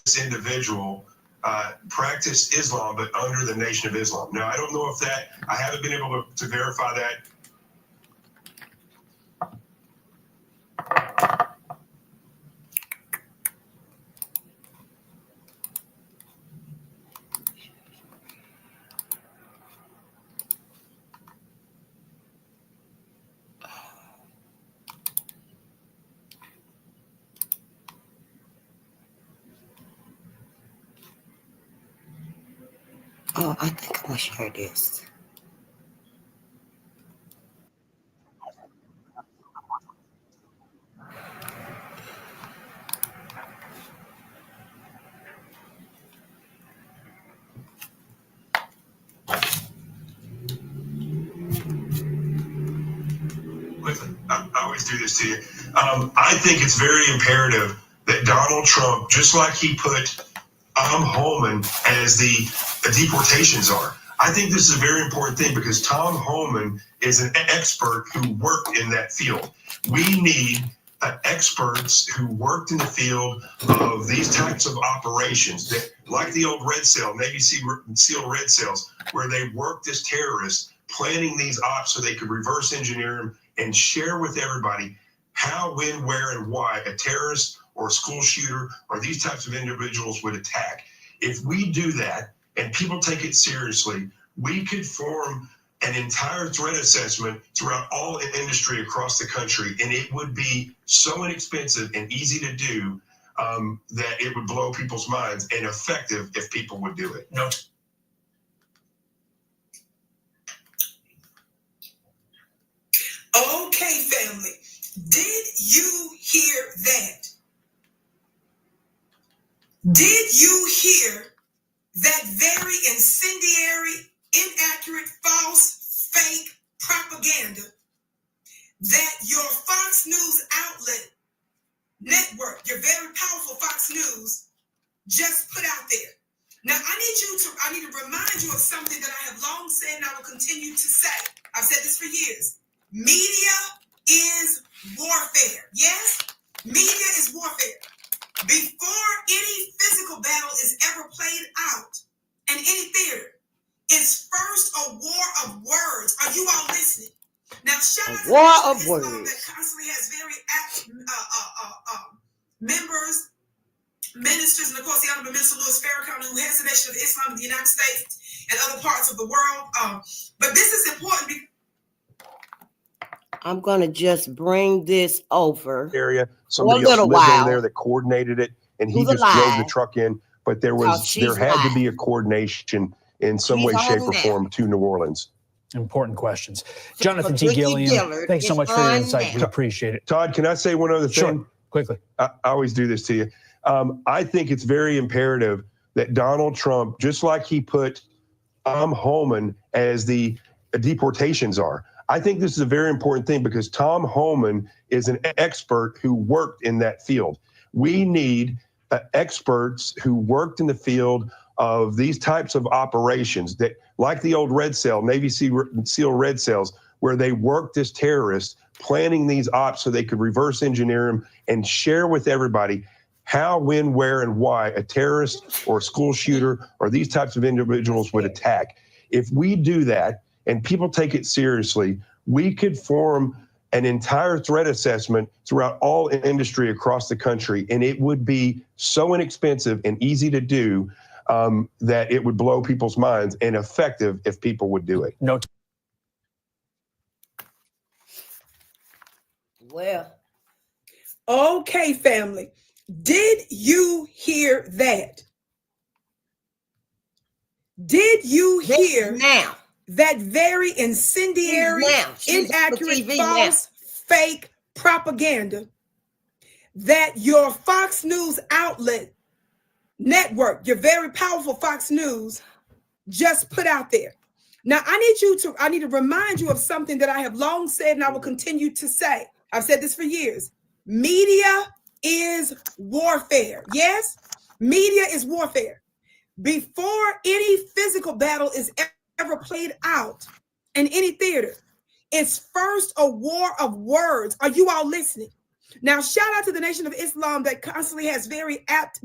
this individual practiced Islam, but under the Nation of Islam. Now, I don't know if that, I haven't been able to verify that. Oh, I think I'm going to share this. I always do this to you. I think it's very imperative that Donald Trump, just like he put Holman as the deportations are, I think this is a very important thing because Tom Holman is an expert who worked in that field. We need experts who worked in the field of these types of operations, that, like the old Red Cell, Navy SEAL Red Cells, where they worked as terrorists, planning these ops so they could reverse engineer them and share with everybody how, when, where, and why a terrorist or a school shooter or these types of individuals would attack. If we do that and people take it seriously, we could form an entire threat assessment throughout all industry across the country, and it would be so inexpensive and easy to do that it would blow people's minds, and effective if people would do it. No. Okay, family, did you hear that? Did you hear that very incendiary, inaccurate, false, fake propaganda that your Fox News outlet network, your very powerful Fox News, just put out there? Now, I need to remind you of something that I have long said and I will continue to say. I've said this for years. Media is warfare. Yes, media is warfare. Before any physical battle is ever played out in any theater, it's first a war of words. Are you all listening? Now, shout out to War of Islam words that constantly has very active members, ministers, and of course the Honorable Minister Louis Farrakhan, who heads the Nation of Islam in the United States and other parts of the world. But this is important because I'm going to just bring this over. Area. Somebody else lived over there that coordinated it, and he just drove the truck in. But there had to be a coordination in some way, shape, or form to New Orleans. Important questions. Jonathan T. Gilliam, thanks so much for your insight. We appreciate it. Todd, can I say one other thing? Sure, quickly. I always do this to you. I think it's very imperative that Donald Trump, just like he put Holman as the deportations are, I think this is a very important thing because Tom Holman is an expert who worked in that field. We need experts who worked in the field of these types of operations, that, like the old Red Cell, Navy SEAL Red Cells, where they worked as terrorists, planning these ops so they could reverse engineer them and share with everybody how, when, where, and why a terrorist or a school shooter or these types of individuals would attack. If we do that and people take it seriously, we could form an entire threat assessment throughout all industry across the country, and it would be so inexpensive and easy to do that it would blow people's minds, and effective if people would do it. No. Well, okay, family, did you hear that? Did you hear now that very incendiary, inaccurate, false, fake propaganda that your Fox News outlet network, your very powerful Fox News, just put out there? Now, I need to remind you of something that I have long said and I will continue to say. I've said this for years. Media is warfare. Yes, media is warfare. Before any physical battle is ever played out in any theater, it's first a war of words. Are you all listening? Now, shout out to the Nation of Islam that constantly has very apt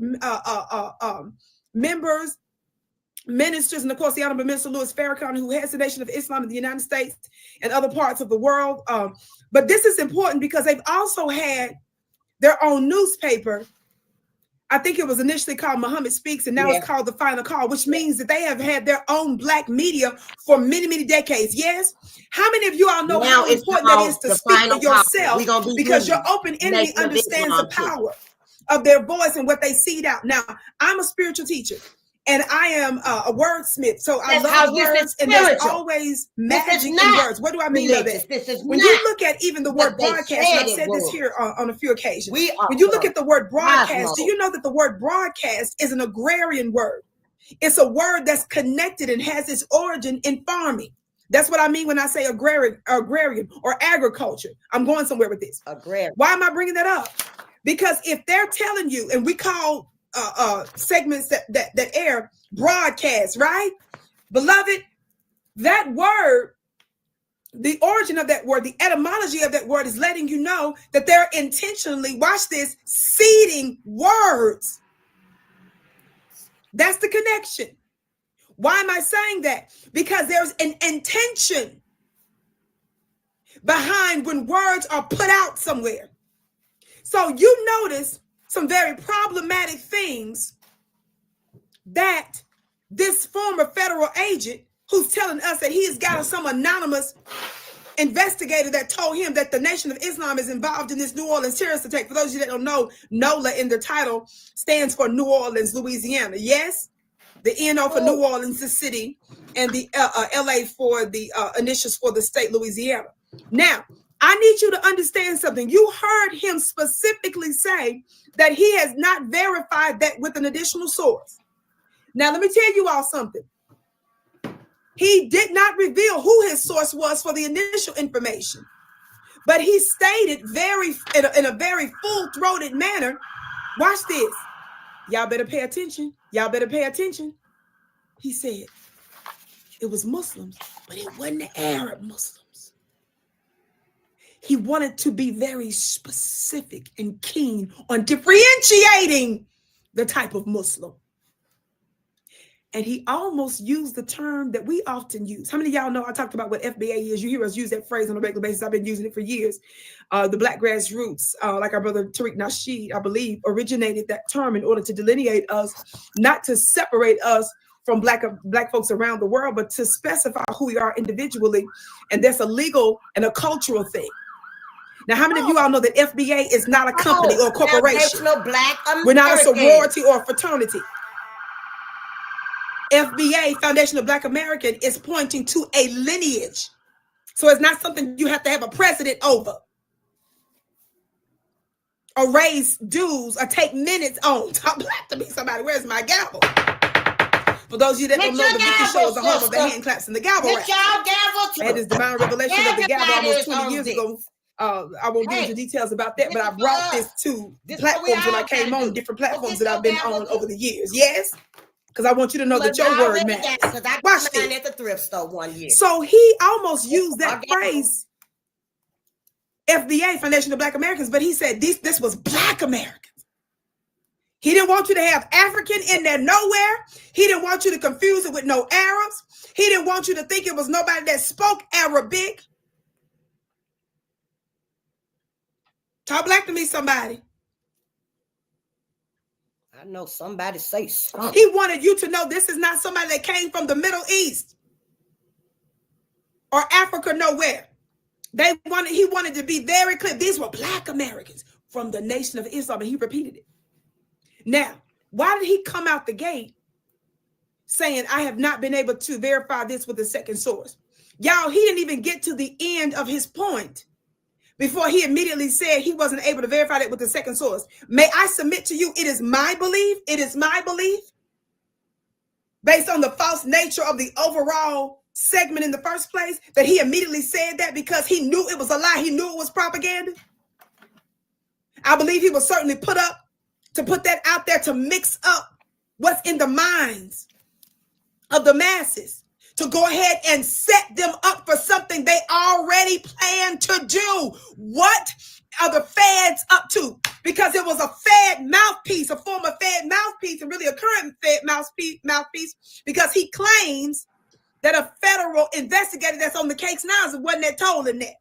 members, ministers, and of course the Honorable Minister Louis Farrakhan, who heads the Nation of Islam in the United States and other parts of the world. But this is important because they've also had their own newspaper. I think it was initially called Muhammad Speaks, and now it's called The Final Call, which means that they have had their own black media for many, many decades. Yes? How many of you all know how important that is to speak for yourself? Because your open enemy understands the power of their voice and what they seed out. Now, I'm a spiritual teacher, and I am a wordsmith, so I love words, and there's always magic in words. What do I mean by that? When you look at even the word broadcast, and I've said this here on a few occasions, when you look at the word broadcast, do you know that the word broadcast is an agrarian word? It's a word that's connected and has its origin in farming. That's what I mean when I say agrarian or agriculture. I'm going somewhere with this. Agrarian. Why am I bringing that up? Because if they're telling you, and we call segments that air broadcast, right? Beloved, that word, the origin of that word, the etymology of that word is letting you know that they're intentionally, watch this, seeding words. That's the connection. Why am I saying that? Because there's an intention behind when words are put out somewhere. So you notice some very problematic things that this former federal agent, who's telling us that he's got some anonymous investigator that told him that the Nation of Islam is involved in this New Orleans terrorist attack. For those of you that don't know, NOLA in the title stands for New Orleans, Louisiana. Yes, the NO for New Orleans, the city, and the LA for the initials for the state, Louisiana. Now, I need you to understand something. You heard him specifically say that he has not verified that with an additional source. Now, let me tell you all something. He did not reveal who his source was for the initial information, but he stated in a very full-throated manner, watch this. Y'all better pay attention. Y'all better pay attention. He said it was Muslims, but it wasn't the Arab Muslims. He wanted to be very specific and keen on differentiating the type of Muslim. And he almost used the term that we often use. How many of y'all know I talked about what FBA is? You hear us use that phrase on a regular basis. I've been using it for years. The Black grassroots, like our brother Tariq Nasheed, I believe, originated that term in order to delineate us, not to separate us from black folks around the world, but to specify who we are individually. And that's a legal and a cultural thing. Now, how many of you all know that FBA is not a company or a corporation? We're not a sorority or a fraternity. FBA, Foundation of Black American, is pointing to a lineage. So it's not something you have to have a president over, or raise dues, or take minutes on. Talk black to me, somebody. Where's my gavel? For those of you that don't know, the Vicky Show is the home of the hand claps and the gavel rap. I had this divine revelation of the gavel almost 20 years ago. I won't get into details about that, but I brought this to platforms when I came on, different platforms that I've been on over the years. Yes? Because I want you to know that your word matters. Watch this. At the thrift store one year. So he almost used that phrase, FBA, Foundation of Black Americans, but he said this was Black Americans. He didn't want you to have African in there nowhere. He didn't want you to confuse it with no Arabs. He didn't want you to think it was nobody that spoke Arabic. Talk black to me, somebody. I know somebody say something. He wanted you to know this is not somebody that came from the Middle East or Africa, nowhere. He wanted to be very clear. These were Black Americans from the Nation of Islam, and he repeated it. Now, why did he come out the gate saying, I have not been able to verify this with a second source? Y'all, he didn't even get to the end of his point before he immediately said he wasn't able to verify that with the second source. May I submit to you, it is my belief, based on the false nature of the overall segment in the first place, that he immediately said that because he knew it was a lie. He knew it was propaganda. I believe he was certainly put that out there to mix up what's in the minds of the masses, to go ahead and set them up for something they already planned to do. What are the feds up to? Because it was a Fed mouthpiece, a former Fed mouthpiece, and really a current Fed mouthpiece, because he claims that a federal investigator that's on the case now is the one that told him that.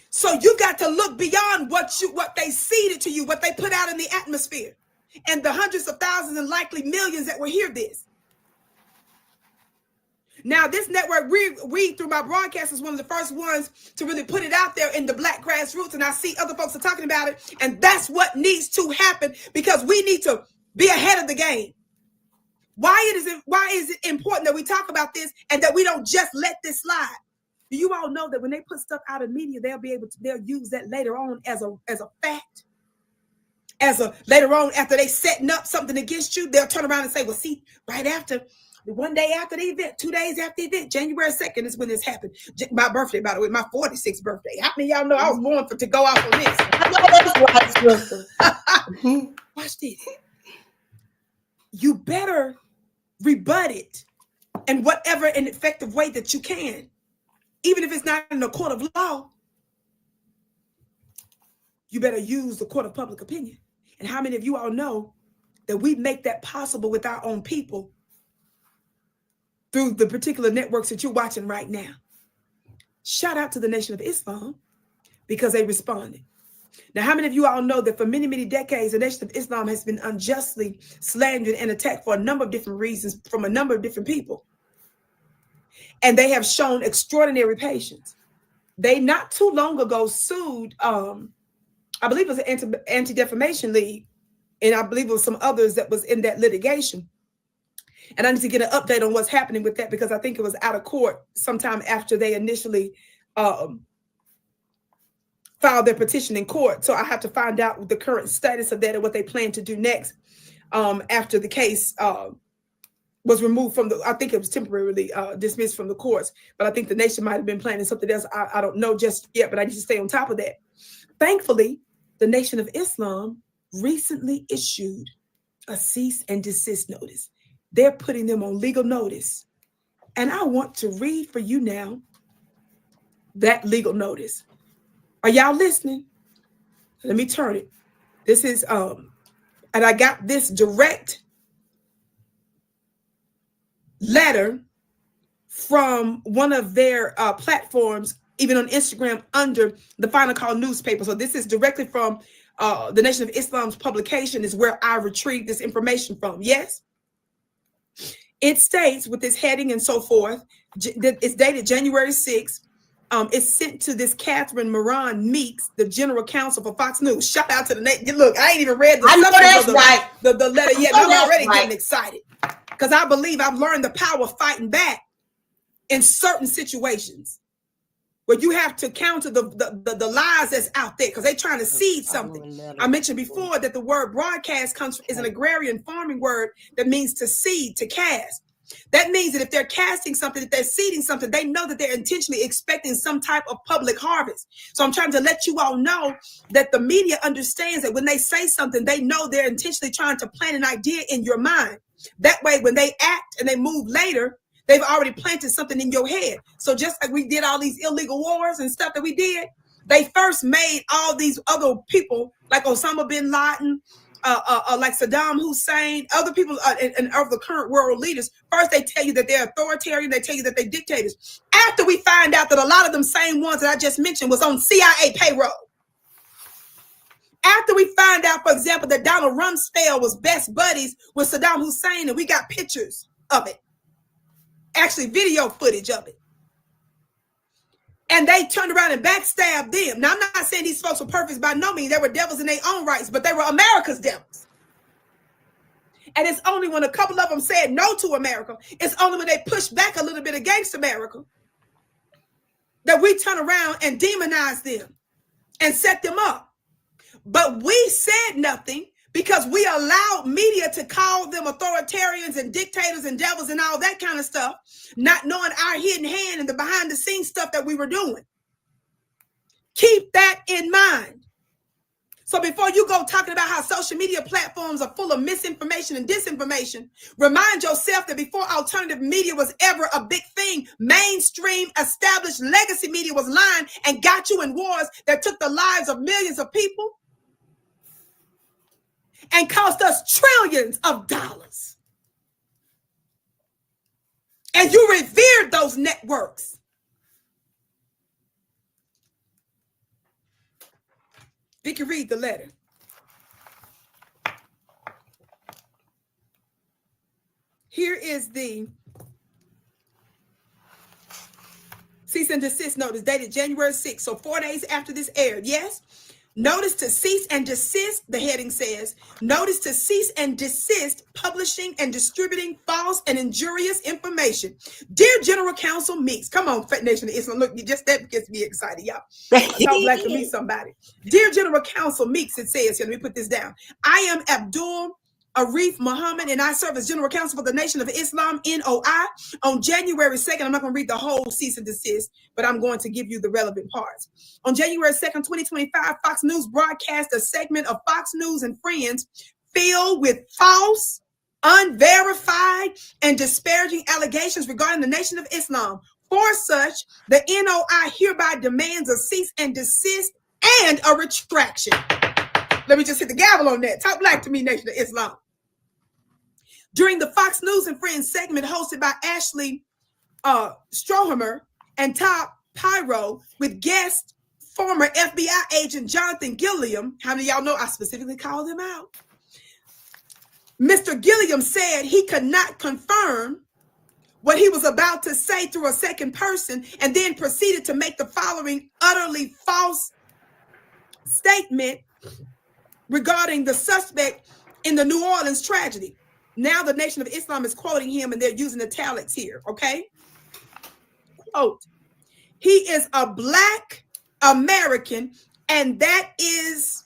So you got to look beyond what they seeded to you, what they put out in the atmosphere, and the hundreds of thousands and likely millions that will hear this. Now, this network, we through my broadcast, is one of the first ones to really put it out there in the Black grassroots, and I see other folks are talking about it, and that's what needs to happen, because we need to be ahead of the game. Why is it important that we talk about this and that we don't just let this slide? Do you all know that when they put stuff out in media, they'll use that later on as a fact? Later on, after they setting up something against you, they'll turn around and say, well, see, right after, one day after the event, 2 days after the event, January 2nd is when this happened. My birthday, by the way, my 46th birthday. How many of y'all know I was born to go off on this? Watch this. You better rebut it in whatever an effective way that you can, even if it's not in the court of law. You better use the court of public opinion. And how many of you all know that we make that possible with our own people through the particular networks that you're watching right now? Shout out to the Nation of Islam, because they responded. Now, how many of you all know that for many, many decades, the Nation of Islam has been unjustly slandered and attacked for a number of different reasons from a number of different people? And they have shown extraordinary patience. They not too long ago sued, I believe it was an Anti-Defamation League, and I believe it was some others that was in that litigation. And I need to get an update on what's happening with that, because I think it was out of court sometime after they initially filed their petition in court. So I have to find out the current status of that and what they plan to do next after the case was removed from I think it was temporarily dismissed from the courts. But I think the nation might have been planning something else. I don't know just yet, but I need to stay on top of that. Thankfully, the Nation of Islam recently issued a cease and desist notice. They're putting them on legal notice. And I want to read for you now that legal notice. Are y'all listening? Let me turn it. This is, and I got this direct letter from one of their platforms, even on Instagram, under the Final Call newspaper. So this is directly from the Nation of Islam's publication, is where I retrieved this information from. Yes. It states, with this heading and so forth, it's dated January 6th. It's sent to this Catherine Moran Meeks, the general counsel for Fox News. Shout out to the nation. Look, I ain't even read the letter yet. I'm already getting excited, because I believe I've learned the power of fighting back in certain situations where you have to counter the lies that's out there, because they're trying to seed something. I mentioned before that the word broadcast is an agrarian farming word that means to seed, to cast. That means that if they're casting something, if they're seeding something, they know that they're intentionally expecting some type of public harvest. So I'm trying to let you all know that the media understands that when they say something, they know they're intentionally trying to plant an idea in your mind. That way, when they act and they move later, they've already planted something in your head. So just like we did all these illegal wars and stuff that we did, they first made all these other people like Osama bin Laden, like Saddam Hussein, other people and of the current world leaders. First, they tell you that they're authoritarian. They tell you that they're dictators. After we find out that a lot of them same ones that I just mentioned was on CIA payroll. After we find out, for example, that Donald Rumsfeld was best buddies with Saddam Hussein, and we got pictures of it, actually video footage of it. And they turned around and backstabbed them. Now, I'm not saying these folks were perfect by no means. They were devils in their own rights, but they were America's devils. And it's only when a couple of them said no to America, it's only when they pushed back a little bit against America, that we turn around and demonize them and set them up. But we said nothing because we allowed media to call them authoritarians and dictators and devils and all that kind of stuff, not knowing our hidden hand and the behind the scenes stuff that we were doing. Keep that in mind. So before you go talking about how social media platforms are full of misinformation and disinformation, remind yourself that before alternative media was ever a big thing, mainstream established legacy media was lying and got you in wars that took the lives of millions of people and cost us trillions of dollars. And you revered those networks. Vicky, read the letter. Here is the cease and desist notice dated January 6th. So 4 days after this aired. Yes. Notice to cease and desist, the heading says, notice to cease and desist publishing and distributing false and injurious information. Dear General Counsel Meeks, come on, Nation of Islam, look, just that gets me excited, y'all. Talk black to me, somebody. Dear General Counsel Meeks, it says here, let me put this down. I am Abdul Arif Muhammad, and I serve as General Counsel for the Nation of Islam, NOI, on January 2nd. I'm not going to read the whole cease and desist, but I'm going to give you the relevant parts. On January 2nd, 2025, Fox News broadcast a segment of Fox News and Friends filled with false, unverified, and disparaging allegations regarding the Nation of Islam. For such, the NOI hereby demands a cease and desist and a retraction. Let me just hit the gavel on that. Talk black to me, Nation of Islam. During the Fox News and Friends segment hosted by Ashley Strohemer and Top Pyro with guest former FBI agent Jonathan Gilliam. How many of y'all know I specifically called him out? Mr. Gilliam said he could not confirm what he was about to say through a second person and then proceeded to make the following utterly false statement regarding the suspect in the New Orleans tragedy. Now the Nation of Islam is quoting him and they're using italics here, okay? Quote, he is a Black American and that this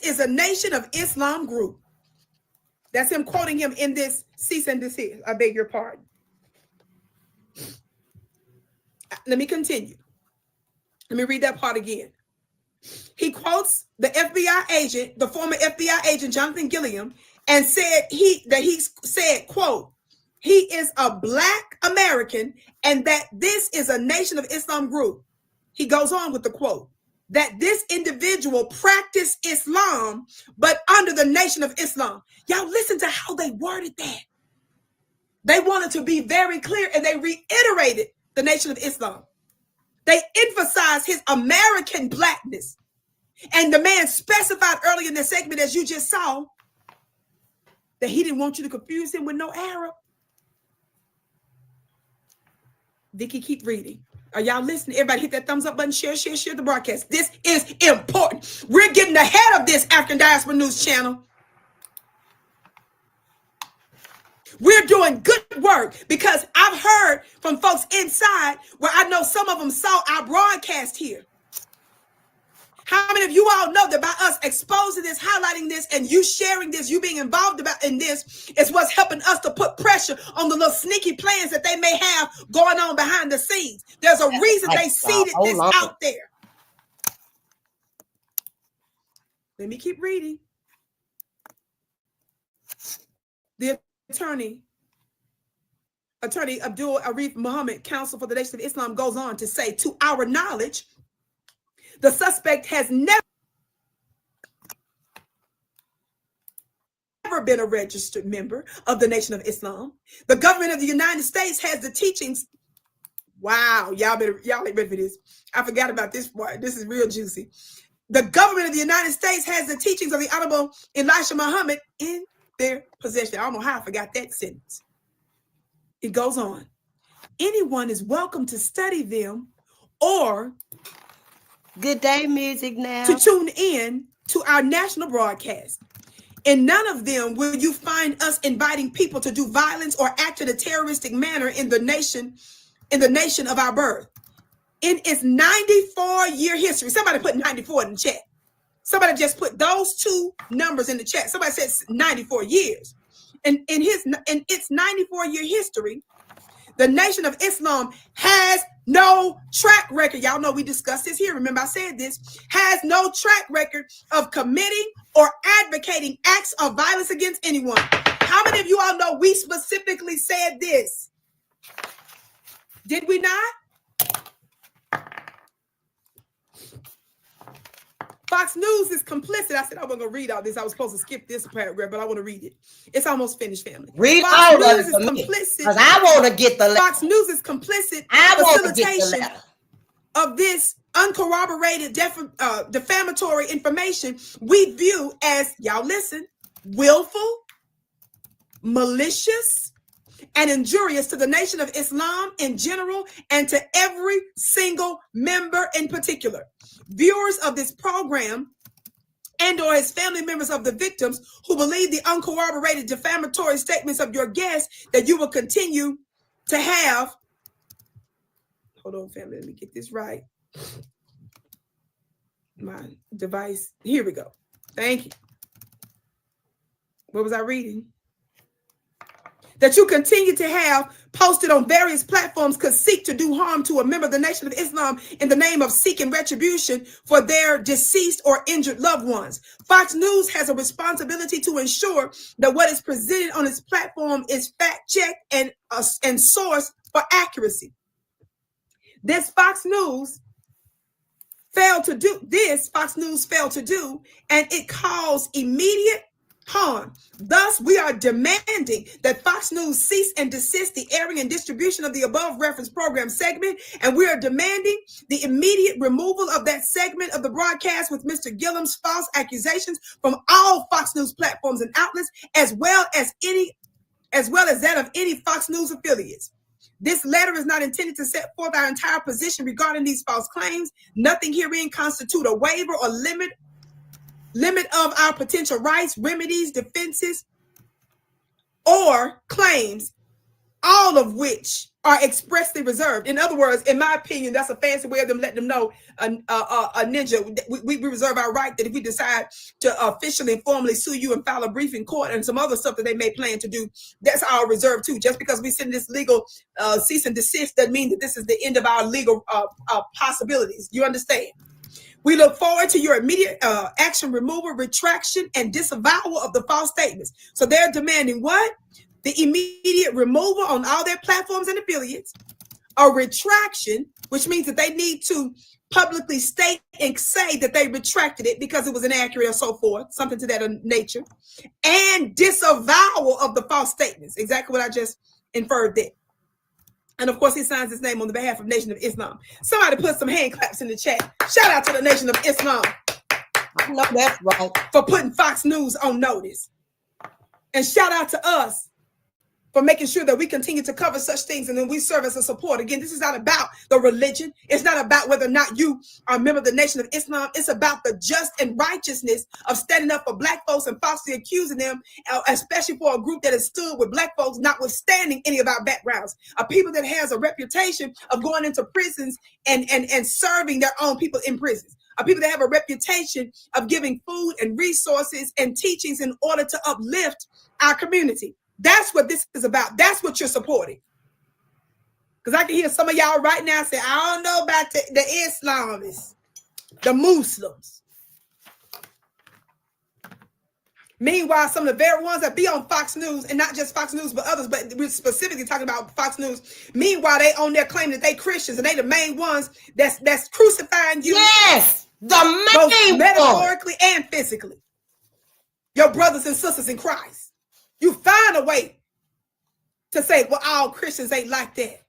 is a Nation of Islam group. That's him quoting him in this cease and desist. I beg your pardon. Let me continue. Let me read that part again. He quotes the FBI agent, the former FBI agent Jonathan Gilliam, and said he said, quote, he is a Black American and that this is a Nation of Islam group. He goes on with the quote, that this individual practiced Islam, but under the Nation of Islam. Y'all listen to how they worded that. They wanted to be very clear and they reiterated the Nation of Islam. They emphasized his American Blackness. And the man specified earlier in the segment, as you just saw, that he didn't want you to confuse him with no Arab. Vicky, keep reading. Are y'all listening? Everybody hit that thumbs up button, share the broadcast. This is important. We're getting ahead of this African Diaspora News channel. We're doing good work because I've heard from folks inside where I know some of them saw our broadcast here. How many of you all know that by us exposing this, highlighting this, and you sharing this, you being involved in this, is what's helping us to put pressure on the little sneaky plans that they may have going on behind the scenes. There's a reason they seeded this out there. Let me keep reading. The attorney Abdul Arif Muhammad, counsel for the Nation of Islam, goes on to say, to our knowledge, the suspect has never been a registered member of the Nation of Islam. The government of the United States has the teachings. Wow, y'all ain't ready for this. I forgot about this part. This is real juicy. The government of the United States has the teachings of the Honorable Elijah Muhammad in their possession. I don't know how I forgot that sentence. It goes on. Anyone is welcome to study them or good day music now to tune in to our national broadcast. In none of them will you find us inviting people to do violence or act in a terroristic manner in the nation of our birth. In its 94-year history, somebody put 94 in the chat. Somebody just put those two numbers in the chat. Somebody said 94 years. And in its 94-year history, the Nation of Islam has no track record. Y'all know we discussed this here. Remember I said this. Has no track record of committing or advocating acts of violence against anyone. How many of you all know we specifically said this? Did we not? Fox News is complicit. I said I wasn't going to read all this. I was supposed to skip this paragraph, but I want to read it. It's almost finished, family. Read Fox all News of it for me, complicit. because I want to get the letter. Fox News is complicit facilitation of this uncorroborated defamatory information we view as, y'all listen, willful, malicious, and injurious to the nation of Islam in general and to every single member in particular. Viewers of this program and or as family members of the victims who believe the uncorroborated defamatory statements of your guests that you will continue to have. Hold on, family, let me get this right. My device, here we go. Thank you. What was I reading? That you continue to have posted on various platforms could seek to do harm to a member of the Nation of Islam in the name of seeking retribution for their deceased or injured loved ones. Fox News has a responsibility to ensure that what is presented on its platform is fact-checked and sourced for accuracy. This Fox News failed to do, and it caused immediate harm. Thus, we are demanding that Fox News cease and desist the airing and distribution of the above referenced program segment, and we are demanding the immediate removal of that segment of the broadcast with Mr. Gillum's false accusations from all Fox News platforms and outlets, as well as that of any Fox News affiliates. This letter is not intended to set forth our entire position regarding these false claims. Nothing herein constitute a waiver or limit of our potential rights, remedies, defenses, or claims, all of which are expressly reserved. In other words, in my opinion, that's a fancy way of them letting them know, a ninja, we reserve our right that if we decide to officially and formally sue you and file a brief in court and some other stuff that they may plan to do, that's our reserve too. Just because we send this legal cease and desist doesn't mean that this is the end of our legal possibilities. You understand? We look forward to your immediate action, removal, retraction, and disavowal of the false statements. So they're demanding what? The immediate removal on all their platforms and affiliates, a retraction, which means that they need to publicly state and say that they retracted it because it was inaccurate or so forth, something to that nature, and disavowal of the false statements. Exactly what I just inferred there. And of course, he signs his name on the behalf of Nation of Islam. Somebody put some hand claps in the chat. Shout out to the Nation of Islam. I know that's right. For putting Fox News on notice. And shout out to us for making sure that we continue to cover such things and then we serve as a support. Again, this is not about the religion. It's not about whether or not you are a member of the Nation of Islam. It's about the just and righteousness of standing up for Black folks and falsely accusing them, especially for a group that has stood with Black folks, notwithstanding any of our backgrounds. A people that has a reputation of going into prisons and serving their own people in prisons. A people that have a reputation of giving food and resources and teachings in order to uplift our community. That's what this is about. That's what you're supporting. Because I can hear some of y'all right now say, I don't know about the Islamists, the Muslims. Meanwhile, some of the very ones that be on Fox News, and not just Fox News, but others, but we're specifically talking about Fox News. Meanwhile, they on their claim that they Christians, and they the main ones that's crucifying you. Yes, the main both metaphorically and physically. Your brothers and sisters in Christ. You find a way to say, well, all Christians ain't like that.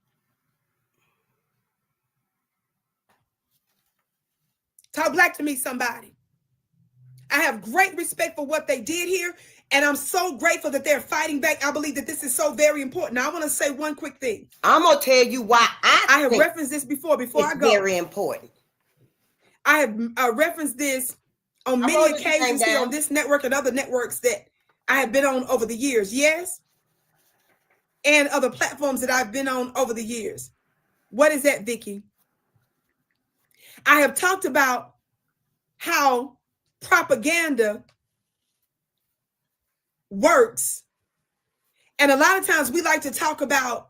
Talk black to me, somebody. I have great respect for what they did here, and I'm so grateful that they're fighting back. I believe that this is so very important. Now, I want to say one quick thing. I'm going to tell you why I have referenced this before I go. It's very important. I have referenced this on many occasions here on this network and other networks that I have been on over the years, yes, and other platforms that I've been on over the years. What is that, Vicky? I have talked about how propaganda works, and a lot of times we like to talk about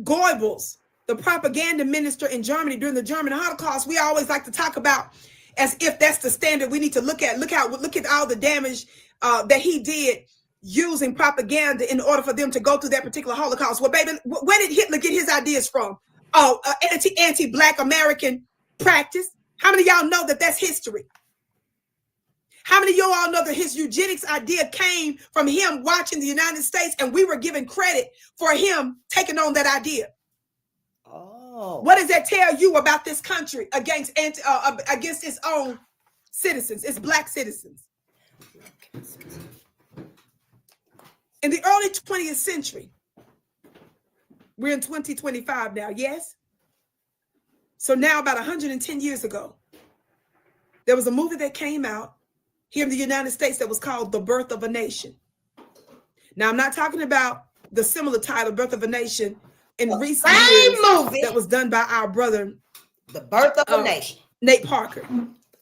Goebbels, the propaganda minister in Germany during the German Holocaust, we always like to talk about as if that's the standard we need to look at. Look at all the damage that he did using propaganda in order for them to go through that particular Holocaust. Well, baby, where did Hitler get his ideas from? Oh, anti-Black American practice. How many of y'all know that that's history? How many of y'all all know that his eugenics idea came from him watching the United States, and we were given credit for him taking on that idea? Oh. What does that tell you about this country against its own citizens, its Black citizens? In the early 20th century, we're in 2025 now, yes? So now about 110 years ago, there was a movie that came out here in the United States that was called The Birth of a Nation. Now, I'm not talking about the similar title, Birth of a Nation, in recent years movie that was done by our brother, The Birth of a Nation, Nate Parker.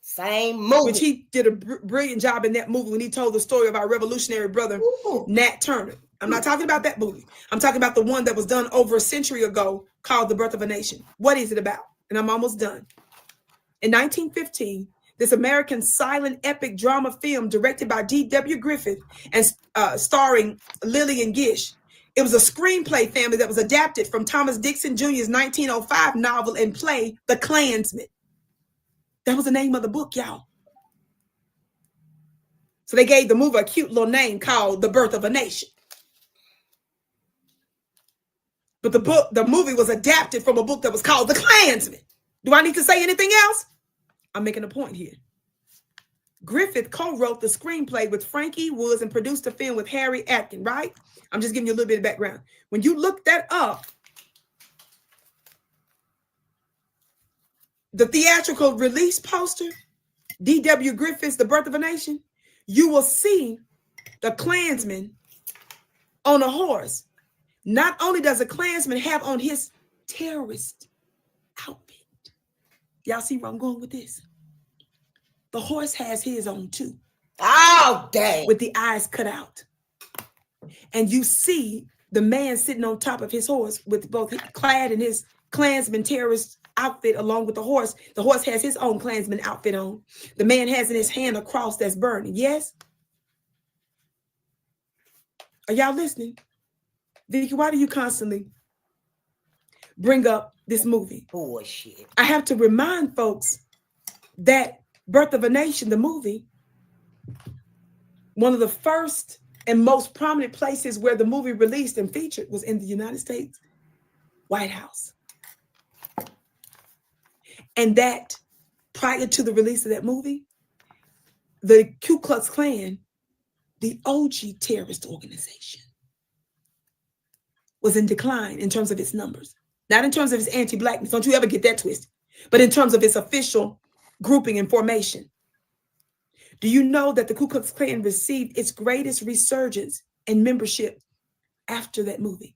Same movie. Which he did a brilliant job in that movie when he told the story of our revolutionary brother, Nat Turner. I'm not talking about that movie. I'm talking about the one that was done over a century ago called The Birth of a Nation. What is it about? And I'm almost done. In 1915, this American silent epic drama film directed by D.W. Griffith and starring Lillian Gish. It was a screenplay family that was adapted from Thomas Dixon Jr.'s 1905 novel and play, The Klansman. That was the name of the book, y'all. So they gave the movie a cute little name called The Birth of a Nation. But the movie was adapted from a book that was called The Klansman. Do I need to say anything else? I'm making a point here. Griffith co-wrote the screenplay with Frank E. Woods and produced the film with Harry Atkin, right? I'm just giving you a little bit of background. When you look that up, the theatrical release poster, D.W. Griffith's The Birth of a Nation, you will see the Klansman on a horse. Not only does a Klansman have on his terrorist outfit. Y'all see where I'm going with this? The horse has his on too. Oh, dang. With the eyes cut out. And you see the man sitting on top of his horse with both clad in his Klansman terrorist outfit along with the horse. The horse has his own Klansman outfit on. The man has in his hand a cross that's burning. Yes? Are y'all listening? Vicky, why do you constantly bring up this movie? Bullshit. I have to remind folks that Birth of a Nation, the movie, one of the first and most prominent places where the movie released and featured was in the United States White House. And that prior to the release of that movie, the Ku Klux Klan, the OG terrorist organization, was in decline in terms of its numbers. Not in terms of its anti-Blackness. Don't you ever get that twisted. But in terms of its official grouping and formation. Do you know that the Ku Klux Klan received its greatest resurgence in membership after that movie?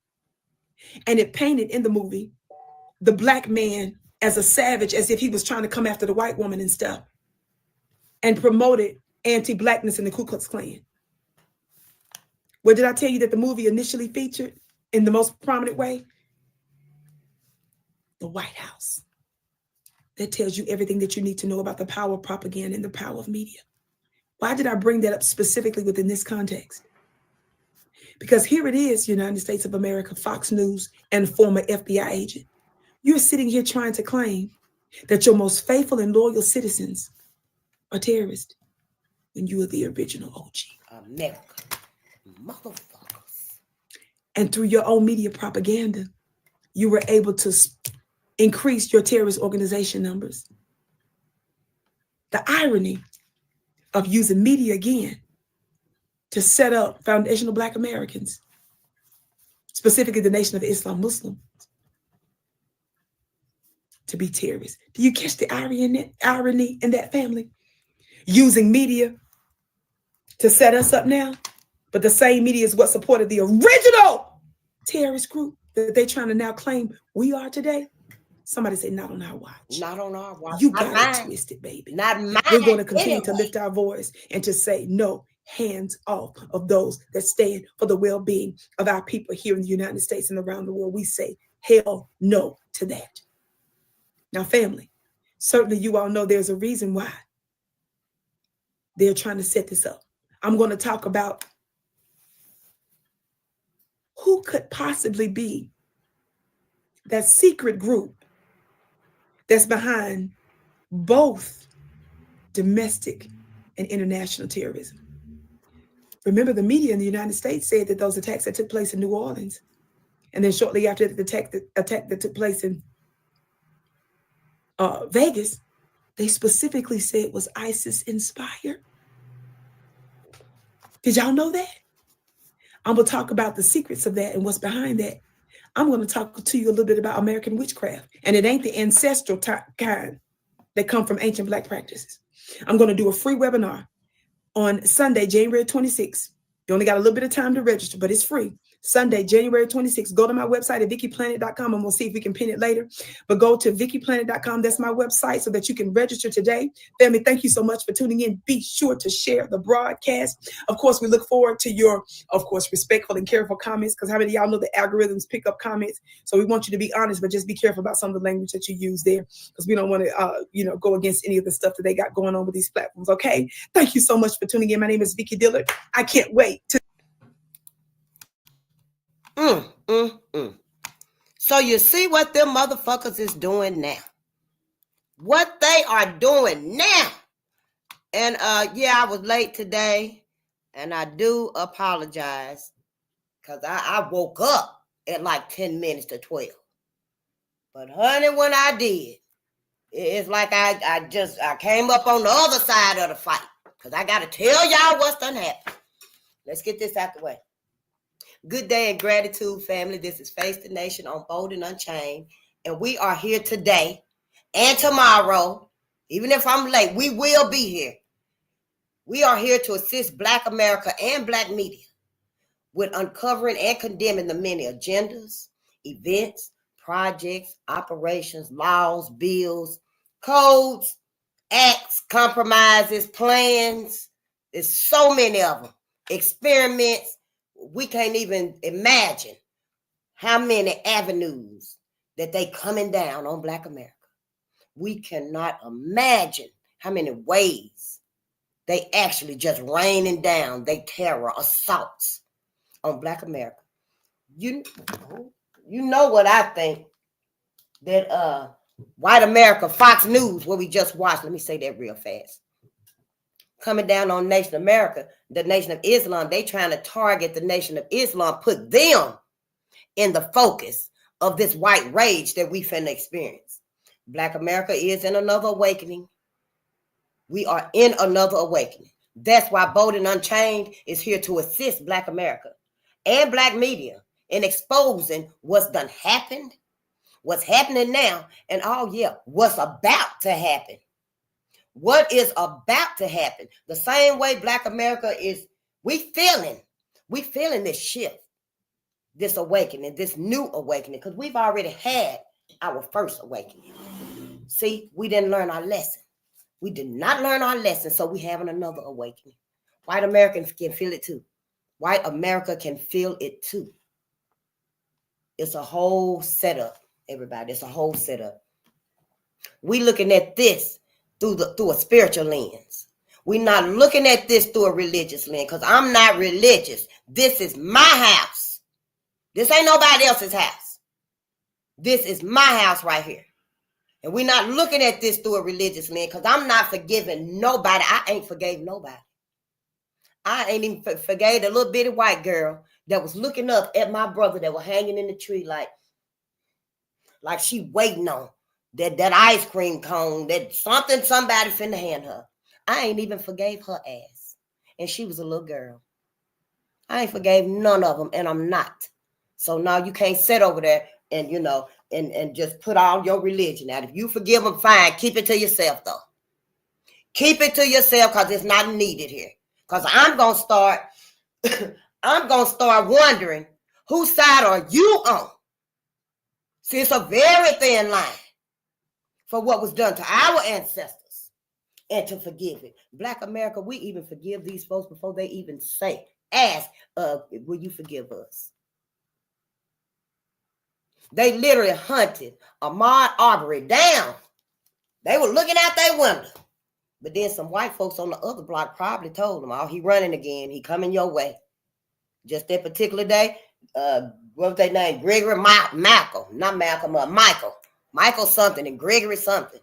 And it painted in the movie the Black man as a savage, as if he was trying to come after the white woman and stuff, and promoted anti-Blackness in the Ku Klux Klan. What did I tell you that the movie initially featured in the most prominent way? The White House. That tells you everything that you need to know about the power of propaganda and the power of media. Why did I bring that up specifically within this context? Because here it is, United States of America, Fox News, and former FBI agent. You're sitting here trying to claim that your most faithful and loyal citizens are terrorists when you are the original OG. America. Motherfuckers. And through your own media propaganda, you were able to increase your terrorist organization numbers. The irony of using media again to set up foundational Black Americans, specifically the Nation of Islam Muslims, to be terrorists. Do you catch the irony in that, family? Using media to set us up now, but the same media is what supported the original terrorist group that they're trying to now claim we are today. Somebody say, not on our watch. Not on our watch. You got it twisted, baby. Not mine. We're going to continue to lift our voice and to say, no, hands off of those that stand for the well-being of our people here in the United States and around the world. We say, hell no to that. Now, family, certainly you all know there's a reason why they're trying to set this up. I'm going to talk about who could possibly be that secret group that's behind both domestic and international terrorism. Remember, the media in the United States said that those attacks that took place in New Orleans, and then shortly after the attack that took place in Vegas, they specifically said it was ISIS inspired. Did y'all know that? I'm going to talk about the secrets of that and what's behind that. I'm going to talk to you a little bit about American witchcraft. And it ain't the ancestral kind that come from ancient Black practices. I'm going to do a free webinar on Sunday, January 26th. You only got a little bit of time to register, but it's free. Sunday, January 26th. Go to my website at VickiPlanet.com and we'll see if we can pin it later. But go to VickiPlanet.com. That's my website so that you can register today. Family, thank you so much for tuning in. Be sure to share the broadcast. Of course, we look forward to your, of course, respectful and careful comments, because how many of y'all know the algorithms pick up comments? So we want you to be honest, but just be careful about some of the language that you use there, because we don't want to, go against any of the stuff that they got going on with these platforms. Okay. Thank you so much for tuning in. My name is Vicki Dillard. I can't wait to. So you see what them motherfuckers is doing now. What they are doing now. And I was late today, and I do apologize, because I woke up at like 10 minutes to 12. But honey, when I did, it's like I came up on the other side of the fight, because I got to tell y'all what's done happened. Let's get this out the way. Good day and gratitude, family. This is Face the Nation on Bolden Unchained. And we are here today and tomorrow. Even if I'm late, we will be here. We are here to assist Black America and Black media with uncovering and condemning the many agendas, events, projects, operations, laws, bills, codes, acts, compromises, plans. There's so many of them. Experiments. We can't even imagine how many avenues that they coming down on Black America. We cannot imagine how many ways they actually just raining down their terror assaults on Black America. You know what I think, that white America, Fox News, what we just watched, let me say that real fast, coming down on Nation of America, the Nation of Islam, they trying to target the Nation of Islam, put them in the focus of this white rage that we finna experience. Black America is in another awakening. We are in another awakening. That's why Bolden Unchained is here to assist Black America and Black media in exposing what's done happened, what's happening now, and what's about to happen. What is about to happen? The same way Black America is, we feeling this shift, this awakening, this new awakening, because we've already had our first awakening. See, we didn't learn our lesson. We did not learn our lesson, so we having another awakening. White Americans can feel it too. White America can feel it too. It's a whole setup, everybody. It's a whole setup. We looking at this through a spiritual lens. We're not looking at this through a religious lens, because I'm not religious. This is my house. This ain't nobody else's house. This is my house right here. And we're not looking at this through a religious lens, because I'm not forgiving nobody. I ain't forgave nobody. I ain't even forgave the little bitty white girl that was looking up at my brother that was hanging in the tree like she waiting on that ice cream cone, that somebody finna hand her. I ain't even forgave her ass. And she was a little girl. I ain't forgave none of them, and I'm not. So now you can't sit over there and, and just put all your religion out. If you forgive them, fine. Keep it to yourself, though. Keep it to yourself, because it's not needed here. Because I'm going to start wondering, whose side are you on? See, it's a very thin line for what was done to our ancestors and to forgive it. Black America, we even forgive these folks before they even ask, will you forgive us? They literally hunted Ahmaud Arbery down. They were looking out their window. But then some white folks on the other block probably told them, oh, he running again. He coming your way. Just that particular day, what was their name? Gregory Malcolm. Not Malcolm, Michael. Michael something and Gregory something.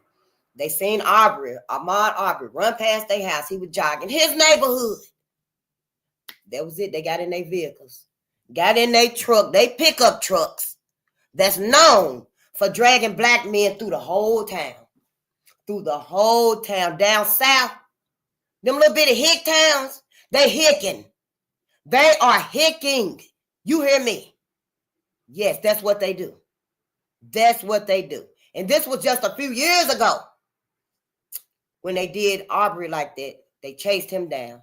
They seen Ahmaud Arbery run past their house. He was jogging his neighborhood. That was it. They got in their vehicles. Got in their truck. They pickup trucks. That's known for dragging black men through the whole town. Through the whole town. Down south, them little bitty hick towns, they hicking. They are hicking. You hear me? Yes, that's what they do. That's what they do. And this was just a few years ago when they did Arbery like that. They chased him down.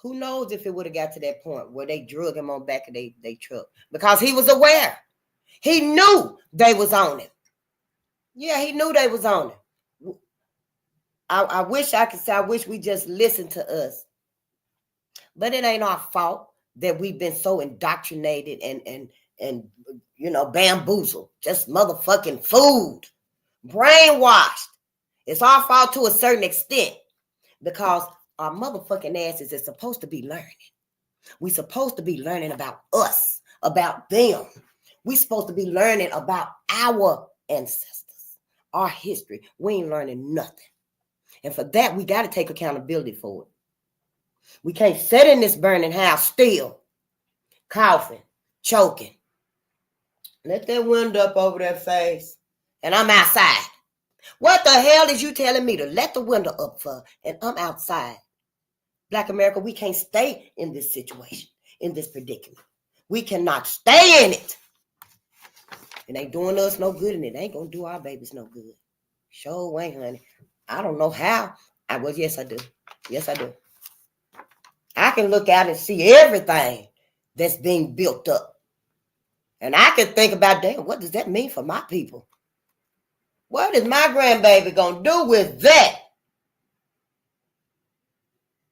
Who knows if it would have got to that point where they drug him on back of their truck. Because he was aware. He knew they was on him. Yeah, he knew they was on him. I wish I could say, I wish we just listened to us. But it ain't our fault that we've been so indoctrinated and you know, bamboozled. Just motherfucking food. Brainwashed. It's our fault to a certain extent. Because our motherfucking asses is supposed to be learning. We're supposed to be learning about us, about them. We're supposed to be learning about our ancestors, our history. We ain't learning nothing. And for that, we got to take accountability for it. We can't sit in this burning house still, coughing, choking. Let that window up over their face, and I'm outside. What the hell is you telling me to let the window up for, and I'm outside? Black America, we can't stay in this situation, in this predicament. We cannot stay in it. It ain't doing us no good, and it ain't going to do our babies no good. Sure ain't, honey. I don't know how. Yes, I do. Yes, I do. I can look out and see everything that's being built up. And I can think about, damn, what does that mean for my people? What is my grandbaby going to do with that?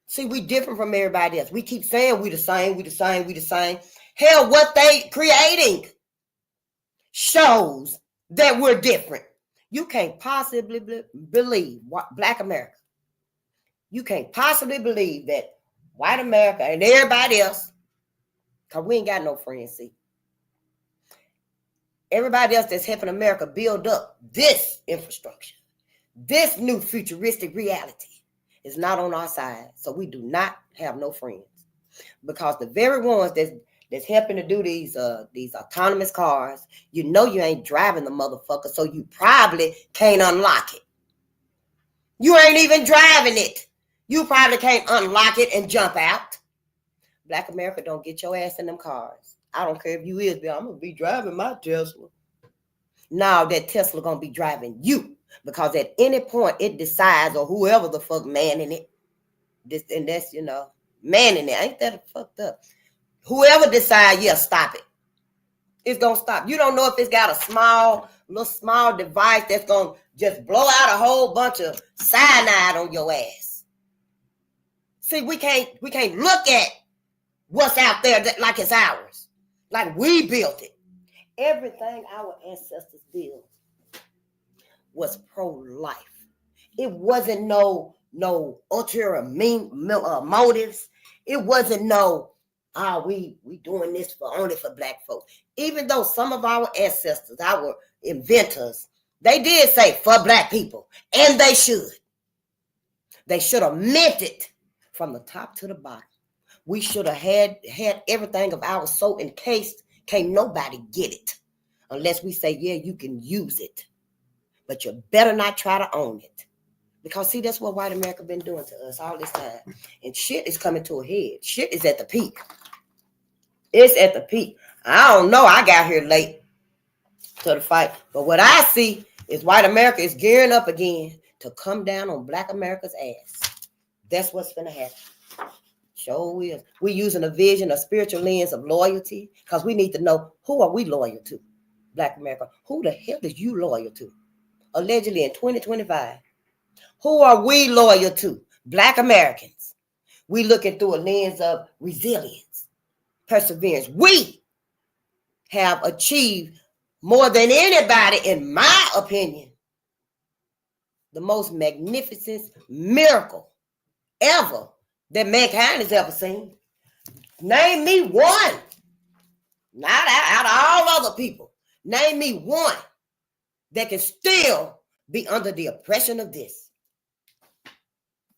See, we different from everybody else. We keep saying we the same, we the same, we the same. Hell, what they creating shows that we're different. You can't possibly believe Black America. You can't possibly believe that white America and everybody else, because we ain't got no friends, see. Everybody else that's helping America build up this infrastructure, this new futuristic reality is not on our side. So we do not have no friends. Because the very ones that's helping to do these autonomous cars, you know you ain't driving the motherfucker, so you probably can't unlock it. You ain't even driving it. You probably can't unlock it and jump out. Black America, don't get your ass in them cars. I don't care if you is, but I'm going to be driving my Tesla. Now that Tesla going to be driving you. Because at any point it decides, or whoever the fuck manning it, and that's, you know, manning it. Ain't that fucked up? Whoever decides, yeah, stop it. It's going to stop. You don't know if it's got a little small device that's going to just blow out a whole bunch of cyanide on your ass. See, we can't look at what's out there like it's ours. Like we built it. Everything our ancestors built was pro-life. It wasn't no ulterior motives. It wasn't no, we doing this only for Black folks. Even though some of our ancestors, our inventors, they did say for Black people, and they should. They should have meant it from the top to the bottom. We should have had everything of ours so encased, can't nobody get it. Unless we say, yeah, you can use it. But you better not try to own it. Because, see, that's what white America been doing to us all this time. And shit is coming to a head. Shit is at the peak. It's at the peak. I don't know. I got here late to the fight. But what I see is white America is gearing up again to come down on Black America's ass. That's what's going to happen. Sure is. We're using a vision, a spiritual lens of loyalty. Because we need to know, who are we loyal to? Black America. Who the hell is you loyal to? Allegedly in 2025. Who are we loyal to? Black Americans. We looking through a lens of resilience, perseverance. We have achieved more than anybody, in my opinion, the most magnificent miracle ever that mankind has ever seen. Name me one. Not out of all other people. Name me one that can still be under the oppression of this.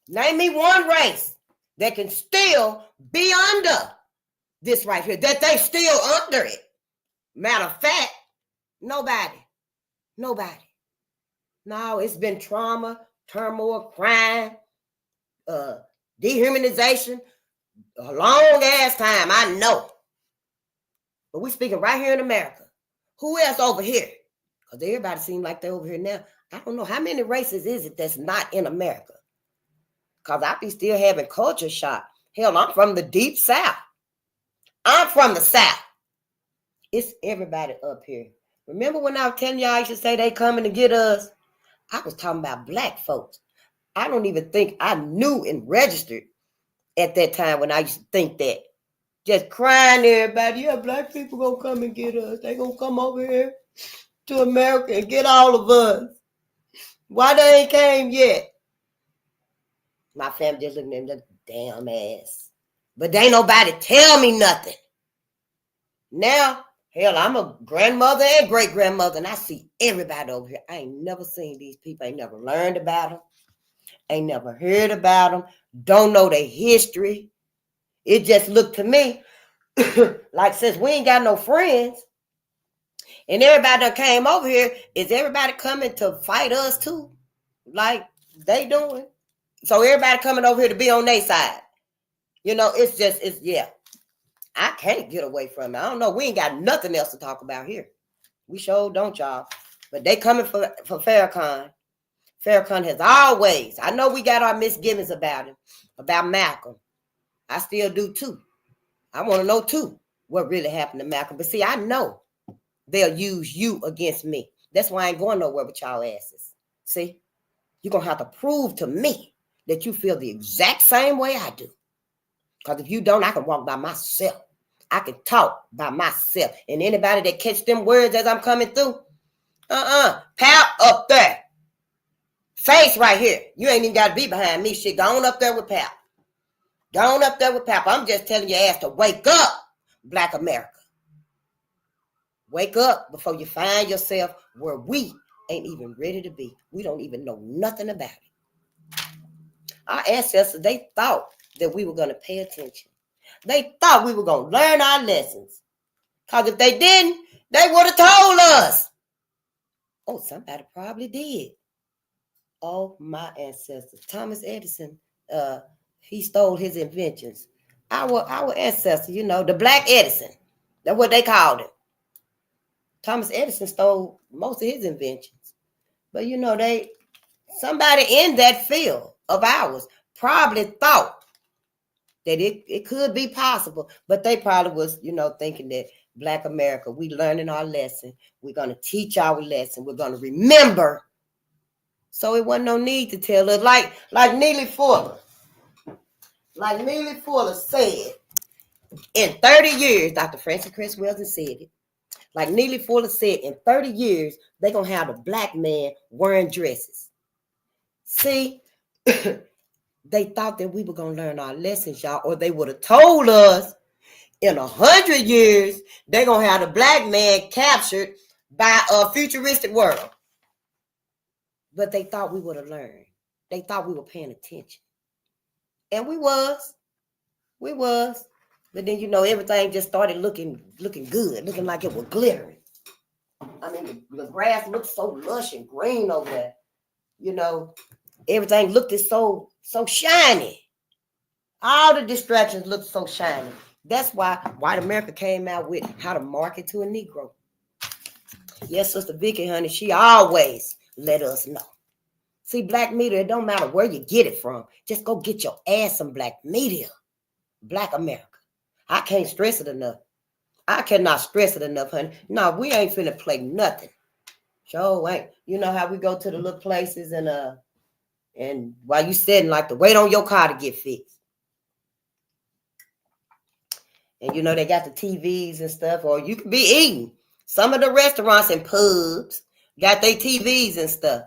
Name me one race that can still be under this right here, that they still under it. Matter of fact, nobody. No, it's been trauma, turmoil, crime, dehumanization, a long ass time, I know. But we speaking right here in America. Who else over here? Because everybody seems like they're over here now. I don't know how many races is it that's not in America. Because I be still having culture shock. Hell, I'm from the deep South. I'm from the South. It's everybody up here. Remember when I was telling y'all I used to say they coming to get us? I was talking about black folks. I don't even think I knew and registered at that time when I used to think that. Just crying to everybody, yeah, black people gonna come and get us. They gonna come over here to America and get all of us. Why they ain't came yet? My family just looking at me like, damn ass. But they ain't nobody tell me nothing. Now, hell, I'm a grandmother and great-grandmother, and I see everybody over here. I ain't never seen these people. I ain't never learned about them. Ain't never heard about them. Don't know their history. It just looked to me like since we ain't got no friends and everybody that came over here, is everybody coming to fight us too? Like they doing. So everybody coming over here to be on their side. You know, it's yeah. I can't get away from it. I don't know. We ain't got nothing else to talk about here. We sure don't, y'all. But they coming for Farrakhan. Farrakhan has always, I know we got our misgivings about him, about Malcolm. I still do too. I want to know too what really happened to Malcolm. But see, I know they'll use you against me. That's why I ain't going nowhere with y'all asses. See, you're going to have to prove to me that you feel the exact same way I do. Because if you don't, I can walk by myself. I can talk by myself. And anybody that catch them words as I'm coming through, pout up there. Face right here. You ain't even got to be behind me. Shit, go on up there with Pap. Go on up there with Pap. I'm just telling your ass to wake up, Black America. Wake up before you find yourself where we ain't even ready to be. We don't even know nothing about it. Our ancestors, they thought that we were going to pay attention. They thought we were going to learn our lessons. Because if they didn't, they would have told us. Oh, somebody probably did. Oh, my ancestors. Thomas Edison, he stole his inventions. Our ancestor, you know, the Black Edison. That's what they called him. Thomas Edison stole most of his inventions. But, you know, somebody in that field of ours probably thought that it could be possible. But they probably was, you know, thinking that Black America, we learning our lesson. We're going to teach our lesson. We're going to remember. So it wasn't no need to tell us. Like Neely Fuller. Like Neely Fuller said, in 30 years, Dr. Francis Cress Welsing said it. Like Neely Fuller said, in 30 years, they're going to have a Black man wearing dresses. See, they thought that we were going to learn our lessons, y'all, or they would have told us in 100 years, they're going to have the Black man captured by a futuristic world. But they thought we would have learned. They thought we were paying attention. And we was. But then, you know, everything just started looking good, looking like it was glittering. I mean, the grass looked so lush and green over there. You know, everything looked so shiny. All the distractions looked so shiny. That's why White America came out with How to Market to a Negro. Yes, Sister Vicky, honey, she always let us know. See, Black media, it don't matter where you get it from. Just go get your ass some Black media. Black America. I can't stress it enough. I cannot stress it enough, honey. No, we ain't finna play nothing. Sure ain't. You know how we go to the little places and while you sitting like to wait on your car to get fixed. And you know they got the TVs and stuff, or you could be eating. Some of the restaurants and pubs got their TVs and stuff,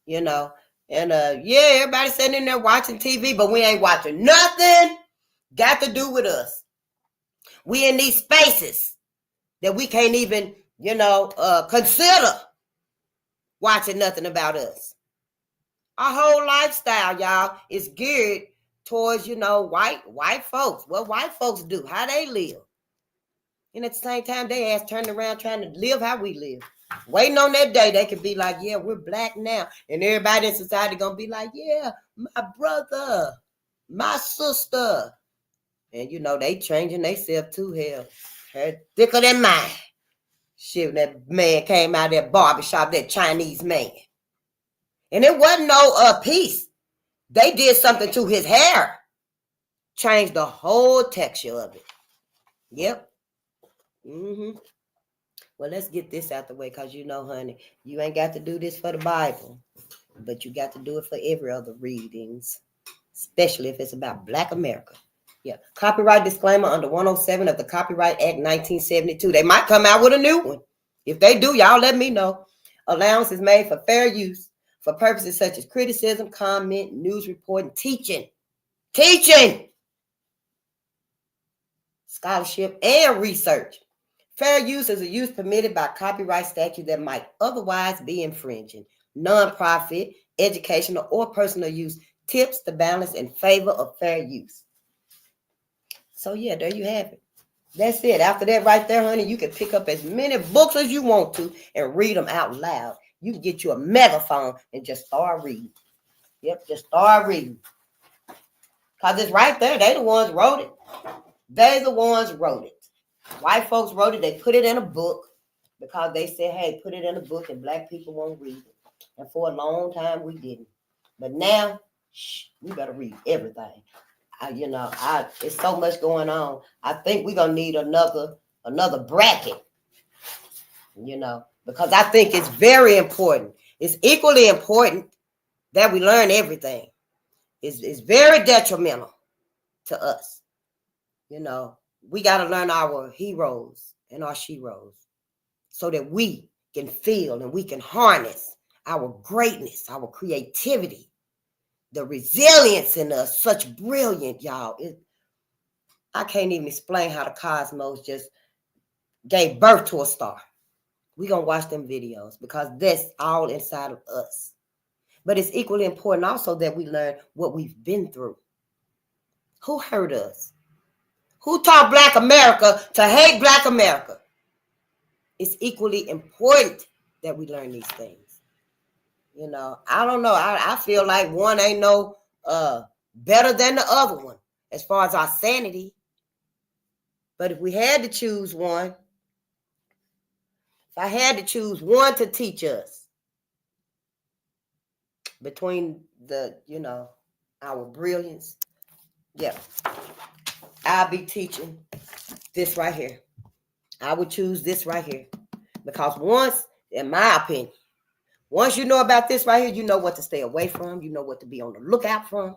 you know. And yeah, everybody sitting in there watching TV, but we ain't watching nothing got to do with us. We in these spaces that we can't even, you know, consider watching nothing about us. Our whole lifestyle, y'all, is geared towards, you know, white folks. What white folks do, how they live. And at the same time, they ass turned around trying to live how we live. Waiting on that day, they could be like, yeah, we're black now. And everybody in society gonna be like, yeah, my brother, my sister. And you know, they changing themselves too, hell. Her thicker than mine. Shit, that man came out of that barbershop, that Chinese man. And it wasn't no piece. They did something to his hair. Changed the whole texture of it. Yep. Mm-hmm. Well, let's get this out the way, because you know, honey, you ain't got to do this for the Bible, but you got to do it for every other readings, especially if it's about Black America. Yeah. Copyright disclaimer under 107 of the Copyright Act 1972. They might come out with a new one. If they do, y'all let me know. Allowance is made for fair use for purposes such as criticism, comment, news reporting, teaching, scholarship, and research. Fair use is a use permitted by copyright statute that might otherwise be infringing. Non-profit, educational, or personal use tips the balance in favor of fair use. So yeah, there you have it. That's it. After that right there, honey, you can pick up as many books as you want to and read them out loud. You can get you a megaphone and just start reading. Yep, just start reading. Because it's right there. They the ones wrote it. They the ones wrote it. White folks wrote it. They put it in a book because they said, hey, put it in a book and Black people won't read it. And for a long time, we didn't. But now, we better read everything. It's so much going on. I think we're going to need another bracket, you know, because I think it's very important. It's equally important that we learn everything. It's very detrimental to us. You know, we got to learn our heroes and our sheroes so that we can feel and we can harness our greatness, our creativity, the resilience in us. Such brilliant, y'all. I can't even explain how the cosmos just gave birth to a star. We're going to watch them videos because that's all inside of us. But it's equally important also that we learn what we've been through. Who hurt us? Who taught Black America to hate Black America? It's equally important that we learn these things. You know, I don't know. I feel like one ain't no better than the other one as far as our sanity. But if we had to choose one, if I had to choose one to teach us between our brilliance, yeah, I'll be teaching this right here. I would choose this right here. Because once, in my opinion, once you know about this right here, you know what to stay away from. You know what to be on the lookout from.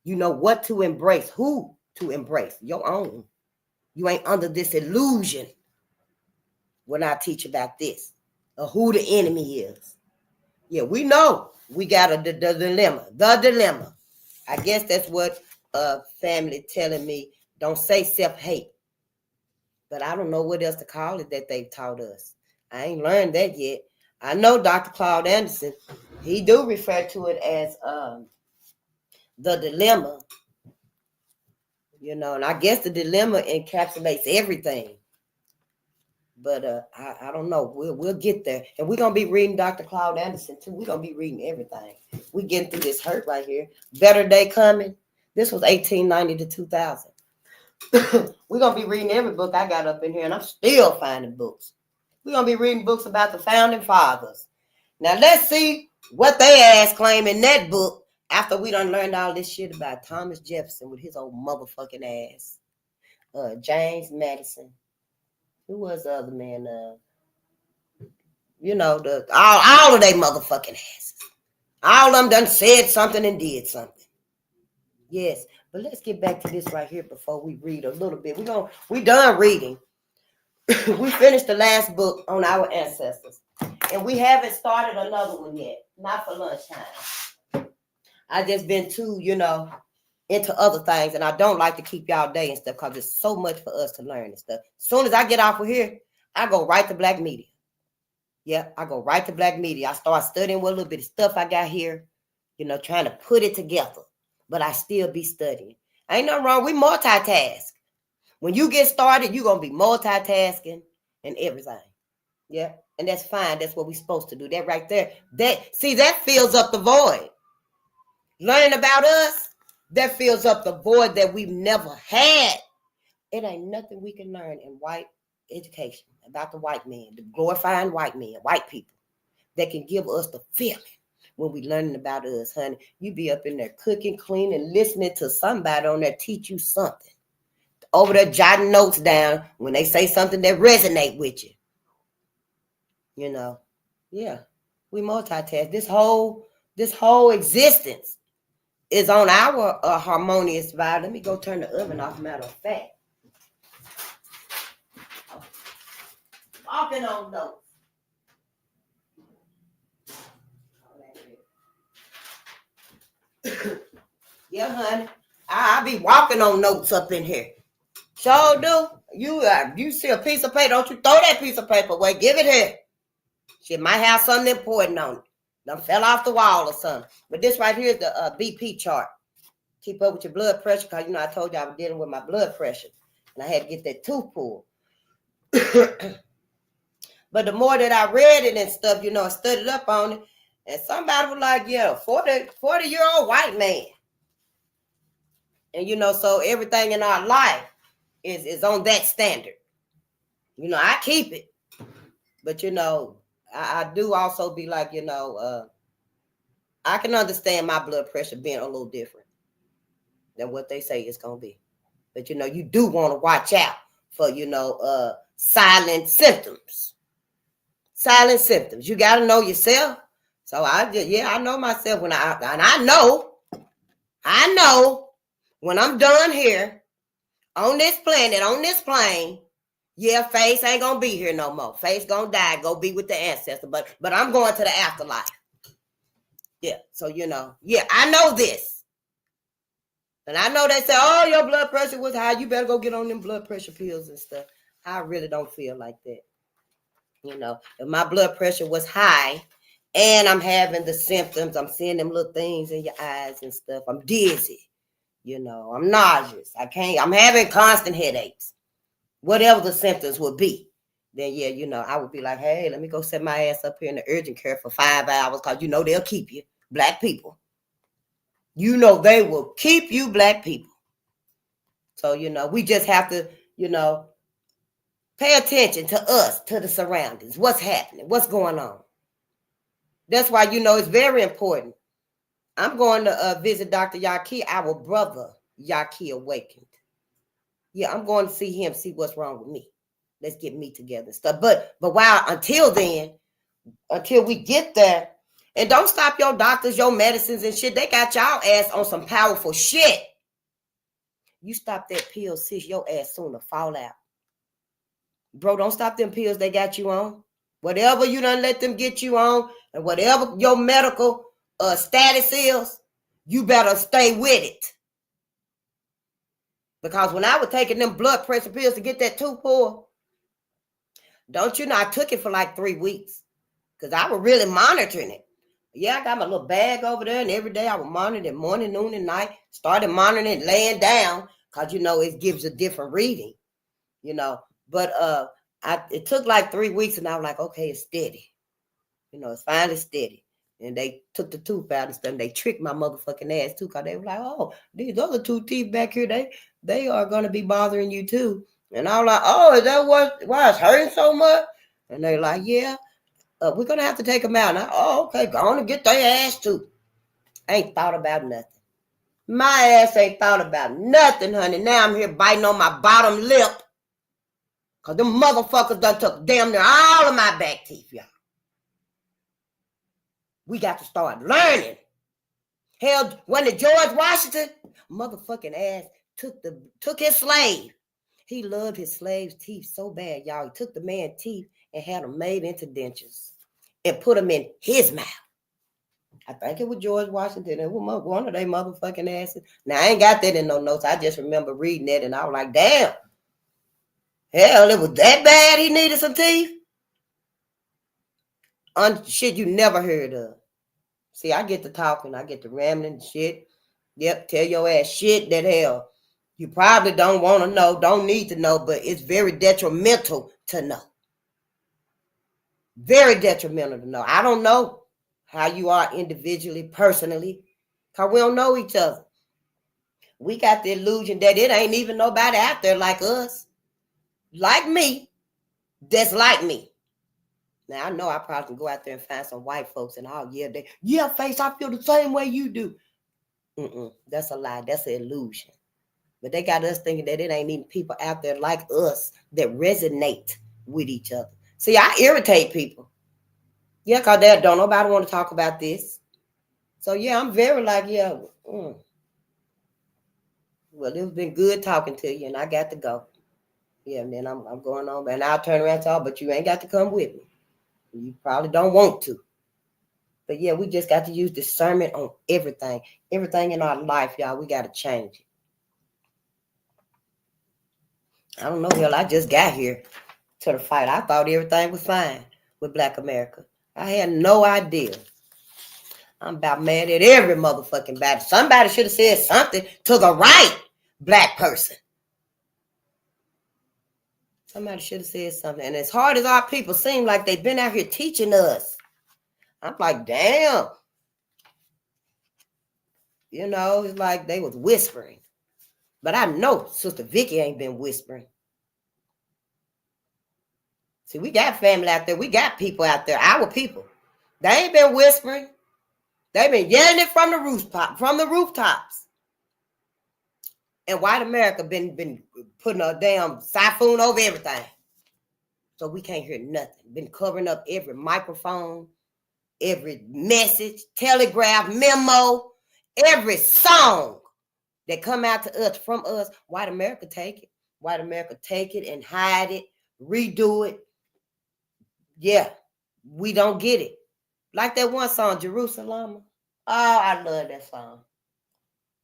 You know what to embrace, who to embrace, your own. You ain't under this illusion when I teach about this, or who the enemy is. Yeah, we know we got the dilemma. I guess that's what family telling me, don't say self-hate. But I don't know what else to call it that they've taught us. I ain't learned that yet. I know Dr. Claude Anderson, he do refer to it as the dilemma. You know, and I guess the dilemma encapsulates everything. But I don't know. We'll get there. And we're going to be reading Dr. Claude Anderson, too. We're going to be reading everything. We're getting through this hurt right here. Better Day Coming. This was 1890 to 2000. We're going to be reading every book I got up in here, and I'm still finding books. We're going to be reading books about the founding fathers. Now, let's see what they ass claim in that book after we done learned all this shit about Thomas Jefferson with his old motherfucking ass. James Madison. Who was the other man? All of they motherfucking asses. All of them done said something and did something. Yes, but let's get back to this right here before we read a little bit. We done reading. we finished the last book on our ancestors, and we haven't started another one yet. Not for lunchtime. I just been too, into other things, and I don't like to keep y'all day and stuff because it's so much for us to learn and stuff. As soon as I get off of here, I go right to Black media. Yeah, I go right to Black media. I start studying what little bit of stuff I got here, trying to put it together. But I still be studying. Ain't nothing wrong. We multitask. When you get started, you're going to be multitasking and everything. Yeah, and that's fine. That's what we're supposed to do. That right there. That fills up the void. Learning about us, that fills up the void that we've never had. It ain't nothing we can learn in white education about the white man, the glorifying white men, white people, that can give us the feeling when we learning about us, honey. You be up in there cooking, cleaning, listening to somebody on there teach you something. Over there jotting notes down when they say something that resonate with you. Yeah, we multitask. This whole existence is on our harmonious vibe. Let me go turn the oven off, matter of fact. Walking on notes. Yeah, honey. I be walking on notes up in here. Sure do. You see a piece of paper, don't you throw that piece of paper away. Give it here. She might have something important on it. Done fell off the wall or something. But this right here is the BP chart. Keep up with your blood pressure because, I told you I was dealing with my blood pressure. And I had to get that tooth pulled. But the more that I read it and stuff, I studied up on it. And somebody was like, 40-year-old white man. And, so everything in our life is on that standard. I keep it. But, I do also be like, I can understand my blood pressure being a little different than what they say it's going to be. But, you do want to watch out for, silent symptoms. Silent symptoms. You got to know yourself. So I know myself I know when I'm done here on this planet, on this plane, Face ain't going to be here no more. Face going to die, go be with the ancestor. But I'm going to the afterlife. Yeah, so, I know this. And I know they say, oh, your blood pressure was high. You better go get on them blood pressure pills and stuff. I really don't feel like that. If my blood pressure was high and I'm having the symptoms, I'm seeing them little things in your eyes and stuff. I'm dizzy. I'm nauseous. I'm having constant headaches. Whatever the symptoms would be, then I would be like, hey, let me go set my ass up here in the urgent care for 5 hours because they'll keep you. Black people. They will keep you, Black people. So, we just have to, pay attention to us, to the surroundings, what's happening, what's going on. That's why, it's very important. I'm going to visit Dr. Yaki, our brother, Yaki Awakened. Yeah, I'm going to see him, see what's wrong with me. Let's get me together and stuff. But until we get there, and don't stop your doctors, your medicines and shit. They got y'all ass on some powerful shit. You stop that pill, sis, your ass soon to fall out. Bro, don't stop them pills they got you on. Whatever you done let them get you on, and whatever your medical status is, you better stay with it. Because when I was taking them blood pressure pills to get that tooth pulled, don't you know, I took it for like 3 weeks. Because I was really monitoring it. Yeah, I got my little bag over there, and every day I would monitor it morning, noon, and night. Started monitoring it laying down, because, it gives a different reading, But it took like 3 weeks, and I was like, okay, it's steady. It's finally steady. And they took the tooth out and stuff, and they tricked my motherfucking ass, too, because they were like, oh, these other 2 teeth back here, they are going to be bothering you, too. And I was like, oh, is that why it's hurting so much? And they're like, yeah. We're going to have to take them out. And okay, go on and get their ass too. Ain't thought about nothing. My ass ain't thought about nothing, honey. Now I'm here biting on my bottom lip. Because them motherfuckers done took damn near all of my back teeth, y'all. We got to start learning. Hell, when the George Washington motherfucking ass took his slave. He loved his slaves' teeth so bad, y'all. He took the man's teeth and had them made into dentures and put them in his mouth. I think it was George Washington. It was one of they motherfucking asses. Now, I ain't got that in no notes. I just remember reading it, and I was like, damn. Hell, it was that bad he needed some teeth? Shit you never heard of. See, I get to talking. I get to rambling and shit. Yep, tell your ass shit that hell you probably don't want to know, don't need to know, but it's very detrimental to know. Very detrimental to know. I don't know how you are individually, personally, because we don't know each other. We got the illusion that it ain't even nobody out there like us, like me, that's like me. Now, I know I probably can go out there and find some white folks and face, I feel the same way you do. That's a lie. That's an illusion. But they got us thinking that it ain't even people out there like us that resonate with each other. See, I irritate people. Yeah, because don't nobody want to talk about this. So, yeah, I'm very like, well, it's been good talking to you, and I got to go. Yeah, and then I'm going on, and I'll turn around and talk, but you ain't got to come with me. You probably don't want to. But, yeah, we just got to use discernment on everything. Everything in our life, y'all, we got to change it. I don't know, hell, I just got here to the fight. I thought everything was fine with Black America. I had no idea. I'm about mad at every motherfucking body. Somebody should have said something to the right Black person. Somebody should have said something. And as hard as our people seem like they've been out here teaching us, I'm like, damn. You know, it's like they was whispering. But I know Sister Vicky ain't been whispering. See, we got family out there. We got people out there, our people. They ain't been whispering. They've been yelling it from the rooftops. And white America been putting a damn siphon over everything. So we can't hear nothing. Been covering up every microphone, every message, telegraph, memo, every song that come out to us from us. White America take it. White America take it and hide it, redo it. Yeah, we don't get it. Like that one song, Jerusalem. Oh, I love that song.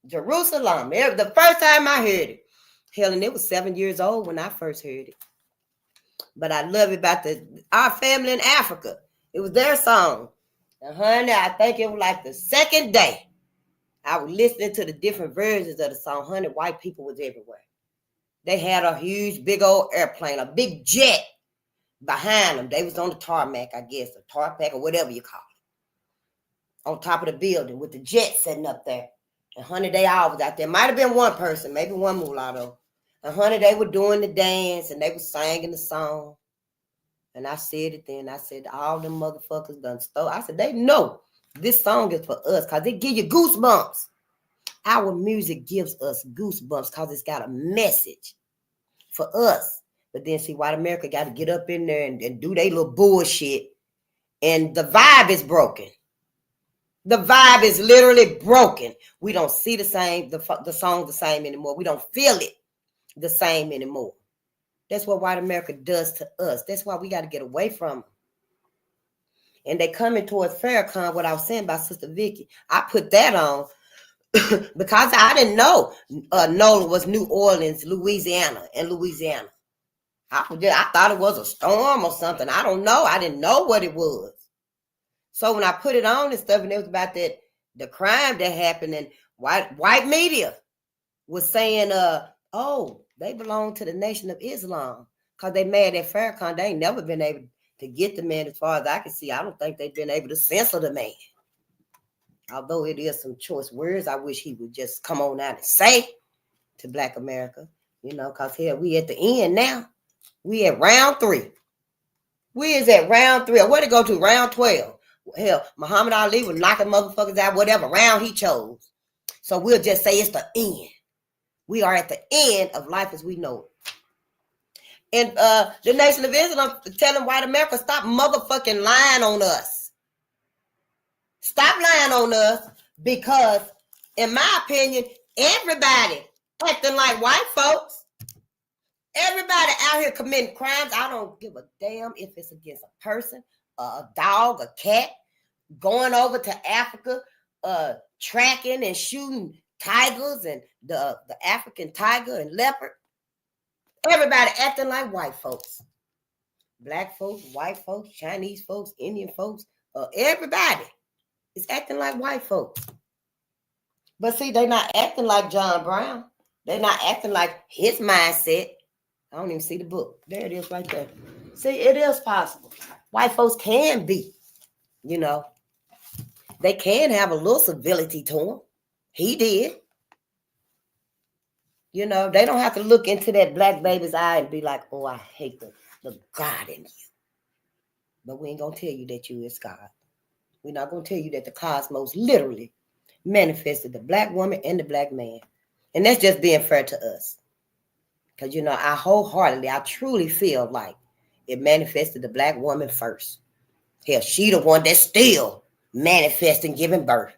Jerusalem. The first time I heard it. Hell, and it was 7 years old when I first heard it. But I love it about our family in Africa. It was their song. And honey, I think it was like the second day I was listening to the different versions of the song. Honey, white people was everywhere. They had a huge, big old airplane, a big jet behind them. They was on the tarmac, I guess, a tarmac or whatever you call it. On top of the building with the jet sitting up there. And honey, they all was out there. Might have been one person, maybe one mulatto. And honey, they were doing the dance and they were singing the song. And I said it then. I said, all them motherfuckers done stole. I said, they know this song is for us because it give you goosebumps. Our music gives us goosebumps because it's got a message for us. But then see, white America got to get up in there and do their little bullshit. And the vibe is broken. The vibe is literally broken. We don't see the same, the song the same anymore. We don't feel it the same anymore. That's what white America does to us. That's why we got to get away from them. And they coming towards Farrakhan, what I was saying about Sister Vicky. I put that on because I didn't know NOLA was New Orleans, Louisiana. I thought it was a storm or something. I don't know. I didn't know what it was. So when I put it on and stuff, and it was about the crime that happened, and white media was saying, oh, they belong to the Nation of Islam because they mad at Farrakhan. They ain't never been able to get the man. As far as I can see, I don't think they've been able to censor the man. Although it is some choice words, I wish he would just come on out and say to Black America, you know, because here we at the end now. We at round 3. We is at round 3. Or where to go to? Round 12. Hell, Muhammad Ali was knocking motherfuckers out, whatever round he chose. So we'll just say it's the end. We are at the end of life as we know it. And the Nation of Islam telling white America, stop motherfucking lying on us. Stop lying on us because, in my opinion, everybody acting like white folks. Everybody out here committing crimes. I don't give a damn if it's against a person, a dog, a cat, going over to Africa, tracking and shooting tigers and the African tiger and leopard. Everybody acting like white folks. Black folks, white folks, Chinese folks, Indian folks, everybody is acting like white folks. But see, they're not acting like John Brown. They're not acting like his mindset. I don't even see the book. There it is right there. See, it is possible. White folks can be, you know. They can have a little civility to him. He did. You know, they don't have to look into that black baby's eye and be like, oh, I hate the God in you. But we ain't going to tell you that you is God. We're not going to tell you that the cosmos literally manifested the black woman and the black man. And that's just being fair to us. Because, you know, I truly feel like it manifested the black woman first. Hell, she the one that's still manifesting, giving birth.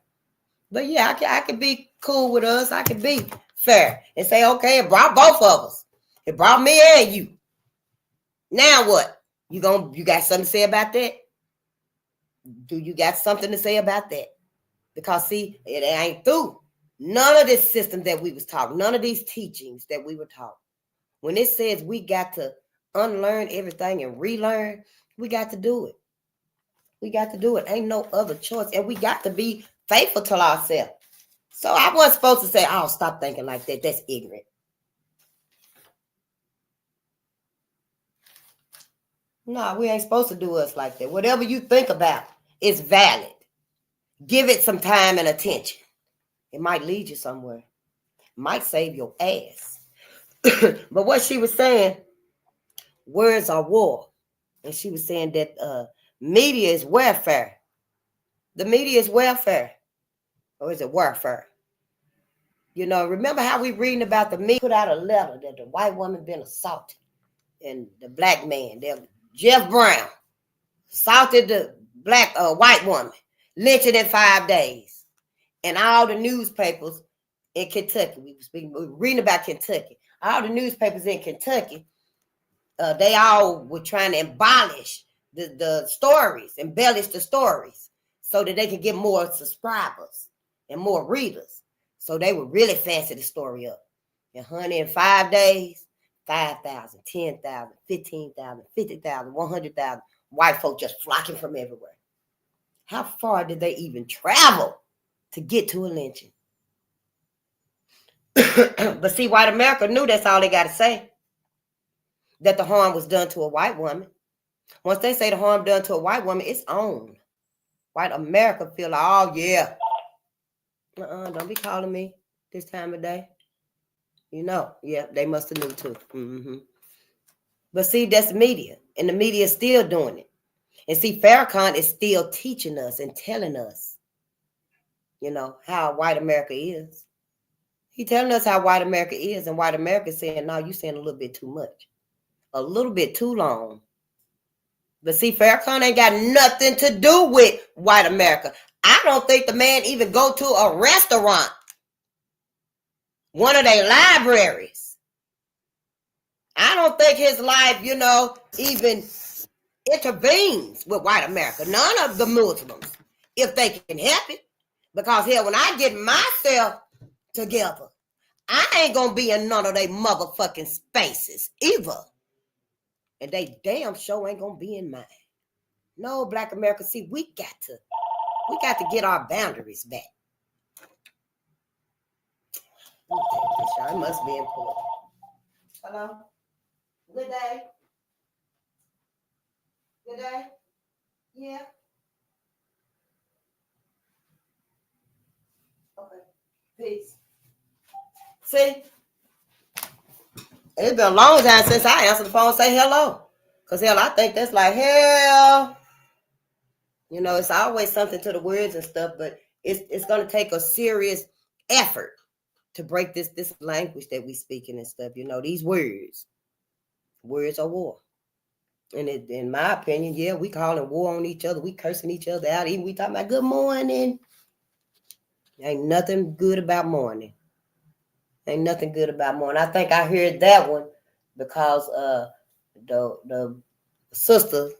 But yeah, I could be cool with us. I could be fair and say, okay, it brought both of us. It brought me and you. Now what? You got something to say about that? Do you got something to say about that? Because see, it ain't through. None of this system that we was taught, none of these teachings that we were taught. When it says we got to unlearn everything and relearn, we got to do it. We got to do it. Ain't no other choice. And we got to be faithful to ourselves. So I wasn't supposed to say, oh, stop thinking like that. That's ignorant. No, we ain't supposed to do us like that. Whatever you think about is valid. Give it some time and attention. It might lead you somewhere. It might save your ass. But what she was saying, words are war. And she was saying that media is warfare. The media is welfare. Or is it warfare? You know, remember how we reading about the media put out a letter that the white woman been assaulted. And the black man, Jeff Brown, assaulted the white woman, lynched in 5 days. And all the newspapers in Kentucky, we were reading about Kentucky. All the newspapers in Kentucky, they all were trying to embellish the stories, so that they could get more subscribers and more readers. So they would really fancy the story up. And honey, in 5 days, 5,000, 10,000, 15,000, 50,000, 100,000 white folk just flocking from everywhere. How far did they even travel to get to a lynching? But see, white America knew that's all they got to say. That the harm was done to a white woman. Once they say the harm done to a white woman, it's on. White America feel like, oh yeah. Don't be calling me this time of day. You know, yeah, they must have knew too. Mm-hmm. But see, that's the media. And the media is still doing it. And see, Farrakhan is still teaching us and telling us, you know, how white America is. He telling us how white America is, and white America is saying, no, you're saying a little bit too much. A little bit too long. But see, Farrakhan ain't got nothing to do with white America. I don't think the man even go to a restaurant, one of their libraries. I don't think his life, you know, even intervenes with white America. None of the Muslims, if they can help it. Because hell, when I get myself together, I ain't gonna be in none of they motherfucking spaces either. And they damn sure ain't gonna be in mine. No, black America, see, we got to get our boundaries back. Let me take this, y'all. It must be important. Hello? Good day. Good day. Yeah. Okay. Peace. See? It's been a long time since I answered the phone and say hello. Because hell, I think that's like hell. You know, it's always something to the words and stuff, but it's going to take a serious effort to break this language that we speaking and stuff. You know, these words are war. And in my opinion, yeah, we calling war on each other. We cursing each other out. Even we talking about good morning. Ain't nothing good about morning. Ain't nothing good about morning. I think I heard that one because the sister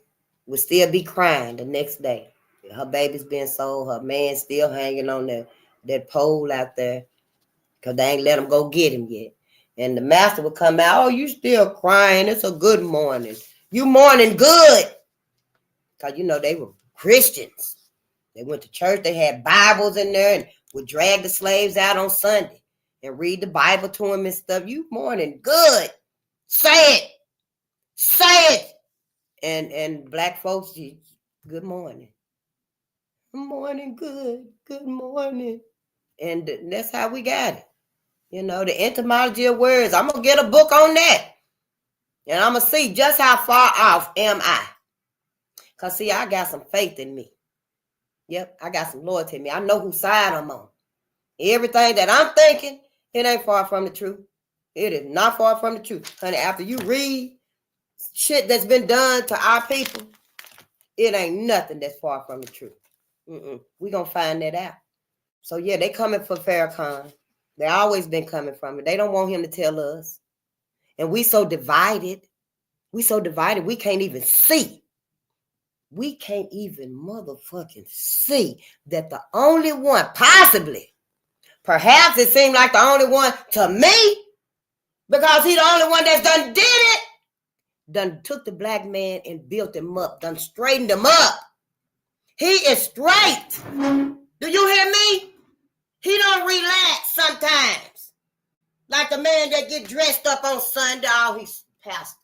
would still be crying the next day. Her baby's being sold, her man still hanging on that pole out there because they ain't let him go get him yet. And the master would come out, oh, you still crying. It's a good morning. You mourning good. Because, you know, they were Christians. They went to church. They had Bibles in there and would drag the slaves out on Sunday and read the Bible to them and stuff. You mourning good. Say it. Say it. And black folks, good morning. Good morning, good. Good morning. And that's how we got it. You know, the etymology of words. I'm going to get a book on that. And I'm going to see just how far off am I. Because, see, I got some faith in me. Yep, I got some loyalty in me. I know whose side I'm on. Everything that I'm thinking, it ain't far from the truth. It is not far from the truth. Honey, after you read shit that's been done to our people, it ain't nothing that's far from the truth. We're going to find that out. So, yeah, they coming for Farrakhan. They always been coming from it. They don't want him to tell us. And we so divided. We so divided, we can't even see. We can't even motherfucking see that the only one, possibly, perhaps it seemed like the only one to me, because he the only one that's done did it, done took the black man and built him up, done straightened him up. He is straight. Do you hear me? He don't relax sometimes. Like the man that get dressed up on Sunday. Oh, he's pastor.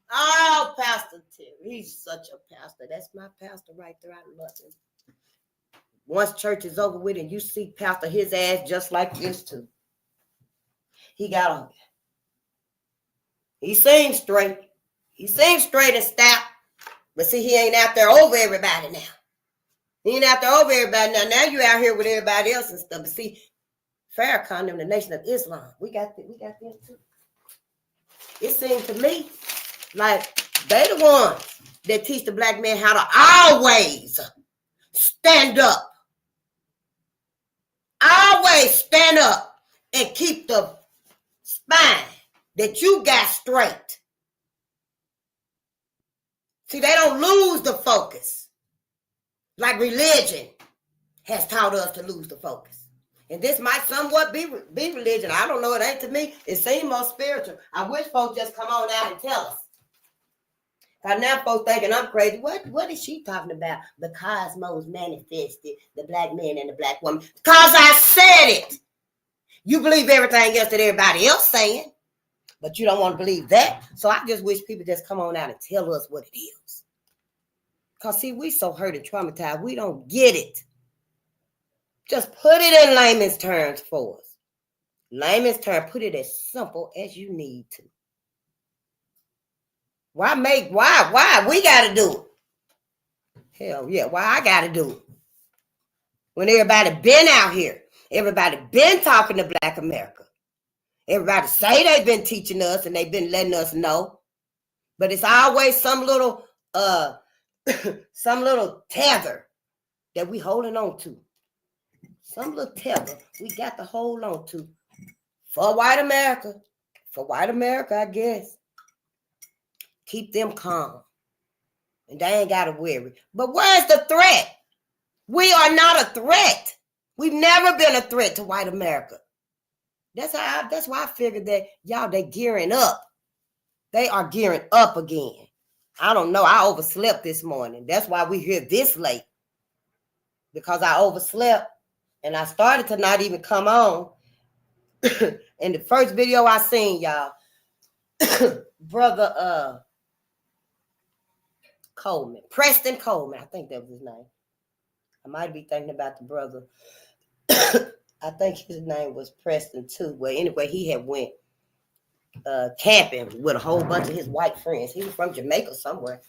Oh, Pastor Tim. He's such a pastor. That's my pastor right there. I love him. Once church is over with and you see Pastor his ass just like this too. He got on. He sings straight. He sings straight and stout. But see, he ain't out there over everybody now. He ain't out there over everybody now. Now you out here with everybody else and stuff. But see, Farrakhan and the Nation of Islam, we got them too. It seemed to me like they the ones that teach the black man how to always stand up. Always stand up and keep the spine that you got straight. See, they don't lose the focus. Like religion has taught us to lose the focus. And this might somewhat be religion. I don't know. It ain't to me. It seems more spiritual. I wish folks just come on out and tell us. Because now folks thinking I'm crazy. What is she talking about? The cosmos manifested the black man and the black woman. Because I said it. You believe everything else that everybody else saying. But you don't want to believe that. So I just wish people just come on out and tell us what it is. Because see, we so hurt and traumatized. We don't get it. Just put it in layman's terms for us. Layman's terms, put it as simple as you need to. Why we gotta do it? Hell yeah, why I gotta do it? When everybody been out here, everybody been talking to Black America. Everybody say they've been teaching us and they've been letting us know. But it's always some little tether that we holding on to. Some little tether we got to hold on to. For white America. For white America, I guess. Keep them calm. And they ain't got to worry. But where's the threat? We are not a threat. We've never been a threat to white America. That's why I figured that y'all, they gearing up. They are gearing up again. I don't know. I overslept this morning. That's why we here this late. Because I overslept and I started to not even come on. In the first video I seen, y'all, brother Coleman, Preston Coleman, I think that was his name. I might be thinking about the brother. I think his name was Preston too. Well, anyway, he had went camping with a whole bunch of his white friends. He was from Jamaica somewhere.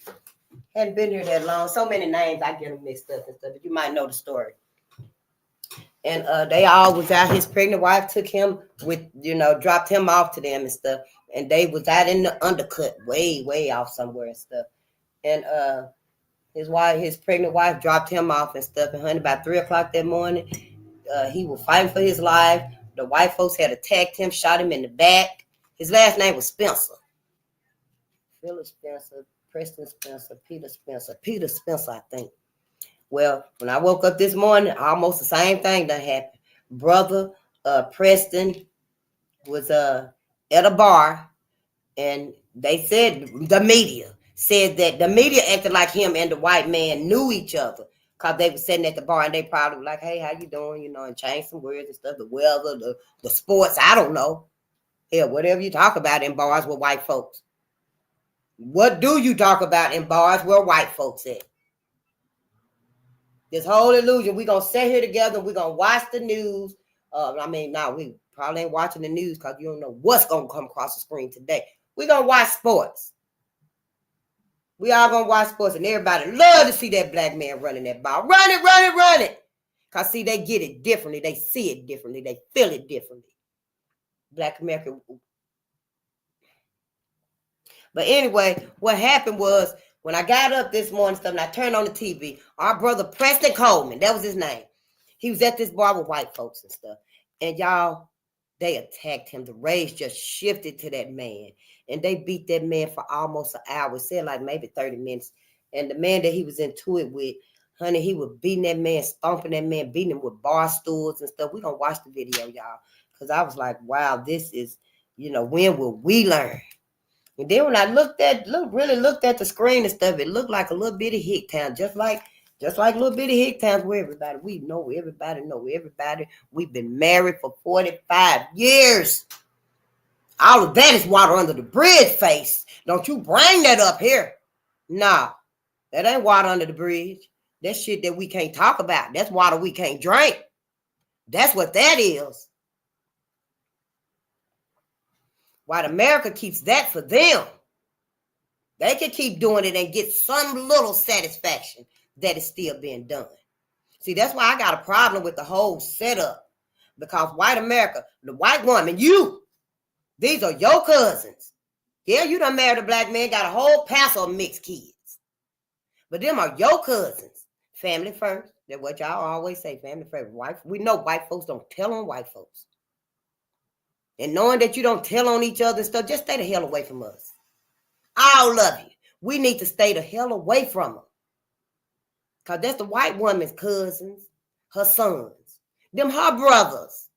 Hadn't been here that long. So many names, I get them mixed up and stuff, but you might know the story. And they all was out. His pregnant wife took him with, dropped him off to them and stuff. And they was out in the undercut, way, way off somewhere and stuff. And his pregnant wife dropped him off and stuff. And honey, about 3:00 that morning, he was fighting for his life. The white folks had attacked him, shot him in the back. His last name was Spencer. Phyllis Spencer, Preston Spencer, Peter Spencer, I think. Well, when I woke up this morning, almost the same thing that happened. Brother Preston was at a bar, and they said, the media said that the media acted like him and the white man knew each other, because they were sitting at the bar and they probably were like, hey, how you doing? You know, and changed some words and stuff, the weather, the sports, I don't know. Hell, whatever you talk about in bars with white folks. What do you talk about in bars where white folks at? This whole illusion, we're going to sit here together, we're going to watch the news. We probably ain't watching the news because you don't know what's going to come across the screen today. We're going to watch sports. We all going to watch sports, and everybody love to see that black man running that ball. Run it. Because, see, they get it differently. They see it differently. They feel it differently. Black America. But anyway, what happened was, when I got up this morning and I turned on the TV, our brother Preston Coleman, that was his name. He was at this bar with white folks and stuff. And y'all, they attacked him. The rage just shifted to that man. And they beat that man for almost an hour. It said like maybe 30 minutes. And the man that he was into it with, honey, he was beating that man, stomping that man, beating him with bar stools and stuff. We're going to watch the video, y'all. Because I was like, wow, this is, when will we learn? And then when I really looked at the screen and stuff, it looked like a little bitty hick town, just like little bitty hick towns where everybody, we know everybody. We've been married for 45 years. All of that is water under the bridge, face. Don't you bring that up here. No, that ain't water under the bridge. That's shit that we can't talk about. That's water we can't drink. That's what that is. White America keeps that for them. They can keep doing it and get some little satisfaction that is still being done. See, that's why I got a problem with the whole setup. Because white America, the white woman, these are your cousins. Yeah, you done married a black man, got a whole passel of mixed kids. But them are your cousins. Family first. That's what y'all always say, family first. We know white folks don't tell on white folks. And knowing that you don't tell on each other and stuff, just stay the hell away from us. All of you. We need to stay the hell away from them. Because that's the white woman's cousins, her sons. Them her brothers.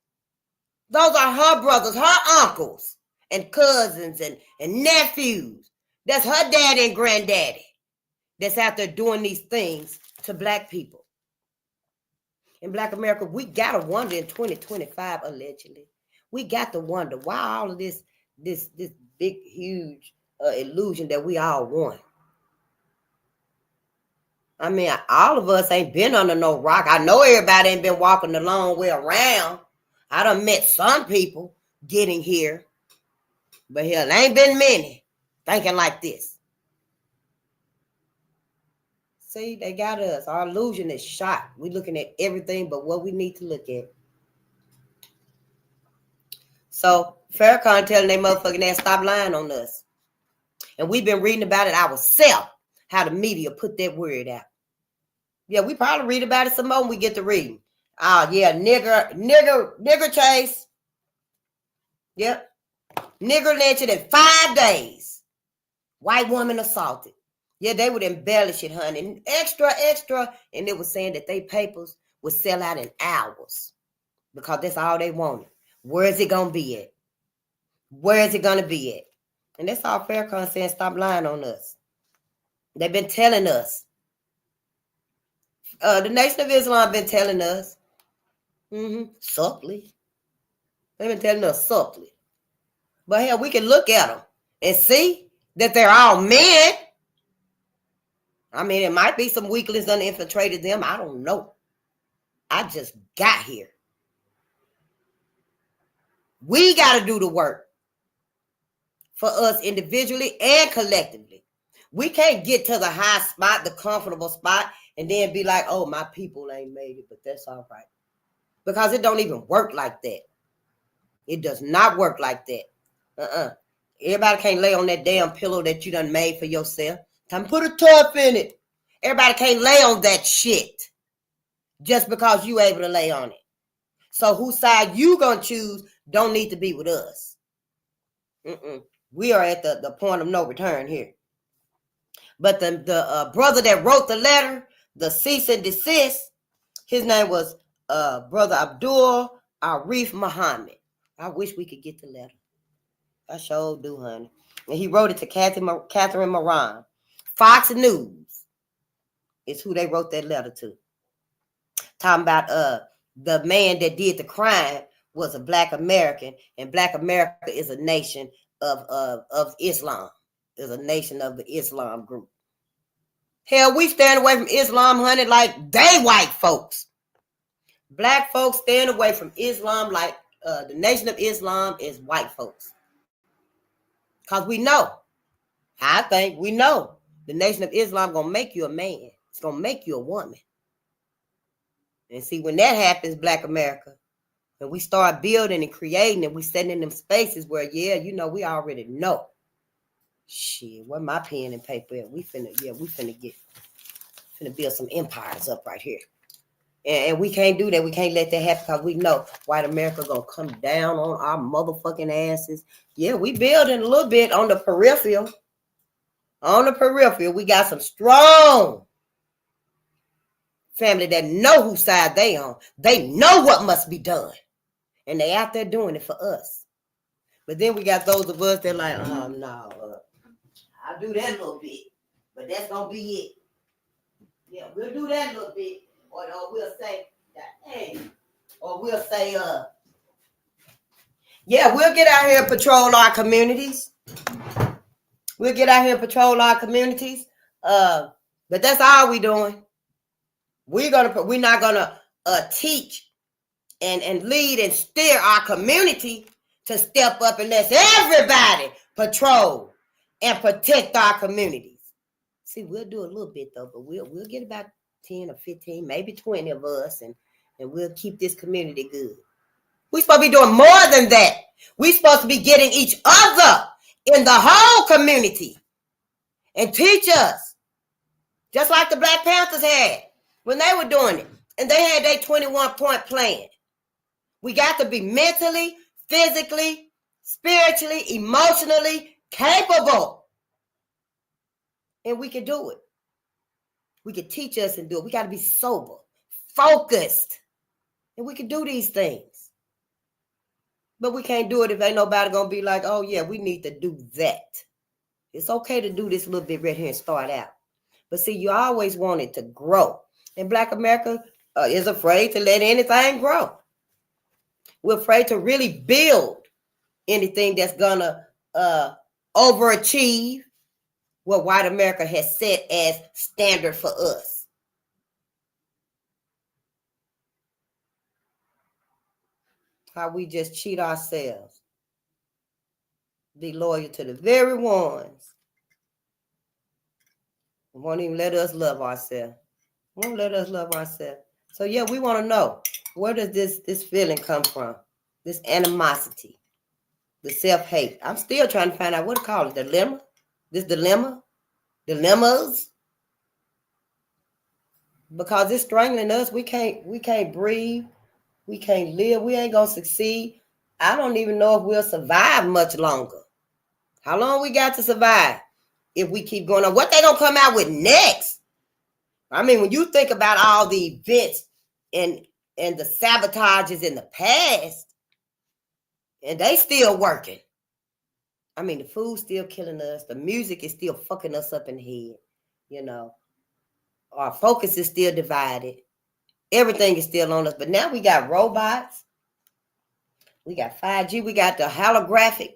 Those are her brothers, her uncles, and cousins and nephews. That's her daddy and granddaddy that's out there doing these things to black people. In Black America, we got to wonder in 2025, allegedly. We got to wonder why all of this big, huge illusion that we all want. I mean, all of us ain't been under no rock. I know everybody ain't been walking the long way around. I done met some people getting here. But hell, there ain't been many thinking like this. See, they got us. Our illusion is shot. We looking at everything but what we need to look at. So Farrakhan telling they motherfucking ass stop lying on us. And we've been reading about it ourselves, how the media put that word out. Yeah, we probably read about it some more when we get to reading. Oh, yeah, nigger chase. Yep. Nigger lynching in 5 days. White woman assaulted. Yeah, they would embellish it, honey. And extra. And they were saying that they papers would sell out in hours. Because that's all they wanted. Where is it going to be at? Where is it going to be at? And that's all Farrakhan saying, stop lying on us. They've been telling us. The Nation of Islam been telling us. Subtly. They've been telling us subtly. But hell, we can look at them and see that they're all men. I mean, it might be some weaklings that infiltrated them. I don't know. I just got here. We got to do the work for us individually and collectively. We can't get to the high spot, the comfortable spot, and then be like, oh, my people ain't made it, but that's all right. Because it don't even work like that. It does not work like that. Everybody can't lay on that damn pillow that you done made for yourself. Time to put a tub in it. Everybody can't lay on that shit just because you able to lay on it. So whose side you gonna choose don't need to be with us. We are at the point of no return here. But the brother that wrote the letter, the cease and desist, his name was Brother Abdul Arif Muhammad. I wish we could get the letter. I sure do, honey. And he wrote it to Catherine Moran. Fox News is who they wrote that letter to. Talking about the man that did the crime was a Black American, and Black America is a nation of Islam. Is a nation of the Islam group. Hell, we stand away from Islam, honey, like they white folks. Black folks stand away from Islam like the nation of Islam is white folks. Because we know, I think we know, the nation of Islam going to make you a man. It's going to make you a woman. And see, when that happens, Black America, and we start building and creating and we setting in them spaces where, yeah, you know, we already know. Shit, where my pen and paper at? We finna build some empires up right here. And we can't do that. We can't let that happen because we know white America gonna come down on our motherfucking asses. Yeah, we building a little bit on the peripheral. On the peripheral, we got some strong family that know whose side they on. They know what must be done. And they out there doing it for us. But then we got those of us that like, oh no, I'll do that a little bit. But that's gonna be it. Yeah, we'll do that a little bit. Or we'll say, hey, or we'll say, yeah, we'll get out here and patrol our communities. We'll get out here and patrol our communities. But that's all we doing. We're not gonna teach and lead and steer our community to step up and let everybody patrol and protect our communities. See, we'll do a little bit though, but we'll get about 10 or 15, maybe 20 of us, and we'll keep this community good. We're supposed to be doing more than that. We're supposed to be getting each other in the whole community and teach us, just like the Black Panthers had when they were doing it. And they had their 21-point plan. We got to be mentally, physically, spiritually, emotionally capable. And we can do it. We can teach us and do it. We got to be sober, focused, and we can do these things. But we can't do it if ain't nobody going to be like, oh, yeah, we need to do that. It's okay to do this little bit right here and start out. But see, you always want it to grow. And Black America is afraid to let anything grow. We're afraid to really build anything that's going to overachieve what white America has set as standard for us. How we just cheat ourselves. Be loyal to the very ones who won't even let us love ourselves. Won't let us love ourselves. So yeah, we want to know, where does this feeling come from? This animosity, the self-hate. I'm still trying to find out what to call it. Dilemma? This dilemmas, because it's strangling us. We can't breathe. We can't live. We ain't gonna succeed. I don't even know if we'll survive much longer. How long we got to survive if we keep going on? What they gonna come out with next? I mean, when you think about all the events and the sabotages in the past, and they still working. I mean, the food's still killing us. The music is still fucking us up in the head. You know, our focus is still divided. Everything is still on us. But now we got robots. We got 5G. We got the holographic,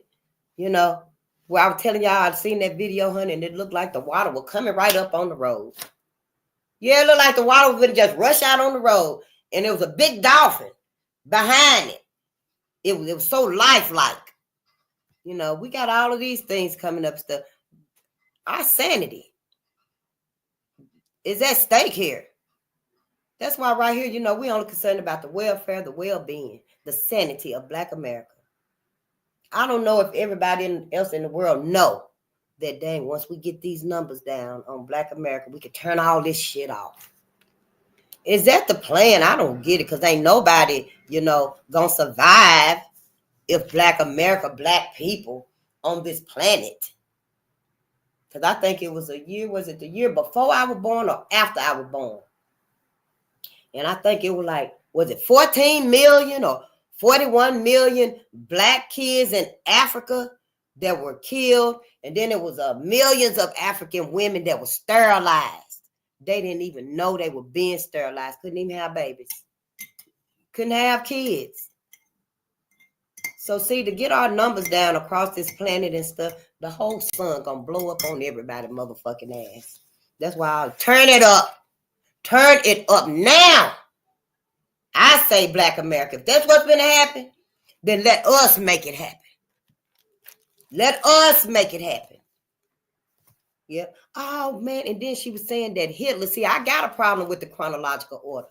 you know, where I was telling y'all I'd seen that video, honey, and it looked like the water was coming right up on the road. Yeah, it looked like the water was going to just rush out on the road. And there was a big dolphin behind it. It was so lifelike. You know, we got all of these things coming up stuff. Our sanity is at stake here. That's why right here, you know, we only concerned about the welfare, the well-being, the sanity of Black America. I don't know if everybody else in the world know that, dang, once we get these numbers down on Black America, we can turn all this shit off. Is that the plan? I don't get it, because ain't nobody, you know, gonna survive if Black America, Black people on this planet. Because I think it was the year before I was born or after I was born? And I think it was like, was it 14 million or 41 million black kids in Africa that were killed? And then it was millions of African women that were sterilized. They didn't even know they were being sterilized. Couldn't even have babies. Couldn't have kids. So see, to get our numbers down across this planet and stuff, the whole sun gonna blow up on everybody motherfucking ass. That's why I'll turn it up. Turn it up now. I say Black America. If that's what's gonna happen, then let us make it happen. Let us make it happen. Yeah. Oh man, and then she was saying that Hitler, see, I got a problem with the chronological order.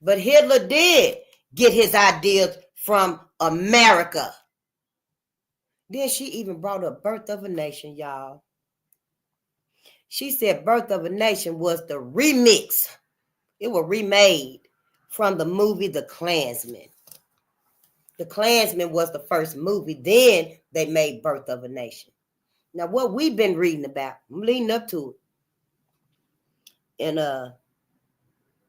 But Hitler did get his ideas from America. Then she even brought up Birth of a Nation, y'all. She said Birth of a Nation was the remix. It was remade from the movie The Klansman. The Klansman was the first movie. Then they made Birth of a Nation. Now, what we've been reading about, I'm leading up to it. And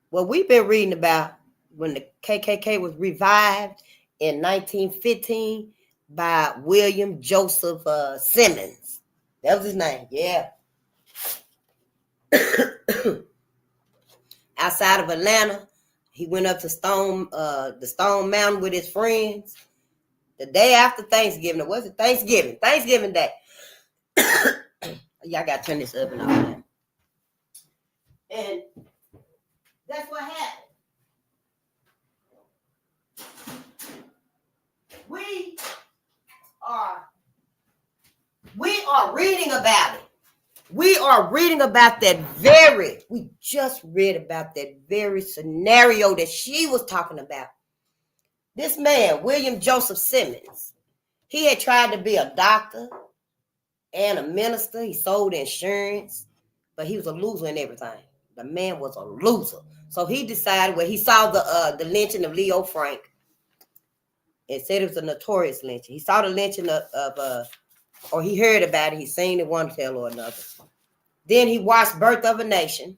what we've been reading about when the KKK was revived in 1915 by William Joseph Simmons. That was his name, yeah. Outside of Atlanta, he went up to the Stone Mountain with his friends the day after Thanksgiving. Or was it Thanksgiving? Thanksgiving Day. Y'all got to turn this up and all. And that's what happened. We are reading about it. We are reading about we just read about that very scenario that she was talking about. This man, William Joseph Simmons, he had tried to be a doctor and a minister. He sold insurance, but he was a loser in everything. The man was a loser. So he decided, when he saw the lynching of Leo Frank, and said it was a notorious lynching. He saw the lynching or he heard about it. He seen it one tale or another. Then he watched Birth of a Nation.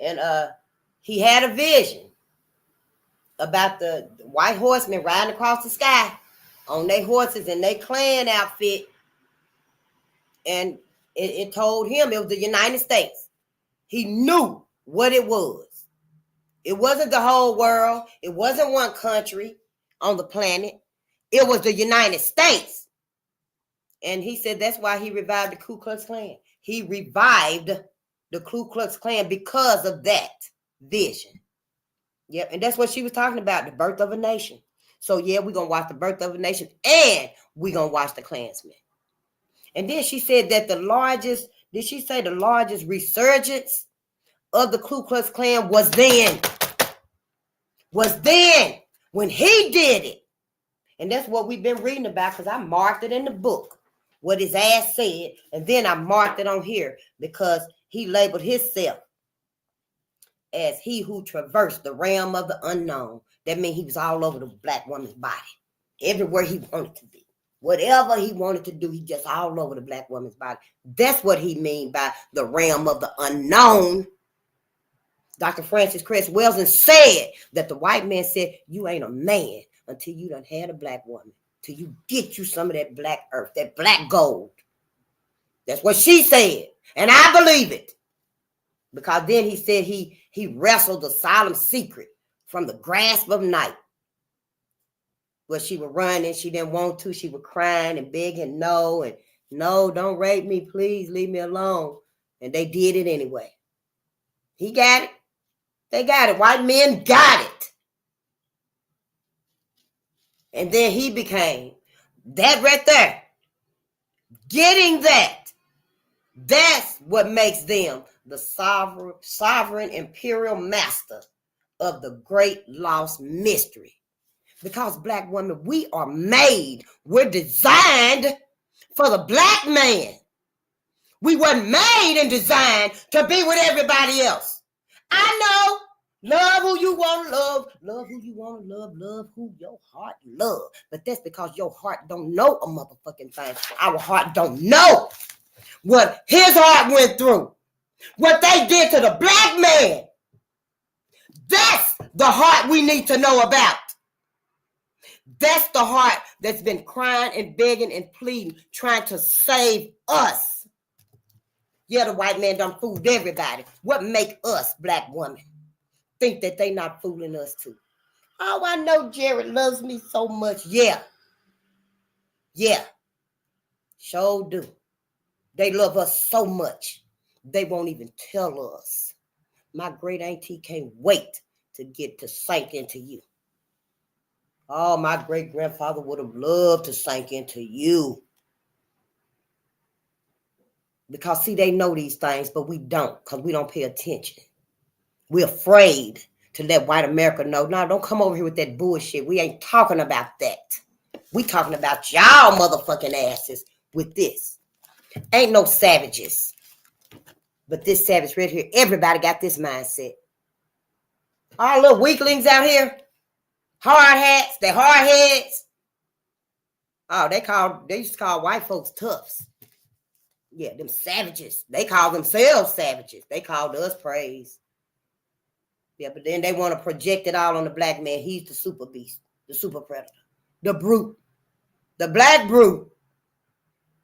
And he had a vision about the white horsemen riding across the sky on their horses in their Klan outfit. And it told him it was the United States. He knew what it was. It wasn't the whole world. It wasn't one country on the planet. It was the United States. And he said that's why he revived the Ku Klux Klan. He revived the Ku Klux Klan because of that vision. Yep, and that's what she was talking about, the Birth of a Nation. So yeah, we're going to watch the Birth of a Nation and we're going to watch the Klansman. And then she said that the largest resurgence of the Ku Klux Klan was then when he did it. And that's what we've been reading about, because I marked it in the book, what his ass said, and then I marked it on here because he labeled himself as he who traversed the realm of the unknown. That means he was all over the black woman's body, everywhere he wanted to be. Whatever he wanted to do, he just all over the black woman's body. That's what he mean by the realm of the unknown. Dr. Francis Cress Welsing said that the white man said, you ain't a man until you done had a black woman, till you get you some of that black earth, that black gold. That's what she said. And I believe it. Because then he said he wrestled the solemn secret from the grasp of night. Where she would run and she didn't want to. She would crying and begging no, and no, don't rape me, please leave me alone. And they did it anyway. He got it. They got it. White men got it. And then he became that right there. Getting that. That's what makes them the sovereign imperial master of the great lost mystery. Because black women, we are made, we're designed for the black man. We weren't made and designed to be with everybody else. I know Love who you want to love who you want to love who your heart love. But that's because your heart don't know a motherfucking thing. Our heart don't know what his heart went through, what they did to the black man. That's the heart we need to know about. That's the heart that's been crying and begging and pleading, trying to save us. Yeah, the white man done fooled everybody. What make us, black women, think that they not fooling us too? Oh, I know Jared loves me so much. Yeah. Sure do. They love us so much, they won't even tell us. My great auntie can't wait to get to sink into you. Oh, my great grandfather would have loved to sink into you. Because, see, they know these things, but we don't, because we don't pay attention. We're afraid to let white America know. No, don't come over here with that bullshit. We ain't talking about that. We talking about y'all motherfucking asses with this. Ain't no savages. But this savage right here, everybody got this mindset. All little weaklings out here, hard hats, they hard heads. Oh, they used to call white folks toughs. Yeah, them savages. They call themselves savages. They called us praise. Yeah, but then they want to project it all on the black man. He's the super beast, the super predator, the brute, the black brute.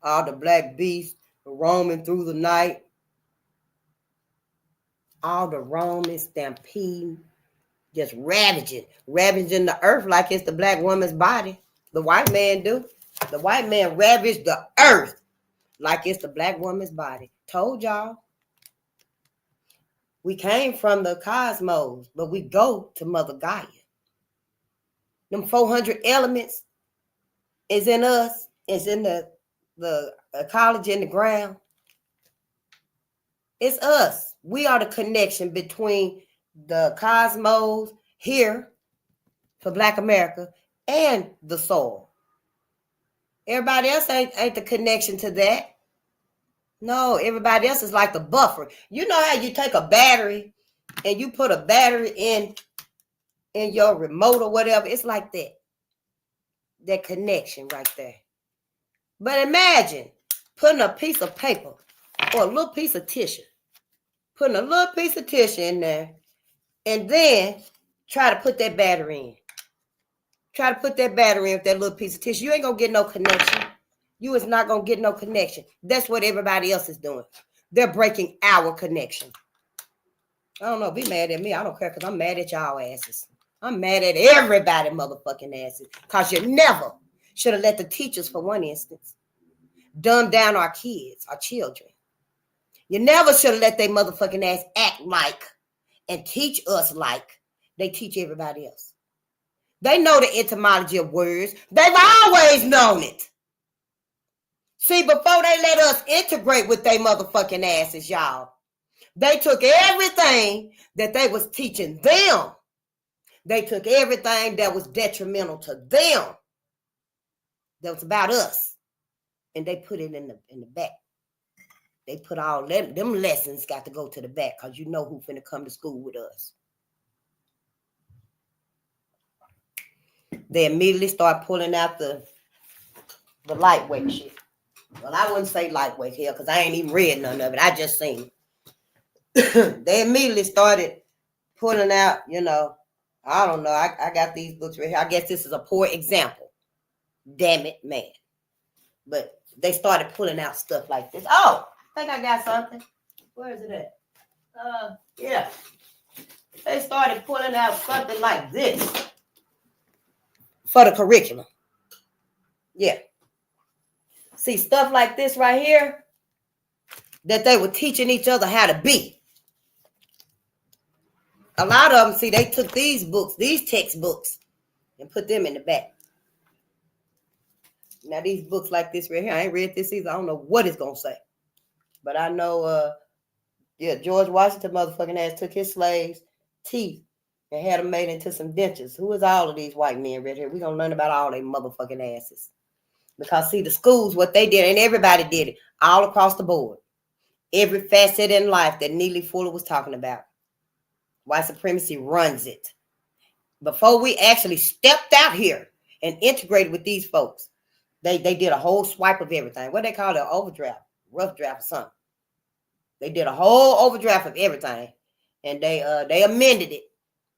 Oh, the black beast roaming through the night. All the roaming, stampeding, just ravaging the earth like it's the black woman's body. The white man do. The white man ravaged the earth like it's the black woman's body. Told y'all. We came from the cosmos, but we go to Mother Gaia. Them 400 elements is in us. It's in the ecology in the ground. It's us. We are the connection between the cosmos here for Black America and the soul. Everybody else ain't the connection to that. No, everybody else is like the buffer. You know how you take a battery and you put a battery in your remote or whatever? It's like that. That connection right there. But imagine putting a piece of paper or a little piece of tissue. Putting a little piece of tissue in there and then try to put that battery in. Try to put that battery in with that little piece of tissue. You ain't going to get no connection. You is not going to get no connection. That's what everybody else is doing. They're breaking our connection. I don't know. Be mad at me. I don't care because I'm mad at y'all asses. I'm mad at everybody motherfucking asses because you never should have let the teachers, for one instance, dumb down our kids, our children. You never should have let they motherfucking ass act like and teach us like they teach everybody else. They know the etymology of words. They've always known it. See, before they let us integrate with they motherfucking asses, y'all, they took everything that they was teaching them. They took everything that was detrimental to them, that was about us, and they put it in the back. They put all them lessons got to go to the back because you know who finna come to school with us. They immediately start pulling out the lightweight shit. Well, I wouldn't say lightweight here because I ain't even read none of it. I just seen it. They immediately started pulling out, I don't know. I got these books right here. I guess this is a poor example. Damn it, man. But they started pulling out stuff like this. Oh, I think I got something. Where is it at? Yeah. They started pulling out something like this for the curriculum. Yeah. See, stuff like this right here that they were teaching each other how to be. A lot of them, see, they took these books, these textbooks, and put them in the back. Now, these books like this right here, I ain't read this either. I don't know what it's going to say. But I know, George Washington motherfucking ass took his slaves' teeth and had them made into some dentures. Who is all of these white men right here? We're going to learn about all they motherfucking asses. Because, see, the schools, what they did, and everybody did it, all across the board. Every facet in life that Neely Fuller was talking about. White supremacy runs it. Before we actually stepped out here and integrated with these folks, they did a whole swipe of everything. What they call it, overdraft, rough draft or something. They did a whole overdraft of everything, and they amended it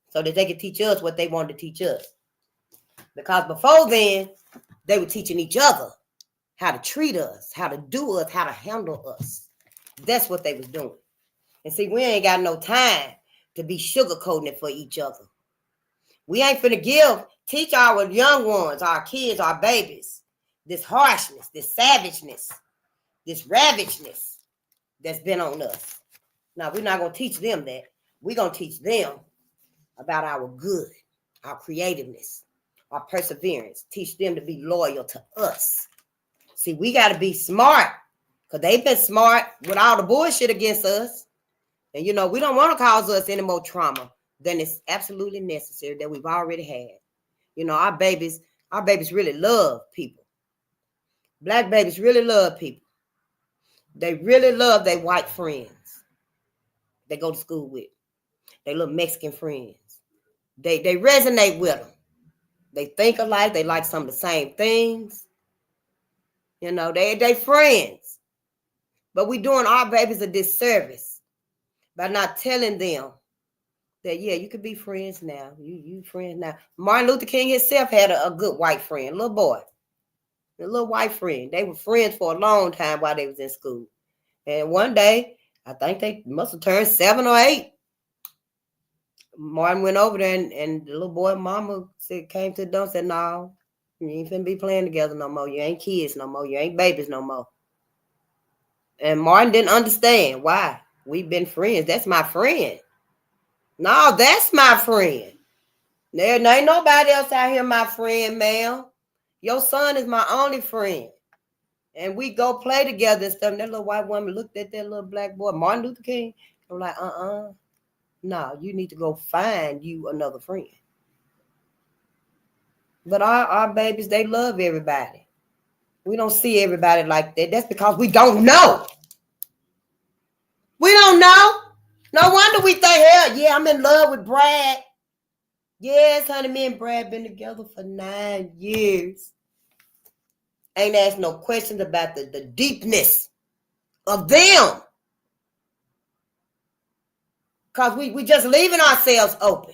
so that they could teach us what they wanted to teach us. Because before then, they were teaching each other how to treat us, how to do us, how to handle us. That's what they was doing. And see, we ain't got no time to be sugarcoating it for each other. We ain't finna teach our young ones, our kids, our babies, this harshness, this savageness, this ravageness that's been on us. Now, we're not going to teach them that. We're going to teach them about our good, our creativeness, our perseverance. Teach them to be loyal to us. See, we got to be smart, because they've been smart with all the bullshit against us. And, you know, we don't want to cause us any more trauma than it's absolutely necessary that we've already had. You know, our babies really love people. Black babies really love people. They really love their white friends they go to school with. They little Mexican friends. They resonate with them. They think alike. They like some of the same things. You know, they friends. But we doing our babies a disservice by not telling them that, yeah, you could be friends now. You friends now. Martin Luther King himself had a good white friend, little boy. A little white friend. They were friends for a long time while they was in school. And one day, I think they must have turned 7 or 8. Martin went over there and the little boy mama came to the door and said, no, you ain't finna be playing together no more. You ain't kids no more. You ain't babies no more. And Martin didn't understand why. We've been friends. That's my friend. No, that's my friend. There ain't nobody else out here my friend, ma'am. Your son is my only friend. And we go play together and stuff. And that little white woman looked at that little black boy, Martin Luther King. I'm like, no, you need to go find you another friend. But our babies, they love everybody. We don't see everybody like that. That's because we don't know. We don't know. No wonder we think, hell, yeah, I'm in love with Brad. Yes, honey, me and Brad been together for 9 years. Ain't asked no questions about the deepness of them. Because we just leaving ourselves open.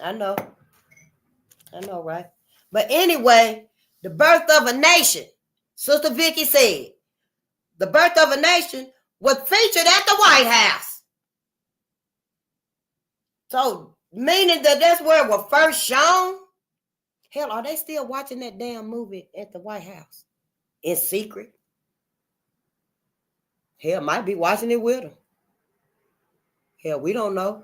I know, right? But anyway, the birth of a nation, Sister Vicky said, the birth of a nation was featured at the White House. So, meaning that's where it was first shown? Hell, are they still watching that damn movie at the White House? In secret? Hell, might be watching it with them. Hell, we don't know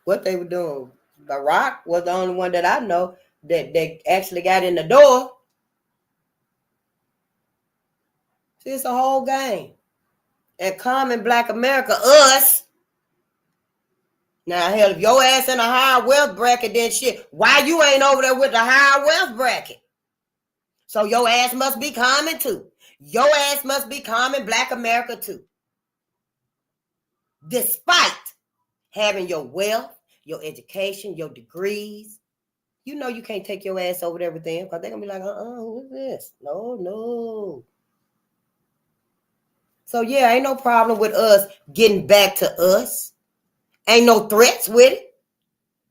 what they were doing. Barack was the only one that I know that they actually got in the door. See, it's a whole game. And common Black America, us. Now, hell, if your ass in a higher wealth bracket, then shit, why you ain't over there with the higher wealth bracket? So your ass must be common too. Your ass must be common Black America too. Despite having your wealth, your education, your degrees, you know you can't take your ass over there with them because they're going to be like, who is this? No. So, yeah, ain't no problem with us getting back to us. Ain't no threats with it.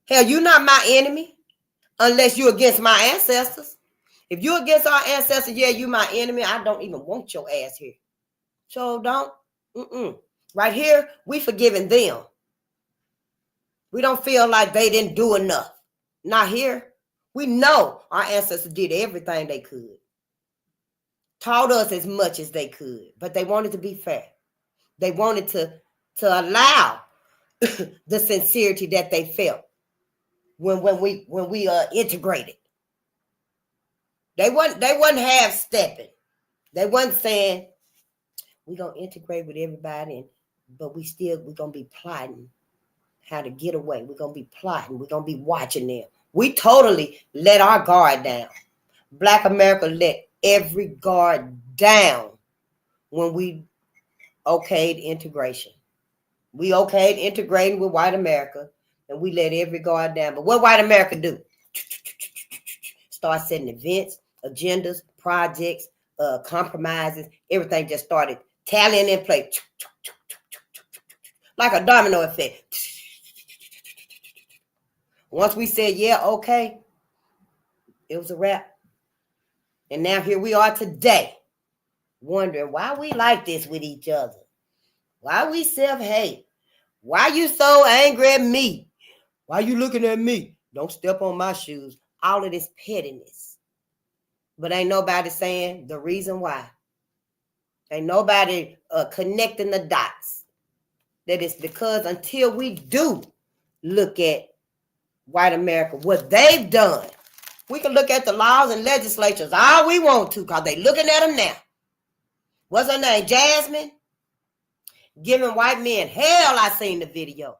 Hell, you're not my enemy unless you're against my ancestors. If you're against our ancestors, yeah, you my enemy. I don't even want your ass here. So don't. Right here, we forgiving them. We don't feel like they didn't do enough. Not here. We know our ancestors did everything they could. Taught us as much as they could. But they wanted to be fair. They wanted to allow the sincerity that they felt when we integrated. They wasn't half-stepping. They wasn't saying, we're going to integrate with everybody, but we're going to be plotting how to get away. We're going to be plotting. We're going to be watching them. We totally let our guard down. Black America let every guard down when we okayed integration. We okayed integrating with white America, and we let every guard down. But what white America do? Start setting events, agendas, projects, compromises. Everything just started tallying in place. Like a domino effect. Once we said, yeah, okay, it was a wrap. And now here we are today, wondering why we like this with each other. Why we self-hate. Why you so angry at me? Why you looking at me? Don't step on my shoes. All of this pettiness. But ain't nobody saying the reason why. Ain't nobody connecting the dots. That it's because until we do look at white America, what they've done, we can look at the laws and legislatures all we want to, because they looking at them now. What's her name? Jasmine? Giving white men hell. I seen the video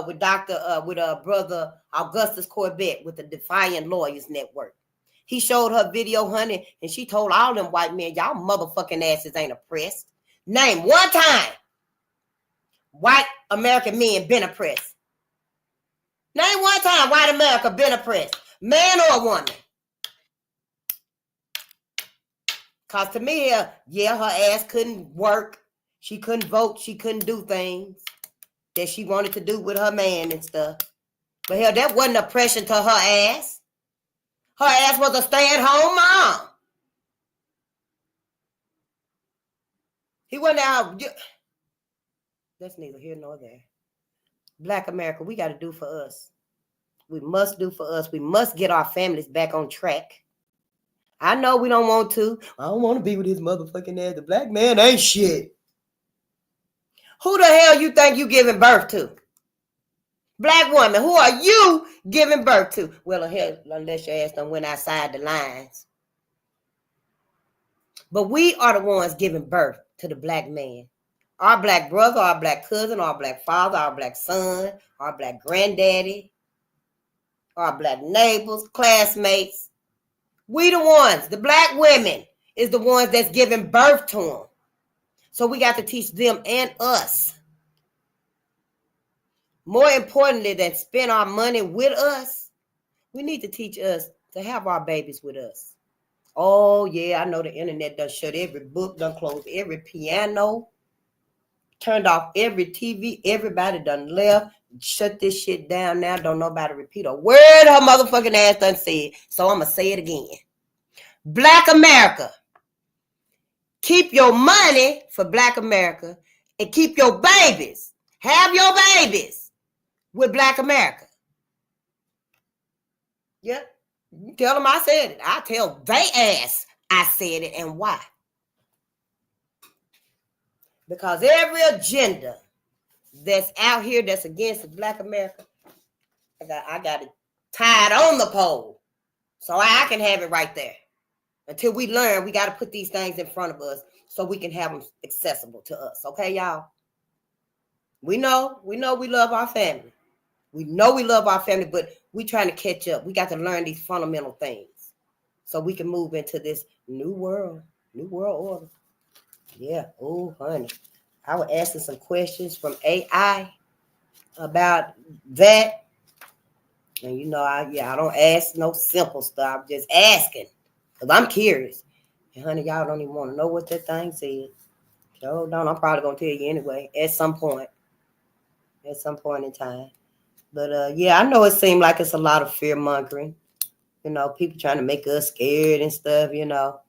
with brother Augustus Corbett with the Defiant Lawyers Network. He showed her video, honey, and she told all them white men, y'all motherfucking asses ain't oppressed. Name one time white American men been oppressed. Name one time white America been oppressed, man or woman. Because to me, yeah, her ass couldn't work. She couldn't vote. She couldn't do things that she wanted to do with her man and stuff. But hell, that wasn't oppression to her ass. Her ass was a stay-at-home mom. He wasn't out. That's neither here nor there. Black America, we got to do for us. We must do for us. We must get our families back on track. I know we don't want to. I don't want to be with his motherfucking ass. The black man ain't shit. Who the hell you think you giving birth to? Black woman, who are you giving birth to? Well, hell, unless your ass done went outside the lines. But we are the ones giving birth to the black man. Our black brother, our black cousin, our black father, our black son, our black granddaddy, our black neighbors, classmates. We the ones, the black women is the ones that's giving birth to them. So we got to teach them and us. More importantly than spend our money with us, we need to teach us to have our babies with us. Oh, yeah, I know the internet done shut every book, done closed every piano, turned off every TV. Everybody done left, shut this shit down now. Don't nobody repeat a word her motherfucking ass done said. So I'm going to say it again. Black America. Keep your money for Black America and keep your babies. Have your babies with Black America. Yep. You tell them I said it. I tell they ass I said it and why. Because every agenda that's out here that's against Black America, I got it tied on the pole so I can have it right there. Until we learn, we got to put these things in front of us so we can have them accessible to us. Okay, y'all? We know we love our family. We know we love our family, but we trying to catch up. We got to learn these fundamental things so we can move into this new world order. Yeah. Oh, honey. I was asking some questions from AI about that. And you know, I don't ask no simple stuff. I'm just asking. Because I'm curious. And honey, y'all don't even want to know what that thing said. So don't. I'm probably going to tell you anyway at some point. At some point in time. But yeah, I know it seemed like it's a lot of fear mongering. You know, people trying to make us scared and stuff, you know.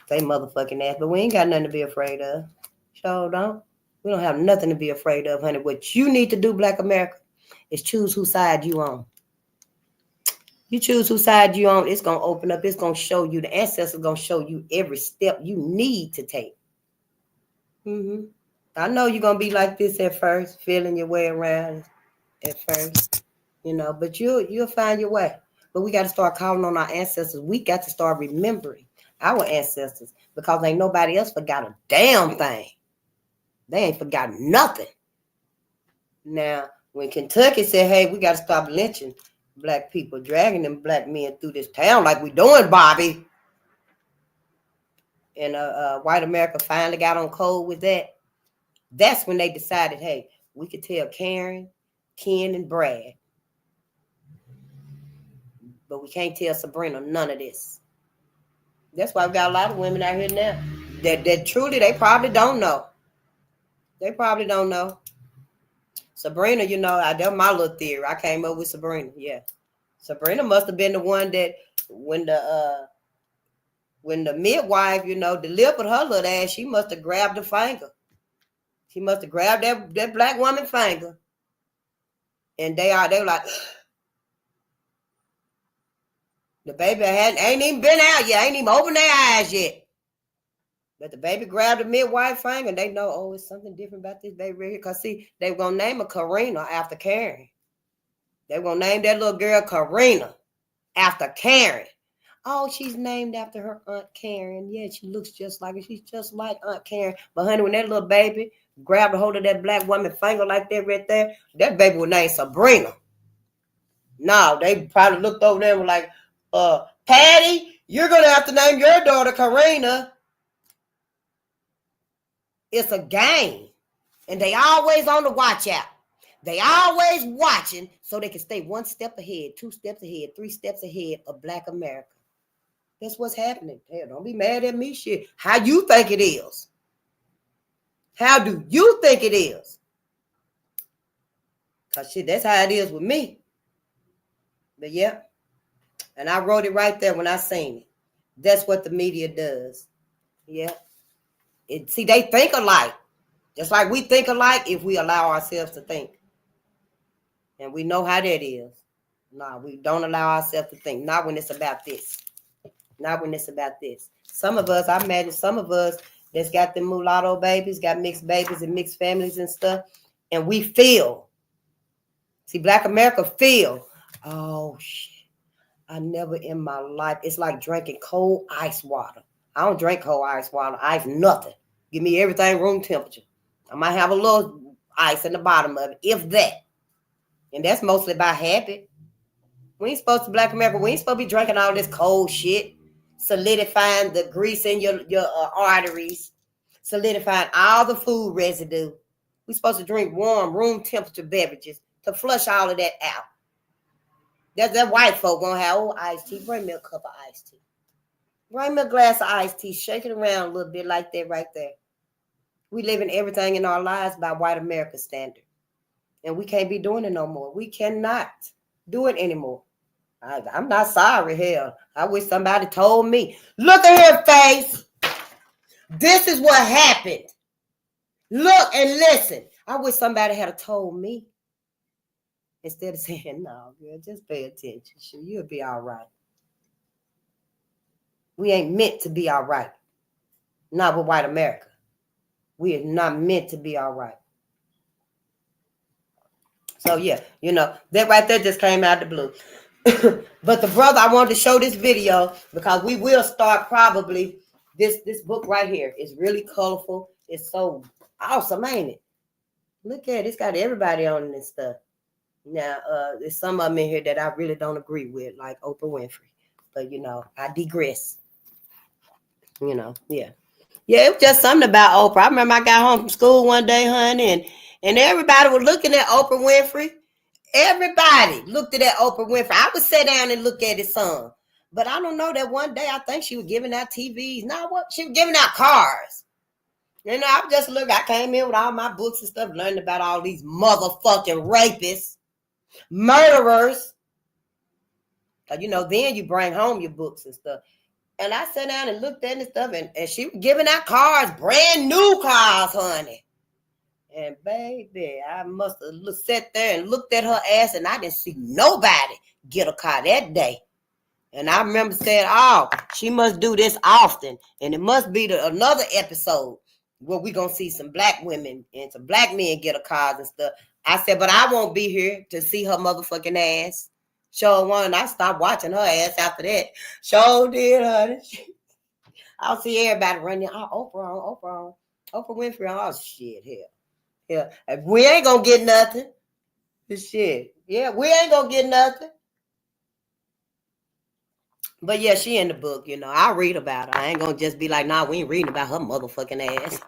They motherfucking ass. But we ain't got nothing to be afraid of. So don't. We don't have nothing to be afraid of, honey. What you need to do, Black America, is choose whose side you on. You choose whose side you on, it's going to open up. It's going to show you. The ancestors going to show you every step you need to take. Mm-hmm. I know you're going to be like this at first, feeling your way around at first, you know, but you'll find your way. But we got to start calling on our ancestors. We got to start remembering our ancestors because ain't nobody else forgot a damn thing. They ain't forgot nothing. Now, when Kentucky said, hey, we got to stop lynching Black people, dragging them Black men through this town like we doing, Bobby. and white America finally got on code with that, that's when they decided, hey, we could tell Karen, Ken, and Brad, but we can't tell Sabrina none of this. That's why we got a lot of women out here now that truly they probably don't know. They probably don't know. Sabrina, you know, that's my little theory. I came up with Sabrina. Yeah, Sabrina must have been the one that when the midwife, you know, delivered her little ass, she must have grabbed the finger. She must have grabbed that black woman's finger. And they were like, the baby ain't even been out yet, ain't even opened their eyes yet. But the baby grabbed the midwife finger, and they know, oh, it's something different about this baby right here. Because, see, they were going to name her Karina after Karen. They were going to name that little girl Karina after Karen. Oh, she's named after her Aunt Karen. Yeah, she looks just like her. She's just like Aunt Karen. But, honey, when that little baby grabbed a hold of that black woman's finger like that right there, that baby was named Sabrina. No, they probably looked over there and were like, Patty, you're going to have to name your daughter Karina. It's a game. And they always on the watch out. They always watching so they can stay one step ahead, 2 steps ahead, 3 steps ahead of Black America. That's what's happening. Hell, don't be mad at me, shit. How you think it is? How do you think it is? Because, shit, that's how it is with me. But, yeah. And I wrote it right there when I seen it. That's what the media does. Yeah. See, they think alike. Just like we think alike if we allow ourselves to think. And we know how that is. No, we don't allow ourselves to think. Not when it's about this. Not when it's about this. Some of us, I imagine some of us that's got them mulatto babies, got mixed babies and mixed families and stuff. And we feel. See, Black America feel. Oh, shit. I never in my life. It's like drinking cold ice water. I don't drink cold ice water. Ice, nothing. Give me everything room temperature. I might have a little ice in the bottom of it, if that. And that's mostly by habit. We ain't supposed to, Black America, we ain't supposed to be drinking all this cold shit, solidifying the grease in your arteries, solidifying all the food residue. We supposed to drink warm, room temperature beverages to flush all of that out. That white folk gonna have old iced tea. Bring me a cup of iced tea. Bring me a glass of iced tea. Shake it around a little bit like that right there. We live in everything in our lives by white America standard. And we can't be doing it no more. We cannot do it anymore. I'm not sorry, hell. I wish somebody told me. Look at her face. This is what happened. Look and listen. I wish somebody had told me. Instead of saying, no, girl, just pay attention. Sure, you'll be all right. We ain't meant to be all right. Not with white America. We are not meant to be all right. So, yeah, you know, that right there just came out of the blue. But the brother, I wanted to show this video because we will start probably this book right here. It's really colorful. It's so awesome, ain't it? Look at it. It's got everybody on this stuff. Now, there's some of them in here that I really don't agree with, like Oprah Winfrey. But, you know, I digress. You know, yeah. Yeah, it was just something about Oprah. I remember I got home from school one day, honey, and everybody was looking at Oprah Winfrey. Everybody looked at that Oprah Winfrey. I would sit down and look at his son. But I don't know that one day I think she was giving out TVs. No, what? She was giving out cars. You know, I just look. I came in with all my books and stuff, learning about all these motherfucking rapists. Murderers. You know, then you bring home your books and stuff. And I sat down and looked at it and stuff, and she was giving out cars, brand new cars, honey. And baby, I must have sat there and looked at her ass, and I didn't see nobody get a car that day. And I remember saying, oh, she must do this often. And it must be another episode where we're going to see some black women and some black men get a car and stuff. I said, but I won't be here to see her motherfucking ass. Sure one. I stopped watching her ass after that. Sure did, honey. I'll see everybody running. Oh, Oprah Winfrey. Oh, shit, hell. Yeah. We ain't going to get nothing. Shit. Yeah, we ain't going to get nothing. But yeah, she in the book, you know. I'll read about her. I ain't gonna just be like, nah, we ain't reading about her motherfucking ass.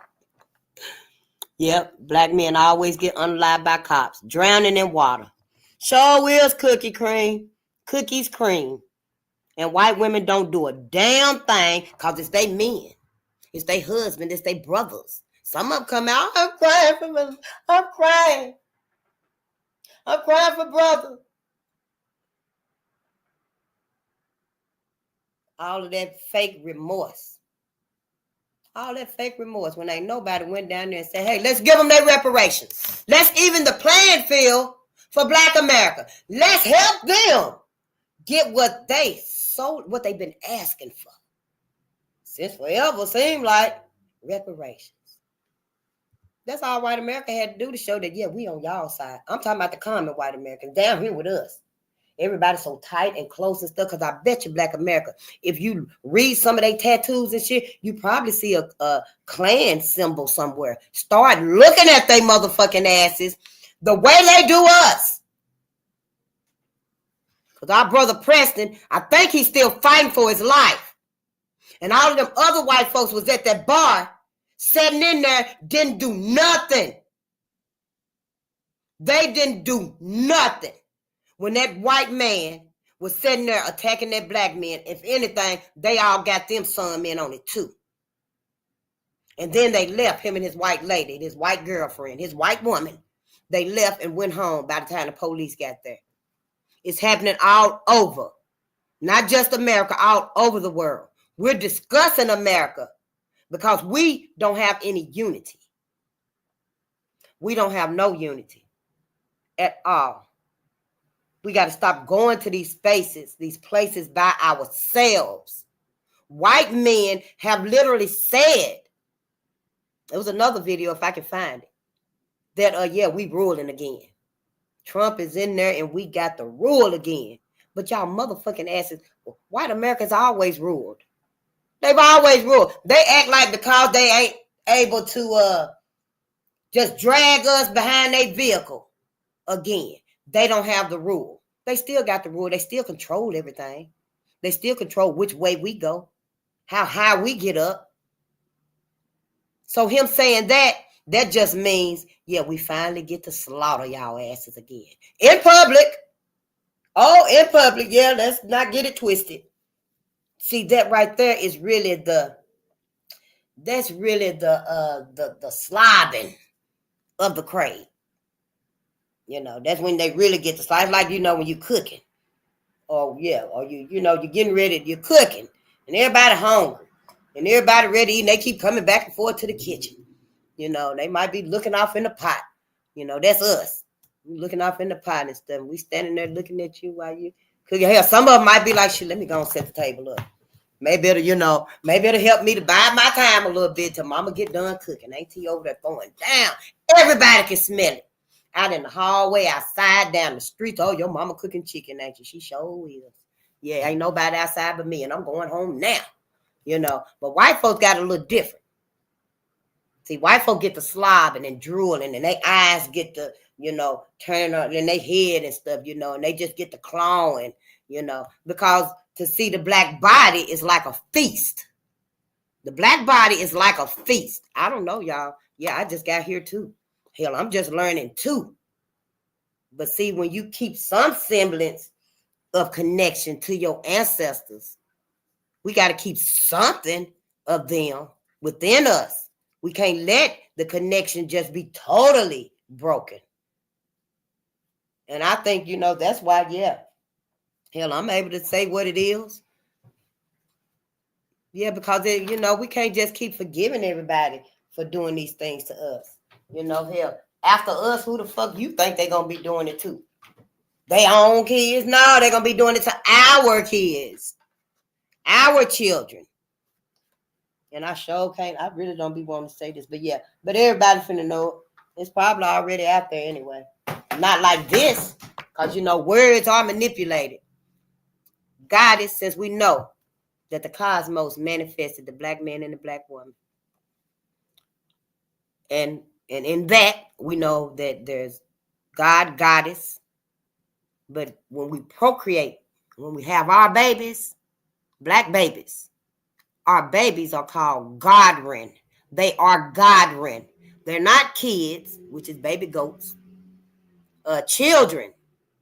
Yep, black men always get unalived by cops, drowning in water. Sure wills cookies cream. And white women don't do a damn thing because it's they men. It's their husband, it's their brothers. Some of them come out, I'm crying for my, I'm crying. I'm crying for brother. All of that fake remorse. All that fake remorse when ain't nobody went down there and said, hey, let's give them their reparations. Let's even the playing field for Black America. Let's help them get what they sold, what they've been asking for. Since forever seemed like reparations. That's all white America had to do to show that, yeah, we on y'all side. I'm talking about the common white Americans down here with us. Everybody's so tight and close and stuff, because I bet you Black America, if you read some of their tattoos and shit, you probably see a Klan symbol somewhere. Start looking at their motherfucking asses the way they do us. Because our brother Preston, I think he's still fighting for his life. And all of them other white folks was at that bar, sitting in there, didn't do nothing. They didn't do nothing. When that white man was sitting there attacking that black man, if anything, they all got them some men on it too. And then they left, him and his white lady, his white girlfriend, his white woman. They left and went home by the time the police got there. It's happening all over. Not just America, all over the world. We're discussing America because we don't have any unity. We don't have no unity at all. We got to stop going to these spaces, these places by ourselves. White men have literally said, there was another video if I can find it, that, yeah, we ruling again. Trump is in there and we got the rule again. But y'all motherfucking asses, white Americans always ruled. They've always ruled. They act like because they ain't able to just drag us behind their vehicle again, they don't have the rule. They still got the rule. They still control everything. They still control which way we go, how high we get up. So him saying that just means, yeah, we finally get to slaughter y'all asses again. In public. Oh, in public. Yeah, let's not get it twisted. See, that right there is really the slobbing of the crate. You know, that's when they really get the slice, like, you know, when you're cooking. Or yeah, or you know, you're getting ready, you're cooking, and everybody hungry, and everybody ready to eat, and they keep coming back and forth to the kitchen. You know, they might be looking off in the pot. You know, that's us. We looking off in the pot and stuff. We standing there looking at you while you cooking. Hell, some of them might be like, shit, let me go and set the table up. Maybe it'll, you know, maybe it'll help me to buy my time a little bit till mama get done cooking. Ain't he over there throwing down? Everybody can smell it. Out in the hallway, outside, down the street. Oh, your mama cooking chicken, ain't you? She sure is. Yeah, ain't nobody outside but me, and I'm going home now. You know, but white folks got a little different. See, white folk get the slobbing and drooling, and their eyes get the, you know, turn up in their head and stuff, you know, and they just get the clawing, you know, because to see the black body is like a feast. The black body is like a feast. I don't know, y'all. Yeah, I just got here too. Hell, I'm just learning too. But see, when you keep some semblance of connection to your ancestors, we got to keep something of them within us. We can't let the connection just be totally broken. And I think, you know, that's why, yeah, hell, I'm able to say what it is. Yeah, because, you know, we can't just keep forgiving everybody for doing these things to us. You know, hell, after us, who the fuck you think they're going to be doing it to? They own kids? No, they're going to be doing it to our kids, our children. And I sure can't, I really don't be wanting to say this, but yeah, but everybody finna know it. It's probably already out there anyway. Not like this, because, you know, words are manipulated. Goddess, since we know that the cosmos manifested the black man and the black woman. And in that, we know that there's God, goddess. But when we procreate, when we have our babies, Black babies. Our babies are called godren. They are godren. They're not kids, which is baby goats. Children.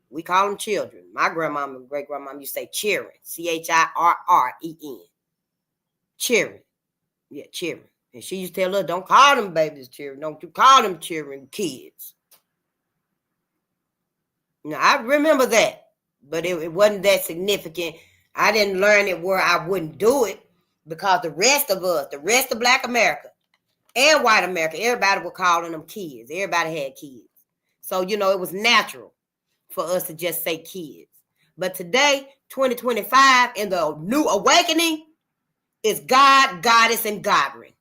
We call them children. My grandmama and great grandmama used to say children. Chirren. Children. Yeah, children. And she used to tell us, don't call them babies children. Don't you call them children kids. Now, I remember that, but it wasn't that significant. I didn't learn it where I wouldn't do it because the rest of us, the rest of Black America and white America, everybody was calling them kids. Everybody had kids. So, it was natural for us to just say kids. But today, 2025, in the new awakening, is God, Goddess, and Godring.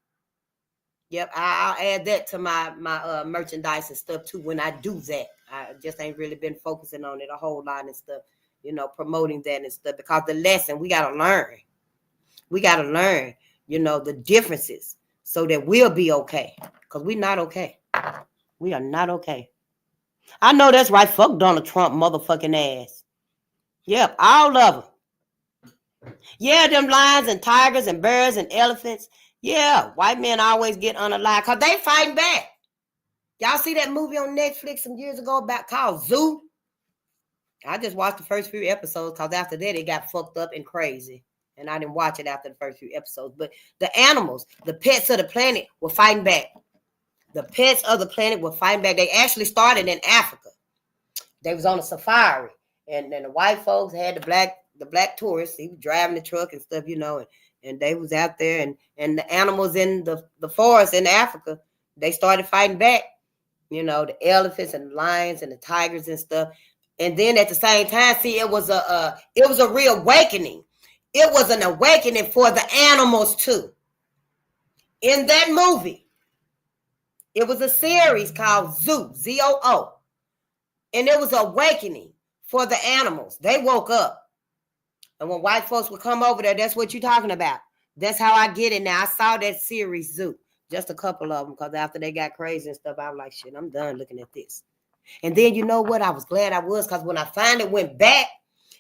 Yep, I'll add that to my merchandise and stuff too when I do that. I just ain't really been focusing on it a whole lot and stuff, promoting that and stuff, because the lesson we got to learn. We got to learn, the differences so that we'll be okay, because we're not okay. We are not okay. I know that's right. Fuck Donald Trump motherfucking ass. Yep, all of them. Yeah, them lions and tigers and bears and elephants. Yeah, white men always get unalive because they fighting back. Y'all see that movie on Netflix some years ago called Zoo? I just watched the first few episodes because after that it got fucked up and crazy. And I didn't watch it after the first few episodes. But the animals, the pets of the planet were fighting back. The pets of the planet were fighting back. They actually started in Africa. They was on a safari. And then the white folks had the black tourists. He was driving the truck and stuff, and they was out there. And the animals in the forest in Africa, they started fighting back. The elephants and the lions and the tigers and stuff. And then at the same time, see, it was a reawakening. It was an awakening for the animals too. In that movie, it was a series called Zoo, Z-O-O. And it was awakening for the animals. They woke up. And when white folks would come over there, that's what you're talking about. That's how I get it now. I saw that series Zoo. Just a couple of them, because after they got crazy and stuff, I was like, shit, I'm done looking at this. And then you know what? I was glad I was, because when I finally went back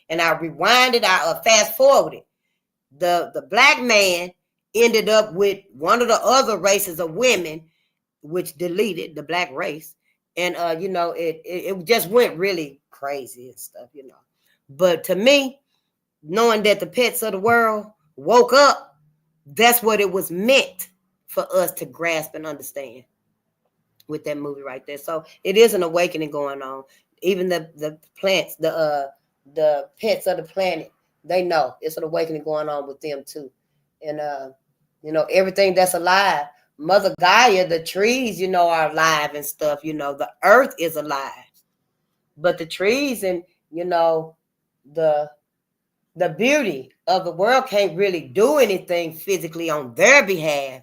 and I rewinded, I fast forwarded, the black man ended up with one of the other races of women, which deleted the black race. And, it just went really crazy and stuff, But to me, knowing that the pets of the world woke up, that's what it was meant for us to grasp and understand with that movie right there. So it is an awakening going on. Even the plants, the pets of the planet, they know it's an awakening going on with them too. And everything that's alive, Mother Gaia, the trees, are alive and stuff. The earth is alive, but the trees and the beauty of the world can't really do anything physically on their behalf.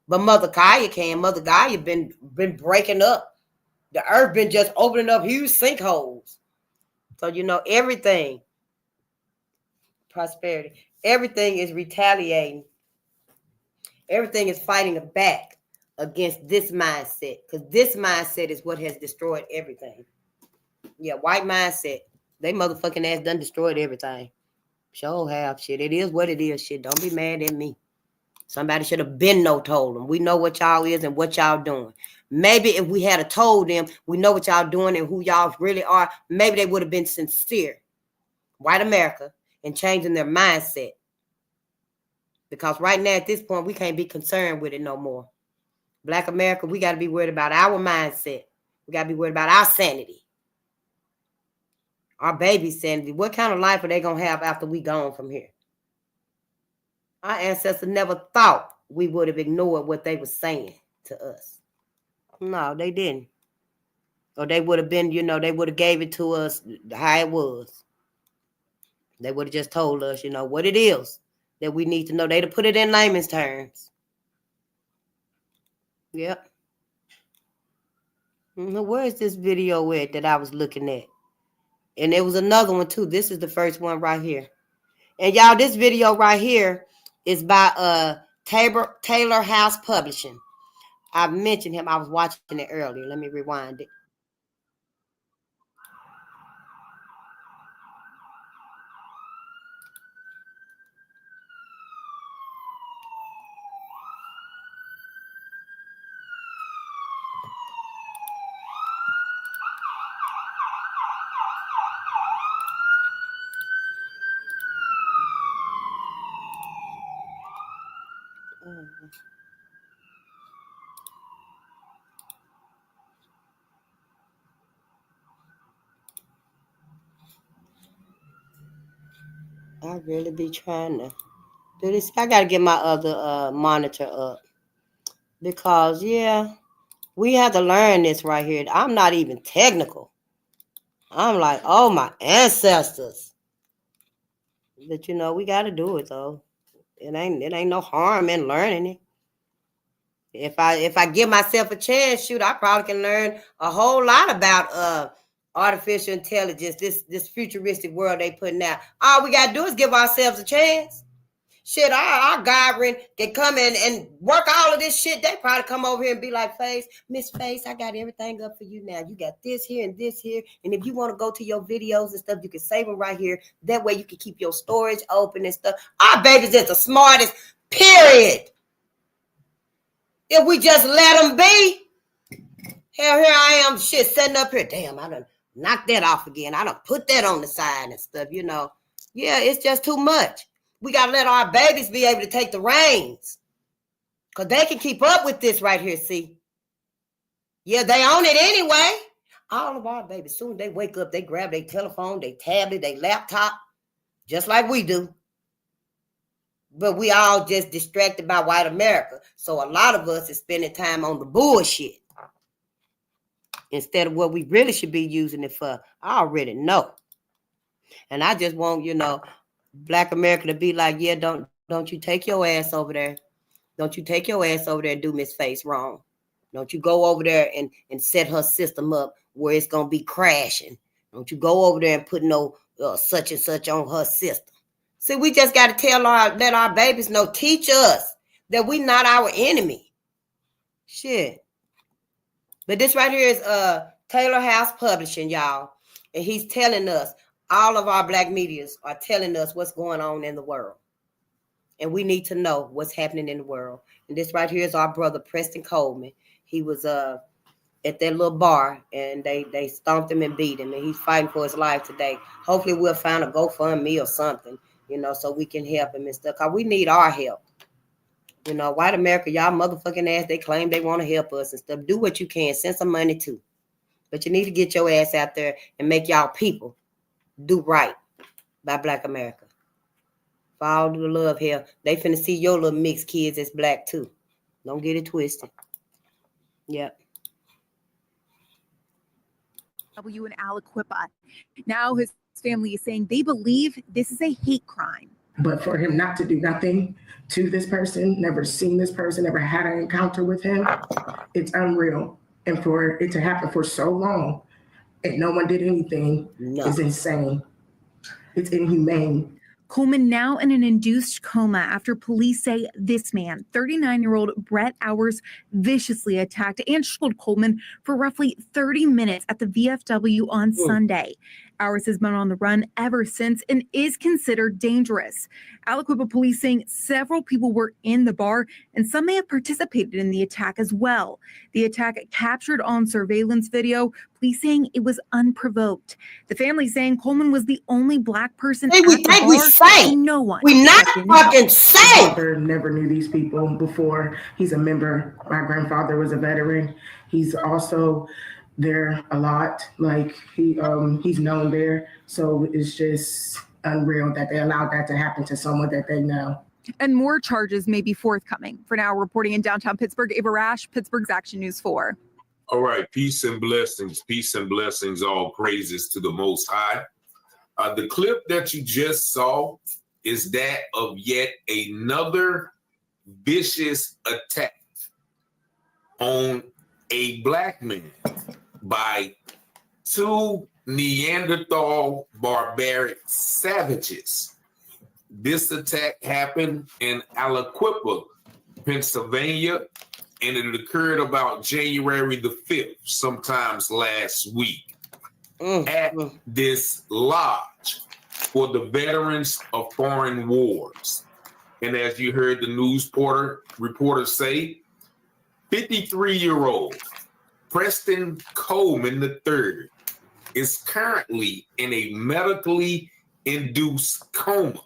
But Mother Gaia can. Mother Gaia been breaking up. The earth been just opening up huge sinkholes. So, everything, prosperity, everything is retaliating. Everything is fighting back against this mindset, because this mindset is what has destroyed everything. Yeah, white mindset. They motherfucking ass done destroyed everything. Sure have, shit. It is what it is, shit. Don't be mad at me. Somebody should have been told them. We know what y'all is and what y'all doing. Maybe if we had told them, we know what y'all doing and who y'all really are, maybe they would have been sincere, white America, in changing their mindset. Because right now at this point, we can't be concerned with it no more. Black America, we got to be worried about our mindset. We got to be worried about our sanity. Our baby's sanity. What kind of life are they going to have after we gone from here? Our ancestors never thought we would have ignored what they were saying to us. No, they didn't. Or they would have been, they would have gave it to us how it was. They would have just told us, what it is that we need to know. They'd have put it in layman's terms. Yep. Where is this video at that I was looking at? And there was another one too. This is the first one right here. And y'all, this video right here is by Taylor House Publishing. I mentioned him. I was watching it earlier. Let me rewind it. I really be trying to do this. I gotta get my other monitor up because yeah, we have to learn this right here. I'm not even technical. I'm like, oh my ancestors. But you know, we gotta do it though. It ain't no harm in learning it. If I give myself a chance, shoot, I probably can learn a whole lot about artificial intelligence, this futuristic world they putting out. All we gotta do is give ourselves a chance. Shit, our Godwin can come in and work all of this shit. They probably come over here and be like, Miss Face, I got everything up for you now. You got this here and this here. And if you want to go to your videos and stuff, you can save them right here. That way you can keep your storage open and stuff. Our babies is the smartest, period. If we just let them be. Hell, here I am, shit, sitting up here. Damn, I done knocked that off again. I done put that on the side and stuff, you know. Yeah, it's just too much. We got to let our babies be able to take the reins. Because they can keep up with this right here, see. Yeah, they own it anyway. All of our babies, soon as they wake up, they grab their telephone, their tablet, their laptop, just like we do. But we all just distracted by white America. So a lot of us is spending time on the bullshit instead of what we really should be using it for. I already know. And I just want, you know, Black America to be like, yeah, don't you take your ass over there. Don't you take your ass over there and do Miss Face wrong. Don't you go over there and set her system up where it's going to be crashing. Don't you go over there and put no such and such on her system. See, we just got to let our babies know, teach us that we not our enemy. Shit. But this right here is Taylor House Publishing, y'all. And he's telling us, all of our Black medias are telling us what's going on in the world. And we need to know what's happening in the world. And this right here is our brother, Preston Coleman. He was at that little bar, and they stomped him and beat him, and he's fighting for his life today. Hopefully we'll find a GoFundMe or something, you know, so we can help him and stuff. Because we need our help. You know, white America, y'all motherfucking ass, they claim they want to help us and stuff. Do what you can. Send some money too. But you need to get your ass out there and make y'all people do right by Black America. For all the love here, they finna see your little mixed kids as Black too. Don't get it twisted. Yep. W in Aliquippa. Now his family is saying they believe this is a hate crime. But for him not to do nothing to this person, never seen this person, never had an encounter with him, it's unreal. And for it to happen for so long and no one did anything is insane. It's inhumane. Coleman now in an induced coma after police say this man, 39-year-old Brett Hours, viciously attacked and strangled Coleman for roughly 30 minutes at the VFW on Sunday. Hours has been on the run ever since and is considered dangerous. Aliquippa police saying several people were in the bar and some may have participated in the attack as well. The attack captured on surveillance video, police saying it was unprovoked. The family saying Coleman was the only Black person at the bar and no one. We not fucking say. My father never knew these people before. He's a member. My grandfather was a veteran. He's also there a lot. Like he's known there. So it's just unreal that they allowed that to happen to someone that they know. And more charges may be forthcoming. For now, reporting in downtown Pittsburgh, Ava Rash, Pittsburgh's Action News 4. All right, peace and blessings, all praises to the Most High. The clip that you just saw is that of yet another vicious attack on a Black man by two Neanderthal barbaric savages. This attack happened in Aliquippa, Pennsylvania, and it occurred about January the 5th, sometimes last week, at this lodge for the veterans of foreign wars. And as you heard the news reporter say, 53-year-old Preston Coleman III is currently in a medically induced coma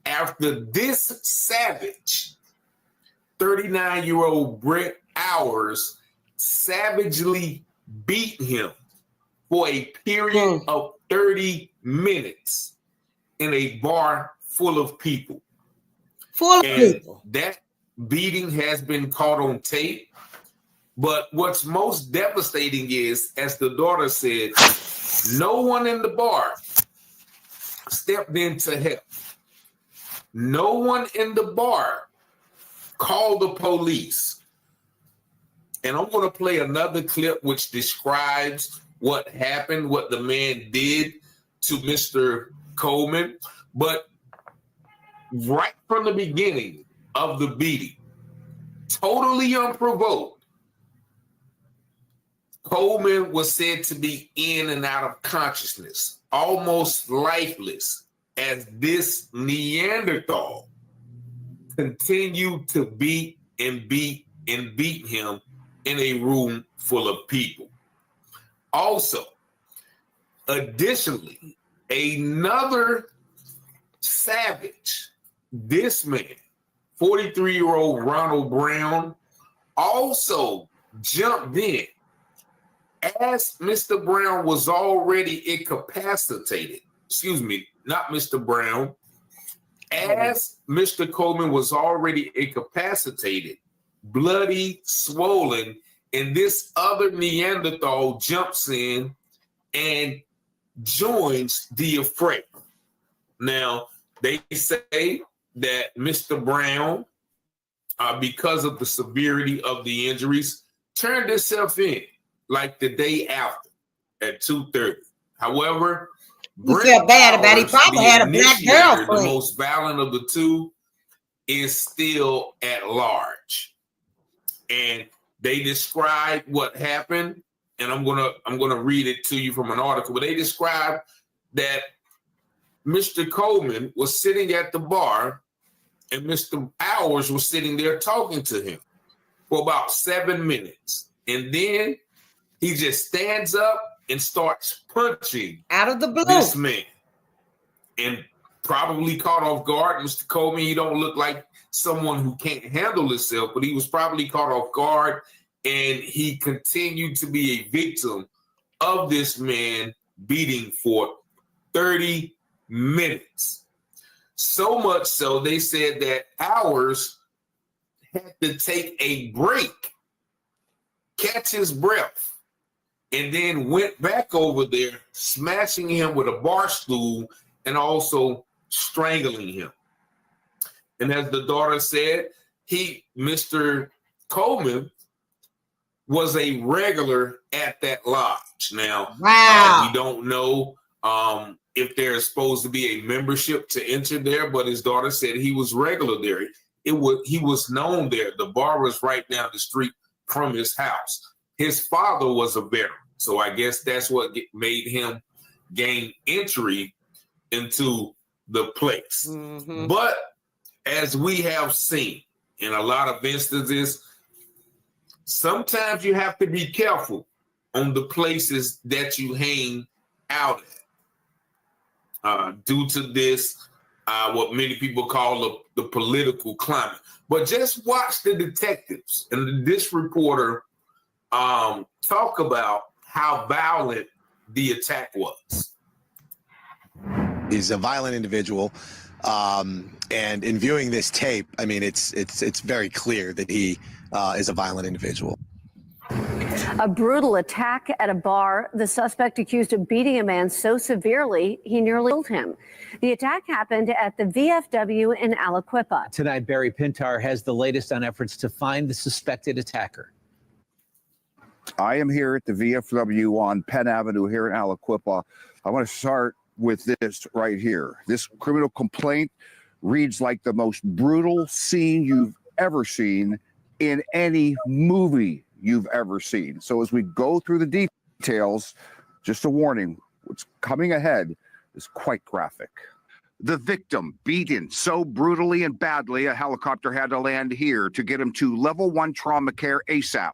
after this savage 39-year-old Brett Hours savagely beat him for a period of 30 minutes in a bar full of people. That beating has been caught on tape. But what's most devastating is, as the daughter said, no one in the bar stepped in to help. No one in the bar called the police. And I'm going to play another clip which describes what happened, what the man did to Mr. Coleman. But right from the beginning of the beating, totally unprovoked, Coleman was said to be in and out of consciousness, almost lifeless, as this Neanderthal continued to beat and beat and beat him in a room full of people. Also, additionally, another savage, this man, 43-year-old Ronald Brown, also jumped in as Mr. Brown was already incapacitated. Excuse me, not Mr. Brown. As Mr. Coleman was already incapacitated, bloody, swollen, and this other Neanderthal jumps in and joins the affray. Now, they say that Mr. Brown, because of the severity of the injuries, turned himself in like the day after at 2:30. However, he felt bad about it. He probably had a black girlfriend. The most violent of the two is still at large. And they describe what happened, and I'm gonna read it to you from an article, but they describe that Mr. Coleman was sitting at the bar and Mr. Hours was sitting there talking to him for about 7 minutes. And then he just stands up and starts punching out of the blue this man. And probably caught off guard. Mr. Coleman, you don't look like someone who can't handle himself, but he was probably caught off guard, and he continued to be a victim of this man beating for 30 minutes. So much so, they said that Hours had to take a break, catch his breath, and then went back over there, smashing him with a bar stool and also strangling him. And as the daughter said, Mr. Coleman, was a regular at that lodge. Now, we don't know if there's supposed to be a membership to enter there, but his daughter said he was regular there. He was known there. The bar was right down the street from his house. His father was a veteran, so I guess that's what made him gain entry into the place. Mm-hmm. But as we have seen in a lot of instances, sometimes you have to be careful on the places that you hang out at due to this, what many people call the political climate. But just watch the detectives and this reporter talk about how violent the attack was. He's a violent individual. And in viewing this tape, I mean, it's very clear that he is a violent individual. A brutal attack at a bar. The suspect accused of beating a man so severely he nearly killed him. The attack happened at the VFW in Aliquippa. Tonight, Barry Pintar has the latest on efforts to find the suspected attacker. I am here at the VFW on Penn Avenue here in Aliquippa. I want to start with this right here. This criminal complaint reads like the most brutal scene you've ever seen in any movie you've ever seen. So as we go through the details, just a warning, what's coming ahead is quite graphic. The victim beaten so brutally and badly, a helicopter had to land here to get him to level 1 trauma care ASAP.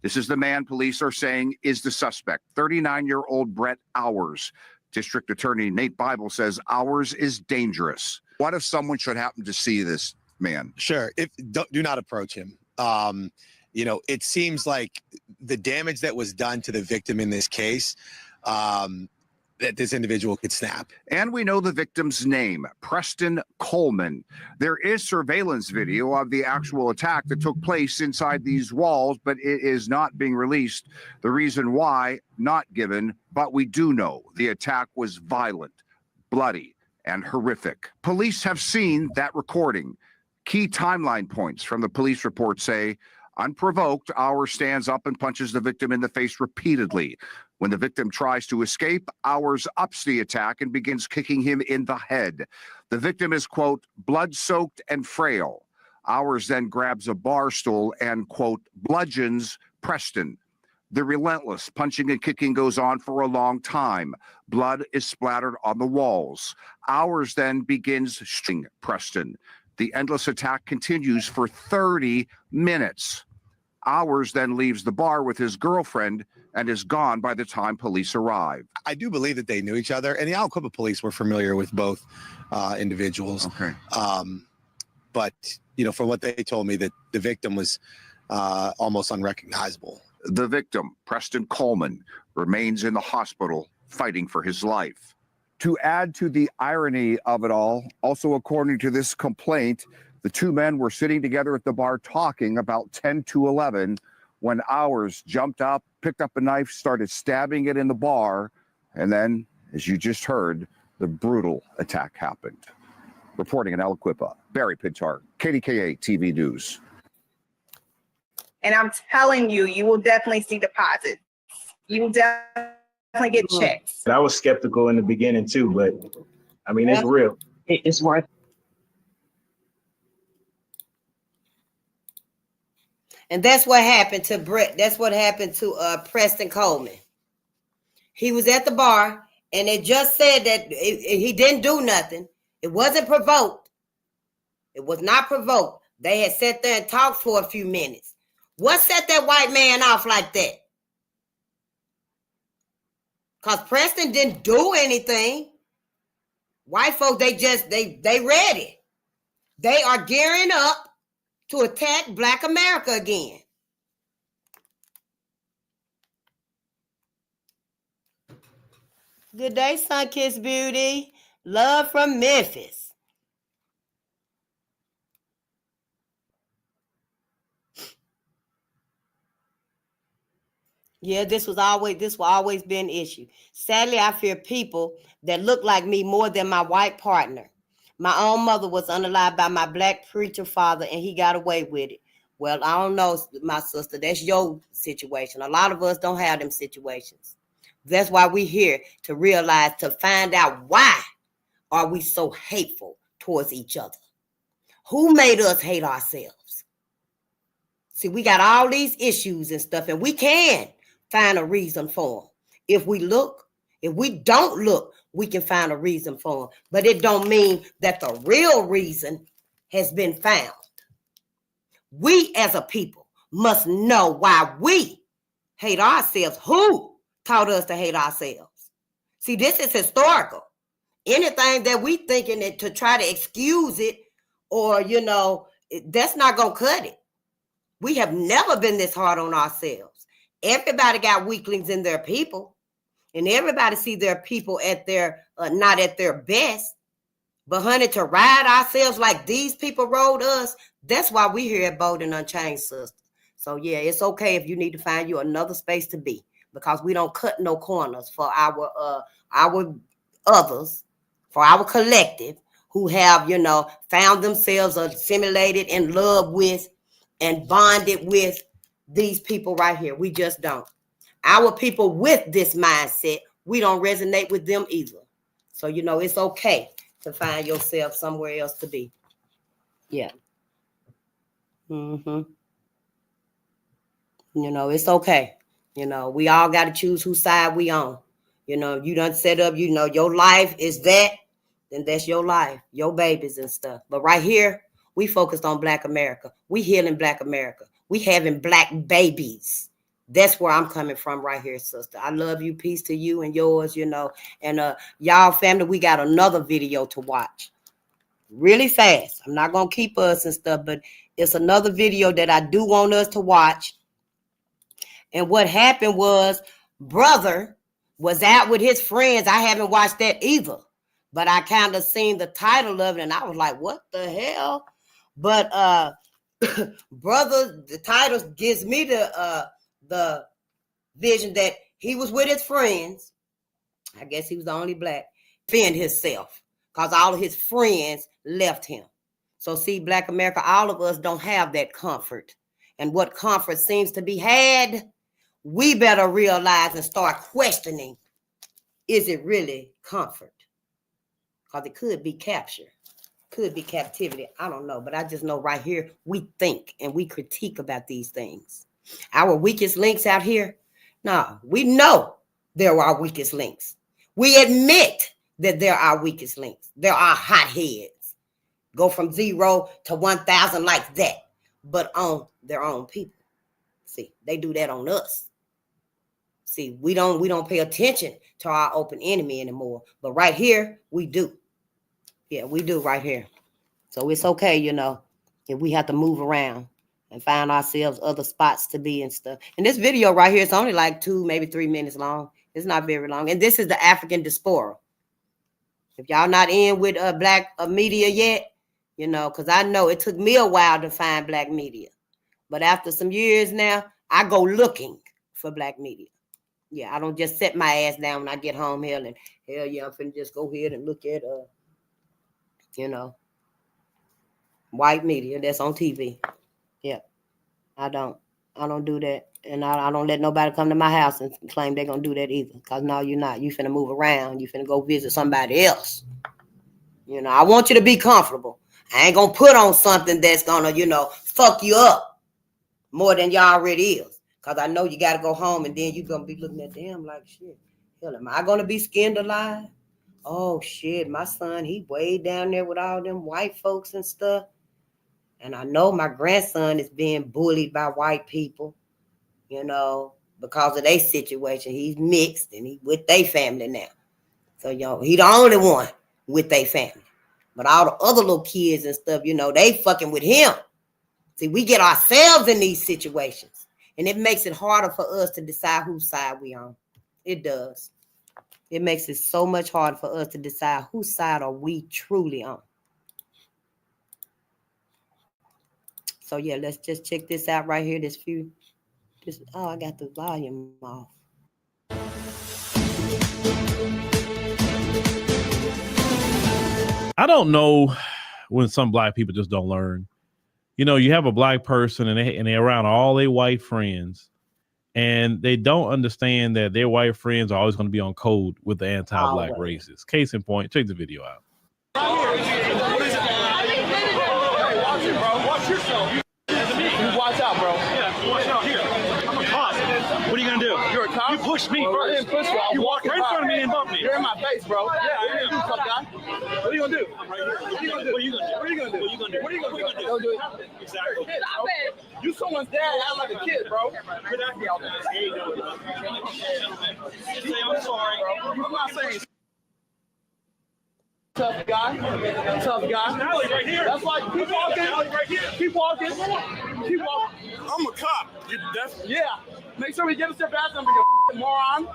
This is the man police are saying is the suspect, 39-year-old Brett Hours. District Attorney Nate Bible says Hours is dangerous. What if someone should happen to see this man? Sure. Do not approach him. You know, it seems like the damage that was done to the victim in this case, that this individual could snap. And we know the victim's name, Preston Coleman. There is surveillance video of the actual attack that took place inside these walls, but it is not being released. The reason why, not given, but we do know the attack was violent, bloody, and horrific. Police have seen that recording. Key timeline points from the police report say, unprovoked, Ours stands up and punches the victim in the face repeatedly. When the victim tries to escape, Ours ups the attack and begins kicking him in the head. The victim is, quote, blood-soaked and frail. Ours then grabs a bar stool and, quote, bludgeons Preston. The relentless punching and kicking goes on for a long time. Blood is splattered on the walls. Ours then begins shooting Preston. The endless attack continues for 30 minutes. Ours then leaves the bar with his girlfriend and is gone by the time police arrive. I do believe that they knew each other, and the Aliquippa police were familiar with both individuals. Okay. But, you know, from what they told me, that the victim was almost unrecognizable. The victim, Preston Coleman, remains in the hospital fighting for his life. To add to the irony of it all, also according to this complaint, the two men were sitting together at the bar talking about 10 to 11 when Ours jumped up, picked up a knife, started stabbing it in the bar, and then, as you just heard, the brutal attack happened. Reporting in Aliquippa, Barry Pintar, KDKA TV News. And I'm telling you, you will definitely see deposits. You will definitely get checks. I was skeptical in the beginning too, but I mean, it's real. It's worth it. And that's what happened to Brett. That's what happened to Preston Coleman. He was at the bar, and it just said that he didn't do nothing. It wasn't provoked. It was not provoked. They had sat there and talked for a few minutes. What set that white man off like that? Because Preston didn't do anything. White folks, they ready. They are gearing up to attack Black America again. Good day, Sunkissed Beauty. Love from Memphis. Yeah, this will always be an issue. Sadly, I fear people that look like me more than my white partner. My own mother was unalived by my Black preacher father, and he got away with it. Well, I don't know, my sister. That's your situation. A lot of us don't have them situations. That's why we're here, to realize, to find out why are we so hateful towards each other. Who made us hate ourselves? See, we got all these issues and stuff, and we can find a reason for them. If we look, if we don't look, we can find a reason for them. But it don't mean that the real reason has been found. We as a people must know why we hate ourselves. Who taught us to hate ourselves? See, this is historical. Anything that we thinking that to try to excuse it, or, you know, that's not going to cut it. We have never been this hard on ourselves. Everybody got weaklings in their people, and everybody see their people at their not at their best. But honey, to ride ourselves like these people rode us, that's why we here at Bolden Unchained, sister. So yeah, it's okay if you need to find you another space to be, because we don't cut no corners for our others, for our collective who have, you know, found themselves assimilated in love with and bonded with these people right here. We just don't. Our people with this mindset, we don't resonate with them either. So, you know, it's okay to find yourself somewhere else to be. Yeah. You know, it's okay. You know, we all got to choose whose side we on. You know, you done set up, you know, your life is that, then that's your life, your babies and stuff. But right here, we focused on Black America. We healing Black America. We having Black babies. That's where I'm coming from right here, sister. I love you. Peace to you and yours, you know. And y'all family, we got another video to watch. really fast. I'm not going to keep us and stuff, but it's another video that I do want us to watch. And what happened was, brother was out with his friends. I haven't watched that either, but I kind of seen the title of it and I was like, what the hell? But brother, the title gives me the vision that he was with his friends. I guess he was the only black. Defend himself because all of his friends left him. So see, Black America, all of us don't have that comfort. And what comfort seems to be had, we better realize and start questioning, is it really comfort? Because it could be capture, could be captivity. I don't know, but I just know right here, we think and we critique about these things. Our weakest links out here, no, we know there are our weakest links. We admit that there are weakest links. There are hotheads. Go from 0 to 1,000 like that, but on their own people. See, they do that on us. See, we don't pay attention to our open enemy anymore. But right here, we do. Yeah, we do right here. So it's okay, you know, if we have to move around and find ourselves other spots to be and stuff. And this video right here is only like 2, maybe 3 minutes long. It's not very long. And this is the African diaspora. If y'all not in with black media yet, you know, because I know it took me a while to find black media. But after some years now, I go looking for black media. Yeah, I don't just set my ass down when I get home here and hell yeah, I'm finna just go ahead and look at you know, white media that's on TV. Yeah, I don't do that. And I don't let nobody come to my house and claim they're gonna do that either. Because no, you're not. You finna move around. You finna go visit somebody else. You know, I want you to be comfortable. I ain't gonna put on something that's gonna, you know, fuck you up more than you already is. Because I know you gotta go home and then you're gonna be looking at them like, shit, hell, am I gonna be skinned alive? Oh shit, my son, he way down there with all them white folks and stuff. And I know my grandson is being bullied by white people, you know, because of their situation. He's mixed and he with their family now. So, you know, he the only one with their family. But all the other little kids and stuff, you know, they fucking with him. See, we get ourselves in these situations. And it makes it harder for us to decide whose side we on. It does. It makes it so much harder for us to decide whose side are we truly on. So yeah, let's just check this out right here. Oh, I got the volume off. I don't know when some black people just don't learn. You know, you have a black person and they're around all their white friends, and they don't understand that their white friends are always going to be on code with the anti-black racists. Case in point, check the video out. Watch out, bro. Yeah, watch out here. I'm a cop. What are you gonna do? You're a cop. You pushed me first. I didn't push you. You walked right in front of me and bumped me. You're in my face, bro. Yeah, I am. Tough guy. What are you gonna do? I'm right here. What are you gonna do? What are you gonna do? What are you gonna do? What are you gonna do? What are you gonna do? Don't do it. Exactly. Stop it. You someone's dad act like a kid, bro. Say I'm sorry, bro. I'm not saying. Tough guy. Tough guy. Alley right here. That's why keep walking. Alley right here. Keep walking. Keep walking. I'm a cop. You definitely. Yeah. Make sure we get us your badge number, you moron.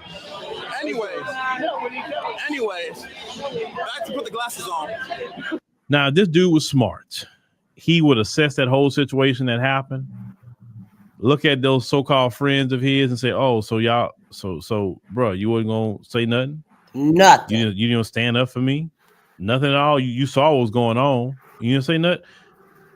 Anyways. Back to put the glasses on. Now, this dude was smart. He would assess that whole situation that happened. Look at those so-called friends of his and say, "Oh, so y'all, so, bro, you wasn't gonna say nothing? Nothing. You didn't stand up for me." Nothing at all. You saw what was going on. You didn't say nothing.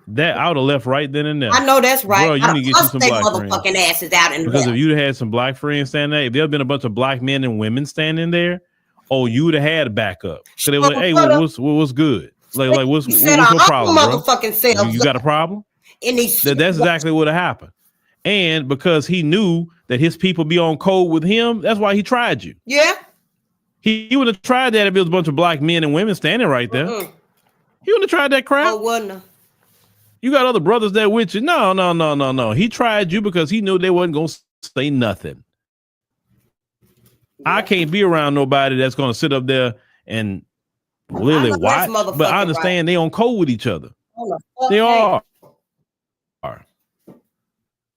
That I would have left right then and there. I know that's right. Bro, you need to get you some black motherfucking friends. asses out and because if you had some black friends standing there, if there had been a bunch of black men and women standing there, oh, you would have had a backup. So they were like, "Hey, what's good? Like what's your problem, bro? You got a problem?" That's exactly what happened. And because he knew that his people be on code with him, that's why he tried you. Yeah. He would have tried that if it was a bunch of black men and women standing right there. He would have tried that crap. Oh, wouldn't. You got other brothers there with you. No. He tried you because he knew they wasn't going to say nothing. Yeah. I can't be around nobody that's going to sit up there and literally watch, but I understand they on code with each other. They are.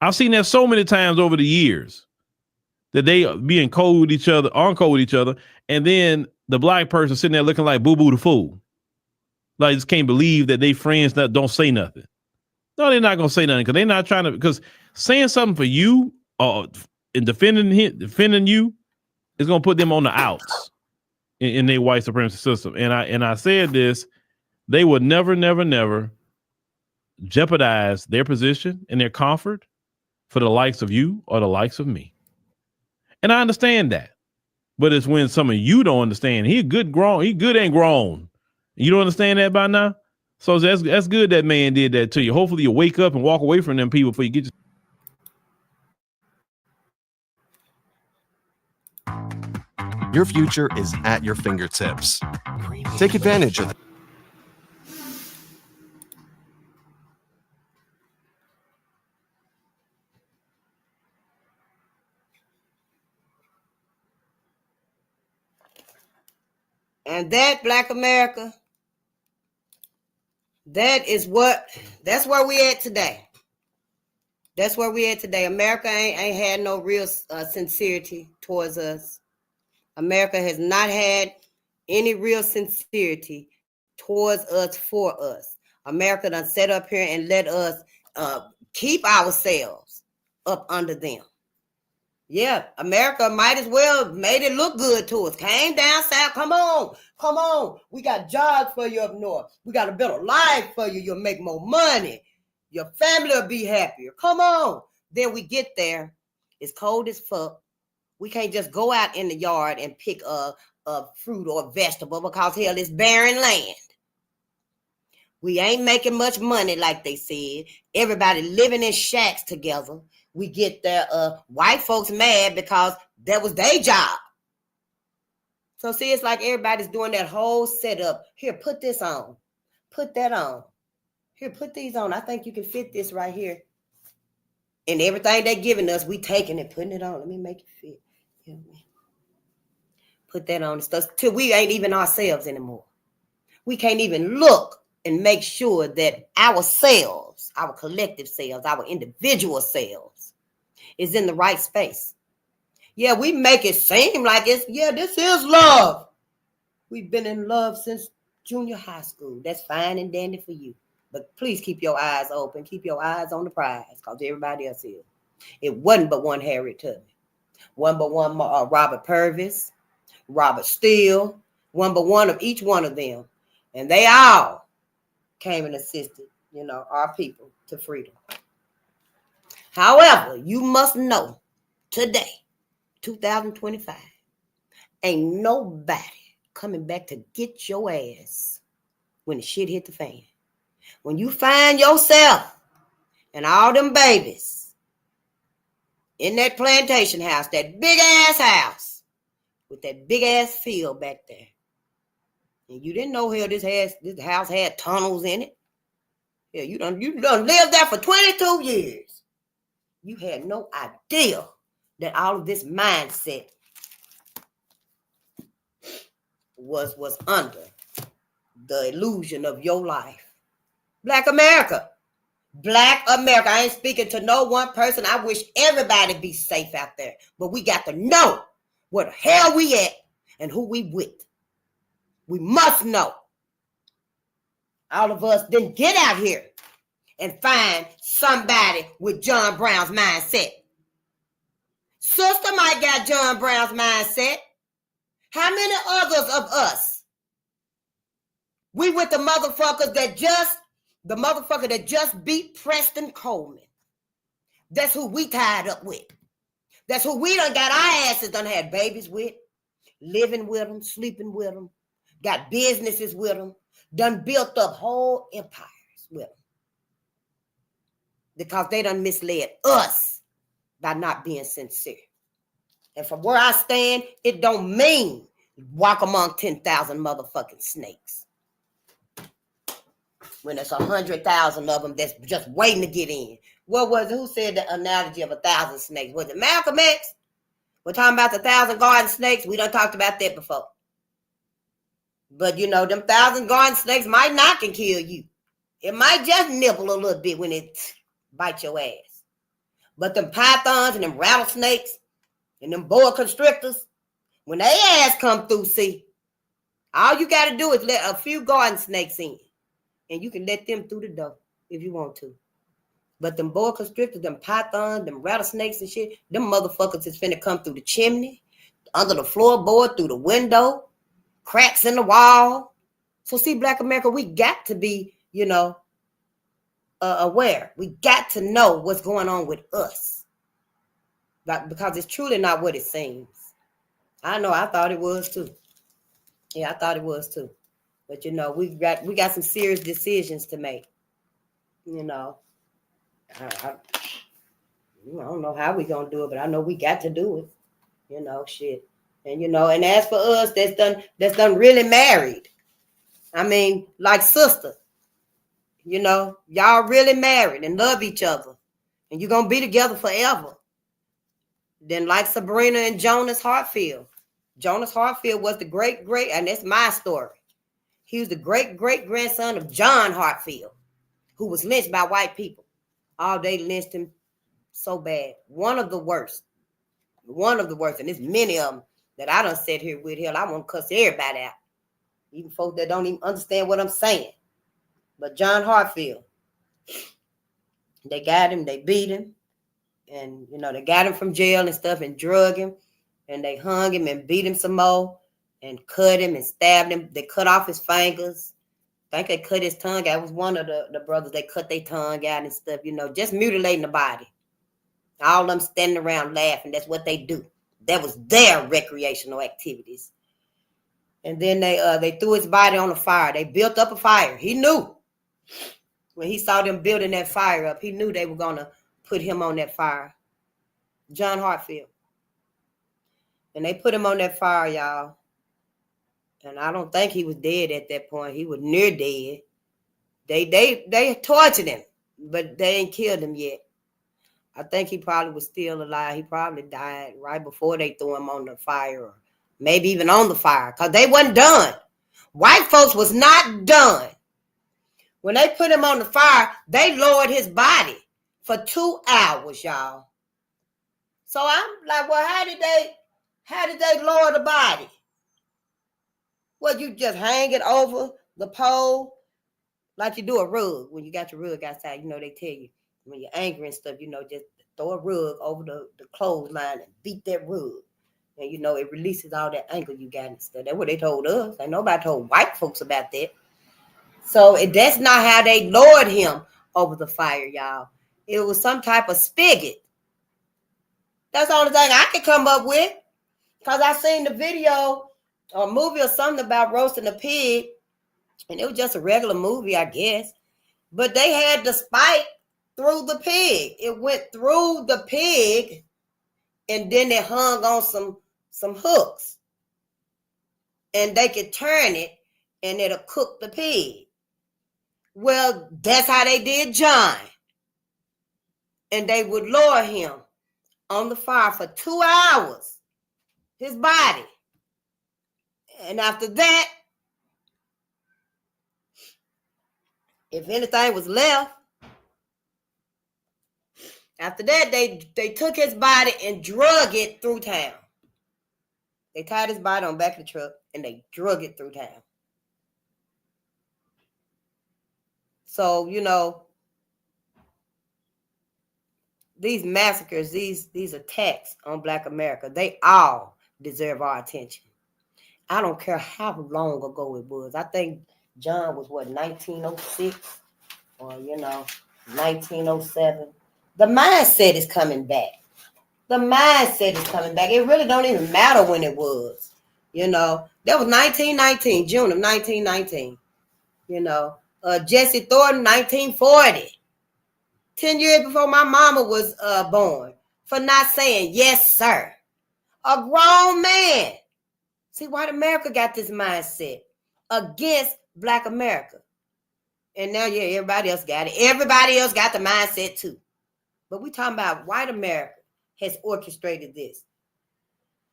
I've seen that so many times over the years that they be in code with each other, on code with each other, and then the black person sitting there looking like Boo Boo the Fool. Like, just can't believe that they friends that don't say nothing. No, they're not gonna say nothing because they're not trying to. Because saying something for you or in defending you is gonna put them on the outs in their white supremacy system. And I said this: they would never jeopardize their position and their comfort for the likes of you or the likes of me. And I understand that. But it's when some of you don't understand. He good and grown. You don't understand that by now? So that's good that man did that to you. Hopefully you wake up and walk away from them people before you get Your future is at your fingertips. Take advantage of it. And that, Black America, that's where we at today. That's where we at today. America ain't had no real sincerity towards us. America has not had any real sincerity towards us, for us. America done set up here and let us keep ourselves up under them. Yeah, America might as well made it look good to us. Came down south, come on. We got jobs for you up north. We got a better life for you. You'll make more money. Your family will be happier. Come on. Then we get there. It's cold as fuck. We can't just go out in the yard and pick a fruit or vegetable because hell, it's barren land. We ain't making much money like they said. Everybody living in shacks together. We get there, white folks mad because that was their job. So see, it's like everybody's doing that whole setup. Here, put this on. Put that on. Here, put these on. I think you can fit this right here. And everything they're giving us, we taking it, putting it on. Let me make it fit. You know what I mean? Put that on and stuff till we ain't even ourselves anymore. We can't even look and make sure that ourselves, our collective selves, our individual selves is in the right space. Yeah, we make it seem like this is love. We've been in love since junior high school. That's fine and dandy for you. But please keep your eyes open. Keep your eyes on the prize because everybody else is. It wasn't but one Harriet Tubman. One but one Robert Purvis, Robert Steele, one but one of each one of them. And they all came and assisted, our people to freedom. However, you must know today, 2025, ain't nobody coming back to get your ass when the shit hit the fan. When you find yourself and all them babies in that plantation house, that big ass house with that big ass field back there, and you didn't know hell this house had tunnels in it. Yeah, you done lived there for 22 years. You had no idea that all of this mindset was under the illusion of your life. Black America. I ain't speaking to no one person. I wish everybody be safe out there. But we got to know where the hell we at and who we with. We must know. All of us then get out here and find somebody with John Brown's mindset. Sister might got John Brown's mindset. How many others of us? We with the motherfucker that just beat Preston Coleman. That's who we tied up with. That's who we done got our asses done had babies with, living with them, sleeping with them, got businesses with them, done built up whole empires with them. Because they done misled us by not being sincere. And from where I stand, it don't mean walk among 10,000 motherfucking snakes. When there's 100,000 of them that's just waiting to get in. Who said the analogy of 1,000 snakes? Was it Malcolm X? We're talking about the 1,000 garden snakes. We done talked about that before. But you know, them 1,000 garden snakes might not can kill you. It might just nibble a little bit when it bite your ass. But them pythons and them rattlesnakes and them boa constrictors, when they ass come through, see, all you got to do is let a few garden snakes in, and you can let them through the door if you want to. But them boa constrictors, them pythons, them rattlesnakes and shit, them motherfuckers is finna come through the chimney, under the floorboard, through the window, cracks in the wall. So see, Black America, we got to be, you know, aware. We got to know what's going on with us. Because it's truly not what it seems. I know, I thought it was too. Yeah, I thought it was too. But you know, we got some serious decisions to make. You know, I don't know how we gonna do it, but I know we got to do it. You know, shit. And you know, and as for us, that's done really married. I mean, like sister. You know, y'all really married and love each other, and you're gonna be together forever. Then, like Sabrina and Jonas Hartfield. Jonas Hartfield was the great, and that's my story. He was the great-grandson of John Hartfield, who was lynched by white people. Oh, they lynched him so bad. One of the worst. And there's many of them that I done sit here with. Hell, I want to cuss everybody out. Even folks that don't even understand what I'm saying. But John Hartfield, they got him, they beat him. And, you know, they got him from jail and stuff and drug him. And they hung him and beat him some more and cut him and stabbed him. They cut off his fingers. I think they cut his tongue. That was one of the brothers. They cut their tongue out and stuff, you know, just mutilating the body. All of them standing around laughing. That's what they do. That was their recreational activities. And then they threw his body on a fire. They built up a fire. He knew. When he saw them building that fire up, he knew they were going to put him on that fire. John Hartfield. And they put him on that fire, y'all. And I don't think he was dead at that point. He was near dead. They tortured him, but they ain't killed him yet. I think he probably was still alive. He probably died right before they threw him on the fire, or maybe even on the fire, because they wasn't done. White folks was not done. When they put him on the fire, they lowered his body for 2 hours, y'all. So I'm like, well, how did they lower the body? Well, you just hang it over the pole like you do a rug. When you got your rug outside, you know, they tell you when you're angry and stuff, you know, just throw a rug over the clothesline and beat that rug. And, you know, it releases all that anger you got and stuff. That's what they told us. Ain't nobody told white folks about that. So that's not how they lowered him over the fire, y'all. It was some type of spigot. That's the only thing I could come up with. Because I seen the video or movie or something about roasting a pig. And it was just a regular movie, I guess. But they had the spike through the pig. It went through the pig. And then it hung on some hooks. And they could turn it and it'll cook the pig. Well, that's how they did John. And they would lower him on the fire for 2 hours. His body. And after that, if anything was left, after that, they took his body and drug it through town. They tied his body on the back of the truck and they drug it through town. So, you know, these massacres, these attacks on Black America, they all deserve our attention. I don't care how long ago it was. I think John was, 1906 or, 1907. The mindset is coming back. The mindset is coming back. It really don't even matter when it was. That was 1919, June of 1919. Jesse Thornton, 1940. 10 years before my mama was born, for not saying yes, sir. A grown man. See, white America got this mindset against Black America. And now, yeah, everybody else got it. Everybody else got the mindset too. But we talking about white America has orchestrated this.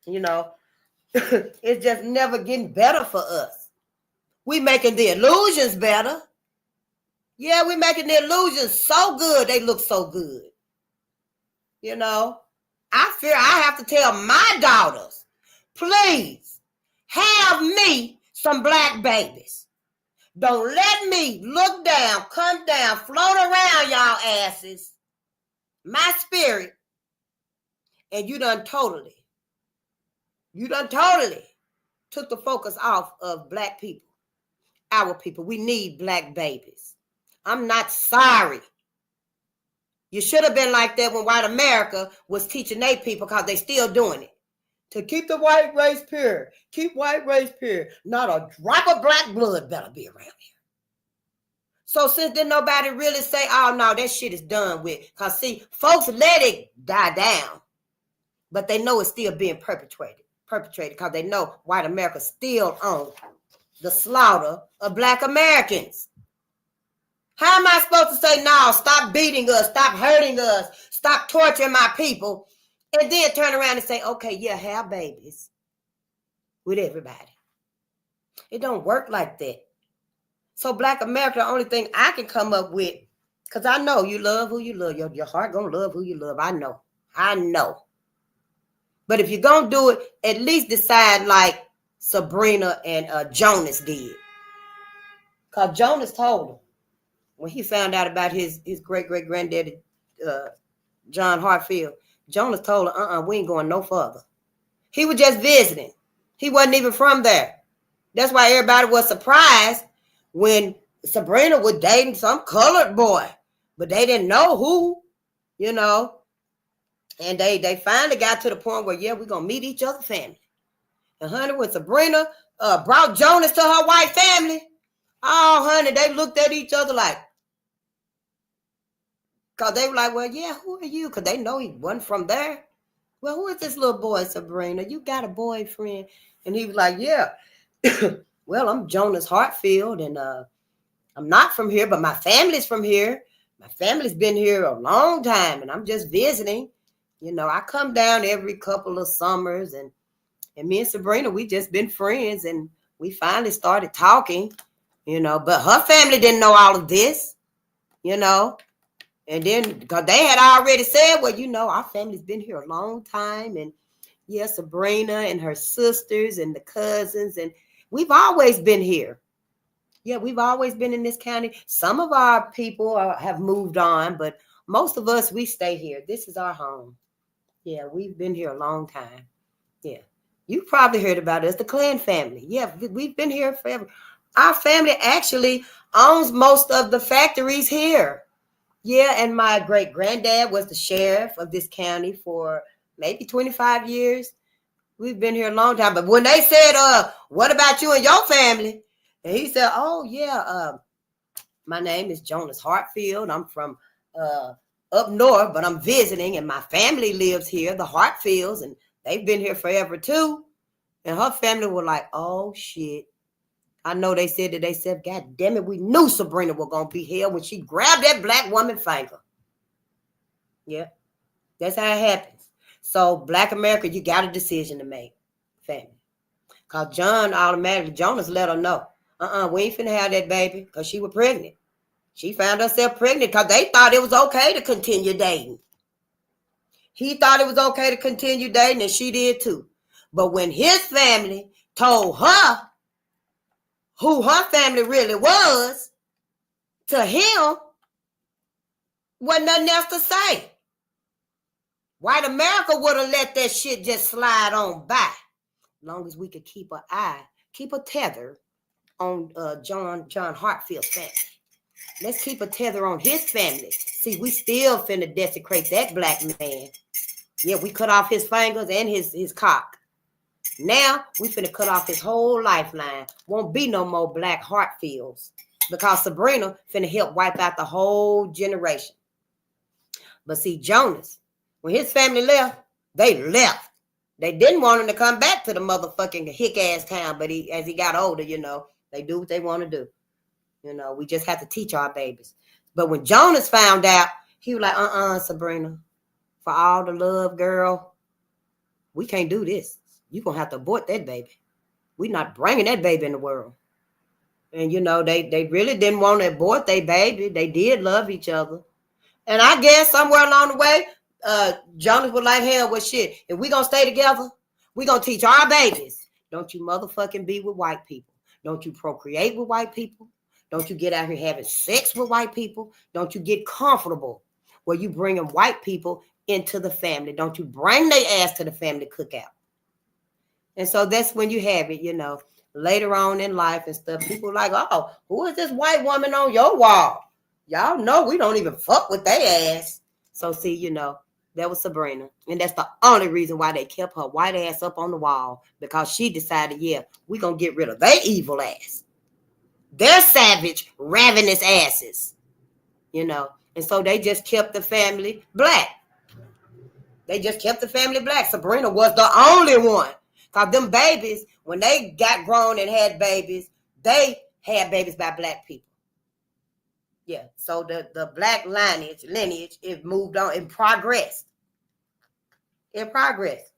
It's just never getting better for us. We making the illusions better. Yeah, we making the illusions so good. They look so good. You know, I fear I have to tell my daughters, please have me some black babies. Don't let me look down, come down, float around y'all asses, my spirit, and you done totally took the focus off of black people, our people. We need black babies. I'm not sorry. You should have been like that when white America was teaching their people, because they still doing it. To keep the white race pure. Keep white race pure. Not a drop of black blood better be around here. So since then nobody really say, oh no, that shit is done with. Because see, folks let it die down. But they know it's still being perpetrated because they know white America still owns the slaughter of black Americans. How am I supposed to say, no, stop beating us, stop hurting us, stop torturing my people, and then turn around and say, okay, yeah, have babies with everybody? It don't work like that. So black America, the only thing I can come up with, because I know you love who you love. Your heart gonna love who you love. I know. But if you're gonna do it, at least decide like Sabrina and Jonas did. Because Jonas told him, when he found out about his great-great-granddaddy, John Hartfield, Jonas told her, we ain't going no further. He was just visiting. He wasn't even from there. That's why everybody was surprised when Sabrina was dating some colored boy. But they didn't know who, you know. And they finally got to the point where, yeah, we're going to meet each other's family. And honey, when Sabrina brought Jonas to her white family, oh, honey, they looked at each other like, because they were like, well, yeah, who are you? Because they know he wasn't from there. Well, who is this little boy, Sabrina? You got a boyfriend? And he was like, yeah. Well, I'm Jonas Hartfield, and I'm not from here, but my family's from here. My family's been here a long time, and I'm just visiting. You know, I come down every couple of summers, and me and Sabrina, we just been friends, and we finally started talking, you know, but her family didn't know all of this, you know. And then, because they had already said, well, you know, our family's been here a long time. And yes, Sabrina and her sisters and the cousins. And we've always been here. Yeah, we've always been in this county. Some of our people have moved on, but most of us, we stay here. This is our home. Yeah, we've been here a long time. Yeah. You probably heard about us, the Clan family. Yeah, we've been here forever. Our family actually owns most of the factories here. Yeah, and my great-granddad was the sheriff of this county for maybe 25 years. We've been here a long time. But when they said, what about you and your family? And he said, oh, yeah, my name is Jonas Hartfield. I'm from up north, but I'm visiting, and my family lives here, the Hartfields, and they've been here forever, too. And her family were like, oh, shit. I know they said that. They said, God damn it, we knew Sabrina was going to be here when she grabbed that black woman's finger. Yeah, that's how it happens. So black America, you got a decision to make, family. Because Jonas let her know, we ain't finna have that baby, because she was pregnant. She found herself pregnant because they thought it was okay to continue dating. He thought it was okay to continue dating, and she did too. But when his family told her who her family really was, to him, wasn't nothing else to say. White America would have let that shit just slide on by. As long as we could keep a tether on John Hartfield's family. Let's keep a tether on his family. See, we still finna desecrate that black man. Yeah, we cut off his fingers and his cock. Now, we finna cut off his whole lifeline. Won't be no more black Hartfields, because Sabrina finna help wipe out the whole generation. But see, Jonas, when his family left, they left. They didn't want him to come back to the motherfucking hick-ass town, but as he got older, you know, they do what they want to do. You know, we just have to teach our babies. But when Jonas found out, he was like, Sabrina, for all the love, girl, we can't do this. You're going to have to abort that baby. We're not bringing that baby in the world. And, you know, they really didn't want to abort their baby. They did love each other. And I guess somewhere along the way, Jonas was like, hell, well, shit, if we going to stay together, we going to teach our babies. Don't you motherfucking be with white people. Don't you procreate with white people. Don't you get out here having sex with white people. Don't you get comfortable where you bringing white people into the family. Don't you bring their ass to the family cookout. And so that's when you have it, you know, later on in life and stuff. People like, oh, who is this white woman on your wall? Y'all know we don't even fuck with their ass. So see, you know, that was Sabrina. And that's the only reason why they kept her white ass up on the wall. Because she decided, yeah, we're going to get rid of their evil ass. Their savage, ravenous asses. You know. And so they just kept the family black. They just kept the family black. Sabrina was the only one. Because them babies, when they got grown and had babies, they had babies by black people. Yeah, so the black lineage, it moved on, it progressed. It progressed.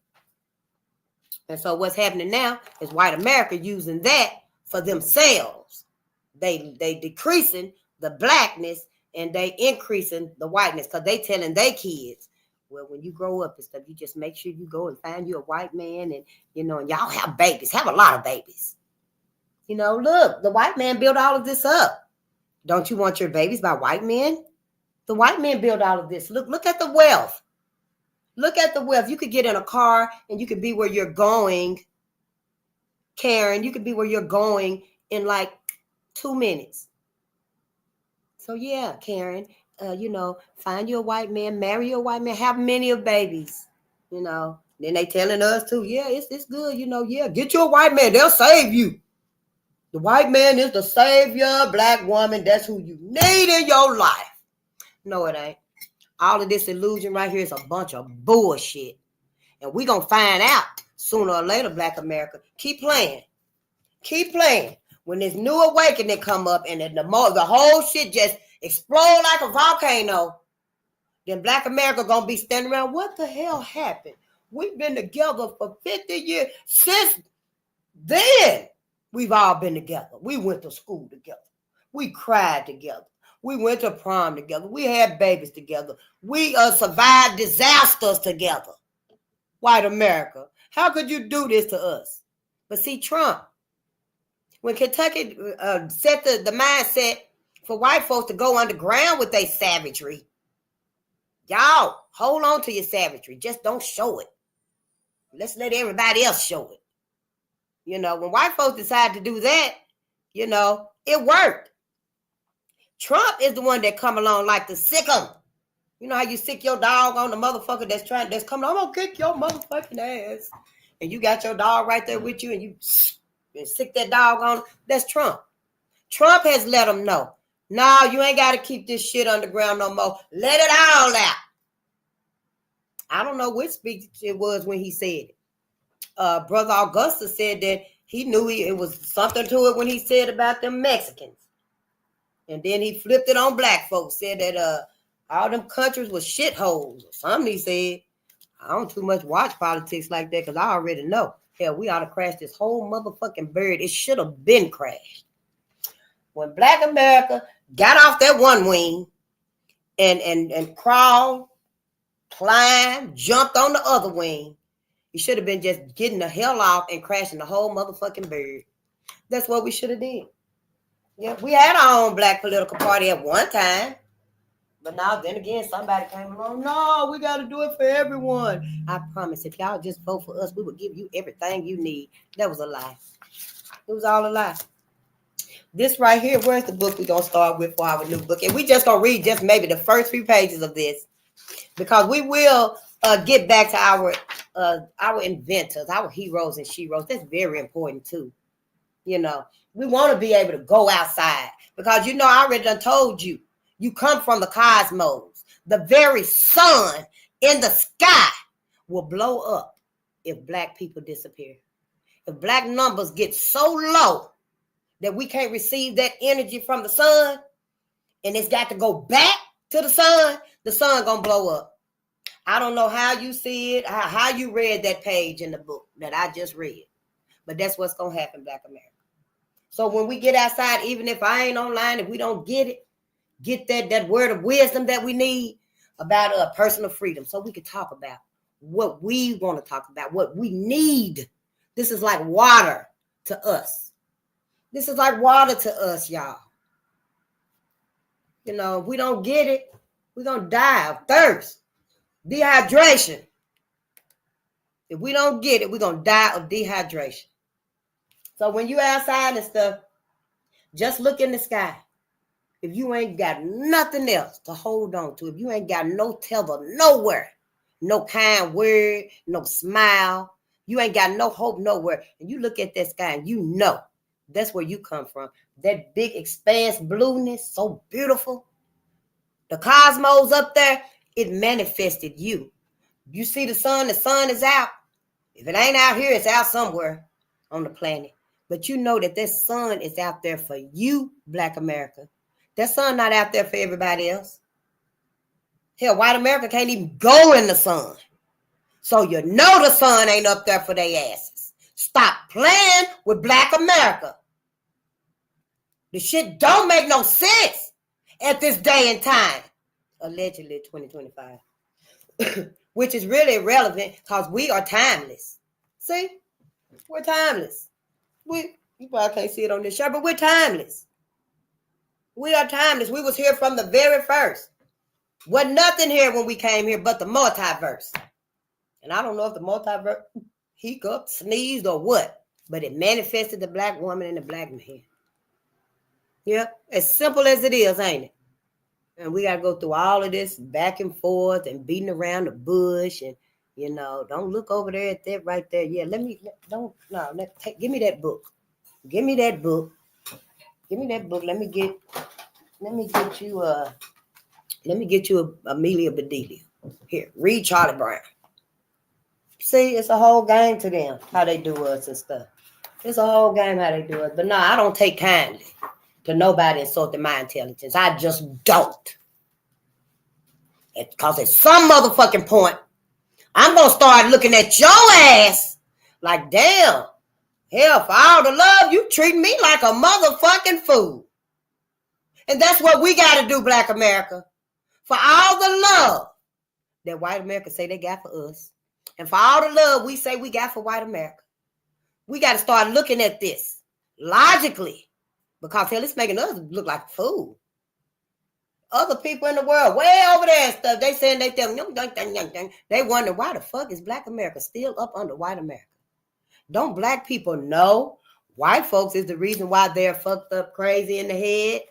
And so what's happening now is white America using that for themselves. They decreasing the blackness and they increasing the whiteness because they telling their kids, well, when you grow up and stuff, you just make sure you go and find you a white man and, you know, and y'all have babies, have a lot of babies. You know, look, the white man built all of this up. Don't you want your babies by white men? The white men built all of this. Look at the wealth. Look at the wealth. You could get in a car and you could be where you're going. Karen, you could be where you're going in like 2 minutes. So yeah, Karen, you know, find you a white man, marry a white man, have many of babies, you know. Then they telling us too, yeah, it's good, you know, yeah, get you a white man, they'll save you. The white man is the savior, black woman, that's who you need in your life. No, it ain't. All of this illusion right here is a bunch of bullshit. And we're going to find out sooner or later, Black America. Keep playing. Keep playing. When this new awakening come up and the whole shit just explode like a volcano, then Black America going to be standing around, what the hell happened? We've been together for 50 years. Since then, we've all been together. We went to school together. We cried together. We went to prom together. We had babies together. We survived disasters together. White America. How could you do this to us? But see, Trump, when Kentucky set the mindset for white folks to go underground with their savagery, y'all, hold on to your savagery. Just don't show it. Let's let everybody else show it. You know, when white folks decide to do that, you know, it worked. Trump is the one that come along like to sick them. You know how you sick your dog on the motherfucker that's coming, I'm gonna kick your motherfucking ass. And you got your dog right there with you and you sick that dog on. That's Trump. Trump has let them know. No, you ain't got to keep this shit underground no more. Let it all out. I don't know which speech it was when he said it. Brother Augustus said that he knew it was something to it when he said about them Mexicans. And then he flipped it on black folks, said that all them countries were shitholes or something he said. I don't too much watch politics like that because I already know. Hell, we ought to crash this whole motherfucking bird. It should have been crashed. When Black America got off that one wing and crawled, climbed, jumped on the other wing, it should have been just getting the hell off and crashing the whole motherfucking bird. That's what we should have did. Yeah, we had our own black political party at one time. But now, then again, somebody came along. No, we got to do it for everyone. I promise, if y'all just vote for us, we will give you everything you need. That was a lie. It was all a lie. This right here, where's the book we're going to start with for our new book? And we just going to read just maybe the first few pages of this. Because we will get back to our inventors, our heroes and sheroes. That's very important too. You know, we want to be able to go outside. Because, you know, I already done told you. You come from the cosmos. The very sun in the sky will blow up if black people disappear. If black numbers get so low that we can't receive that energy from the sun, and it's got to go back to the sun gonna blow up. I don't know how you see it, how you read that page in the book that I just read, but that's what's gonna happen, Black America. So when we get outside, even if I ain't online, if we don't get that word of wisdom that we need about personal freedom, so we can talk about what we want to talk about, what we need. This is like water to us. This is like water to us, y'all. You know, if we don't get it, we're going to die of thirst, dehydration. If we don't get it, we're going to die of dehydration. So when you outside and stuff, just look in the sky. If you ain't got nothing else to hold on to, if you ain't got no tether nowhere, no kind word, no smile, you ain't got no hope nowhere, and you look at that sky and you know that's where you come from. That big expanse blueness, so beautiful. The cosmos up there, it manifested you. You see the sun is out. If it ain't out here, it's out somewhere on the planet. But you know that this sun is out there for you, Black America. That sun not out there for everybody else. Hell, white America can't even go in the sun. So you know the sun ain't up there for their asses. Stop playing with Black America. The shit don't make no sense at this day and time. Allegedly 2025. Which is really irrelevant because we are timeless. See? We're timeless. You probably can't see it on this show, but we're timeless. We are timeless. We was here from the very first. Wasn't nothing here when we came here but the multiverse. And I don't know if the multiverse hiccuped, sneezed, or what, but it manifested the Black woman and the Black man. Yep, as simple as it is, ain't it? And we got to go through all of this back and forth and beating around the bush. And, you know, don't look over there at that right there. Yeah, give me that book. Give me that book. Give me that book. Let me get you Amelia Bedelia. Here, read Charlie Brown. See, it's a whole game to them, how they do us and stuff. It's a whole game how they do us. But no, I don't take kindly to nobody insulting my intelligence. I just don't. Because at some motherfucking point, I'm going to start looking at your ass like, damn, hell, for all the love, you treat me like a motherfucking fool. And that's what we got to do, Black America. For all the love that white America say they got for us. And for all the love we say we got for white America. We got to start looking at this logically. Because hell, it's making us look like a fool. Other people in the world, way over there and stuff, they saying they wonder why the fuck is Black America still up under white America? Don't Black people know white folks is the reason why they're fucked up crazy in the head?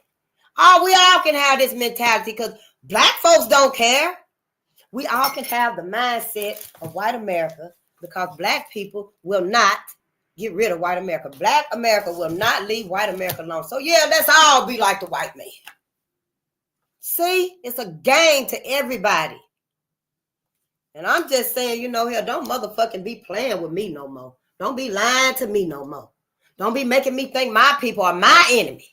Oh, we all can have this mentality because Black folks don't care. We all can have the mindset of white America because Black people will not get rid of white America. Black America will not leave white America alone. So yeah, let's all be like the white man. See, it's a game to everybody. And I'm just saying, you know, hell, don't motherfucking be playing with me no more. Don't be lying to me no more. Don't be making me think my people are my enemy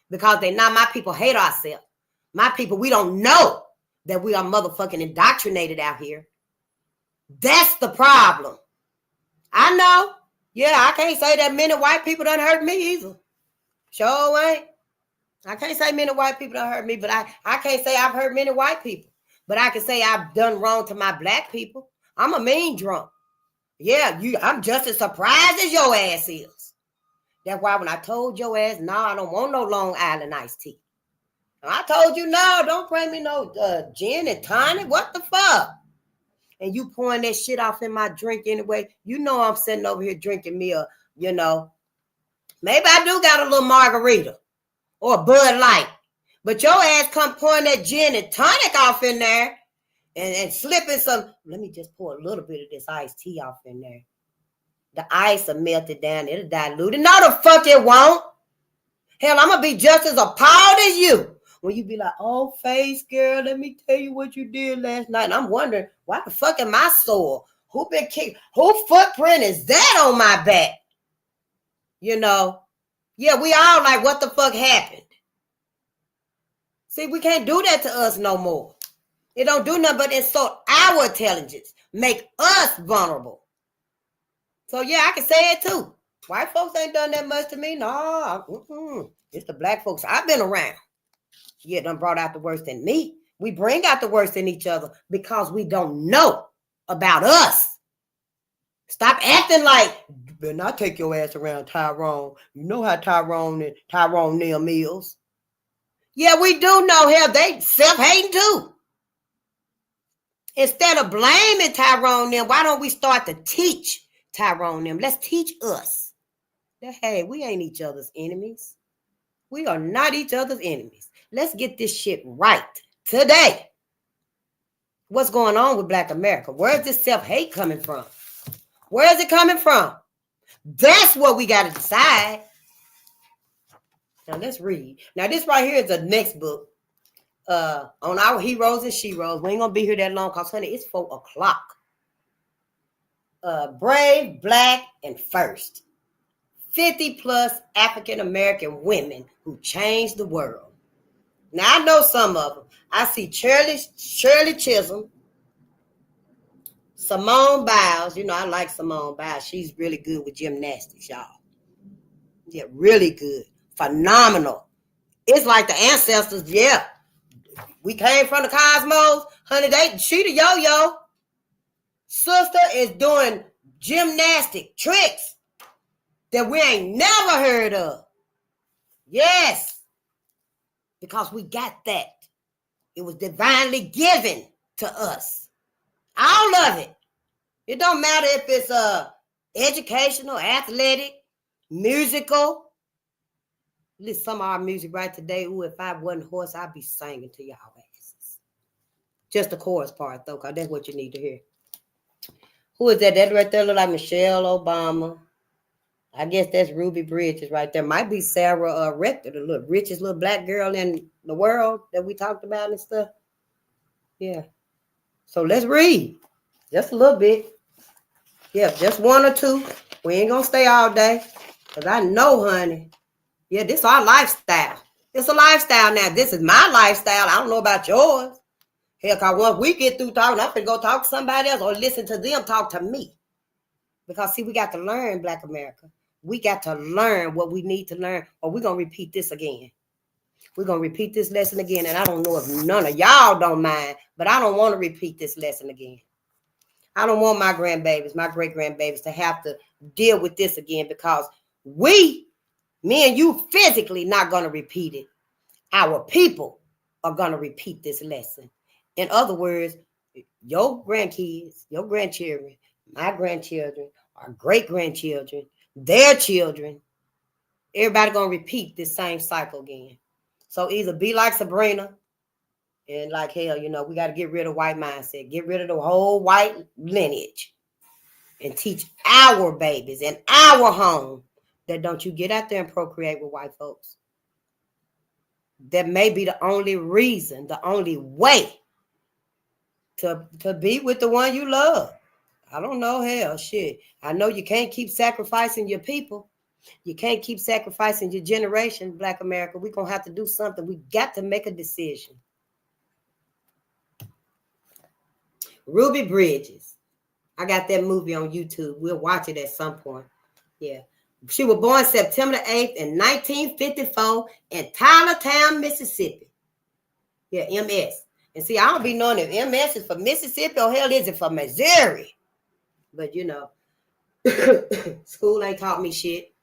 because they're not. My people hate ourselves. My people, we don't know that we are motherfucking indoctrinated out here. That's the problem. I know. Yeah, I can't say that many white people done hurt me either. Sure ain't. I can't say many white people done hurt me, but I can't say I've hurt many white people. But I can say I've done wrong to my Black people. I'm a mean drunk. Yeah, I'm just as surprised as your ass is. That's why when I told your ass, no, I don't want no Long Island iced tea. I told you, no, don't bring me no gin and tonic. What the fuck? And you pouring that shit off in my drink anyway. You know I'm sitting over here drinking me a, you know, maybe I do got a little margarita or a Bud Light. But your ass come pouring that gin and tonic off in there and slipping some. Let me just pour a little bit of this iced tea off in there. The ice will melt it down. It'll dilute it. No, the fuck it won't. Hell, I'm going to be just as appalled as you. When you be like, oh, face girl, let me tell you what you did last night. And I'm wondering, why the fuck am I sore? Who been kicked? Who footprint is that on my back? You know? Yeah, we all like, what the fuck happened? See, we can't do that to us no more. It don't do nothing but insult our intelligence. Make us vulnerable. So, yeah, I can say it too. White folks ain't done that much to me. No, it's the black folks I've been around. Yeah, done brought out the worst in me. We bring out the worst in each other because we don't know about us. Stop acting like, better not take your ass around Tyrone. You know how Tyrone them is. Yeah, we do know hell. They self-hating too. Instead of blaming Tyrone them, why don't we start to teach Tyrone them? Let's teach us that, hey, we ain't each other's enemies. We are not each other's enemies. Let's get this shit right today. What's going on with Black America? Where's this self-hate coming from? Where is it coming from? That's what we got to decide. Now let's read. Now this right here is the next book on our heroes and sheroes. We ain't gonna be here that long because honey, it's 4:00. Brave, Black, and First. 50 plus African American women who changed the world. Now I know some of them. I see Shirley Chisholm, Simone Biles. You know, I like Simone Biles. She's really good with gymnastics, y'all. Yeah, really good. Phenomenal. It's like the ancestors, yeah. We came from the cosmos. Honey, she the yo-yo. Sister is doing gymnastic tricks that we ain't never heard of. Yes. Because we got that. It was divinely given to us. All of it. It don't matter if it's educational, athletic, musical. Listen, some of our music right today. Ooh, if I wasn't hoarse, I'd be singing to y'all asses. Just the chorus part, though, because that's what you need to hear. Who is that? That right there look like Michelle Obama. I guess that's Ruby Bridges right there. Might be Sarah Rector, the richest little black girl in the world that we talked about and stuff. Yeah. So let's read. Just a little bit. Yeah, just one or two. We ain't going to stay all day. Because I know, honey. Yeah, this is our lifestyle. It's a lifestyle now. This is my lifestyle. I don't know about yours. Hell, because once we get through talking, I'm going to go talk to somebody else or listen to them talk to me. Because, see, we got to learn, Black America. We got to learn what we need to learn, or we're going to repeat this again. We're going to repeat this lesson again, and I don't know if none of y'all don't mind, but I don't want to repeat this lesson again. I don't want my grandbabies, my great-grandbabies to have to deal with this again because me and you physically not going to repeat it. Our people are going to repeat this lesson. In other words, your grandkids, your grandchildren, my grandchildren, our great-grandchildren, their children, everybody going to repeat this same cycle again. So either be like Sabrina and like hell, you know, we got to get rid of white mindset, get rid of the whole white lineage and teach our babies in our home that don't you get out there and procreate with white folks. That may be the only reason, the only way to be with the one you love. I don't know, hell, shit. I know you can't keep sacrificing your people. You can't keep sacrificing your generation, Black America. We're going to have to do something. We got to make a decision. Ruby Bridges. I got that movie on YouTube. We'll watch it at some point. Yeah. She was born September 8th in 1954 in Tylertown, Mississippi. Yeah, MS. And see, I don't be knowing if MS is for Mississippi or hell is it for Missouri. But, you know, school ain't taught me shit.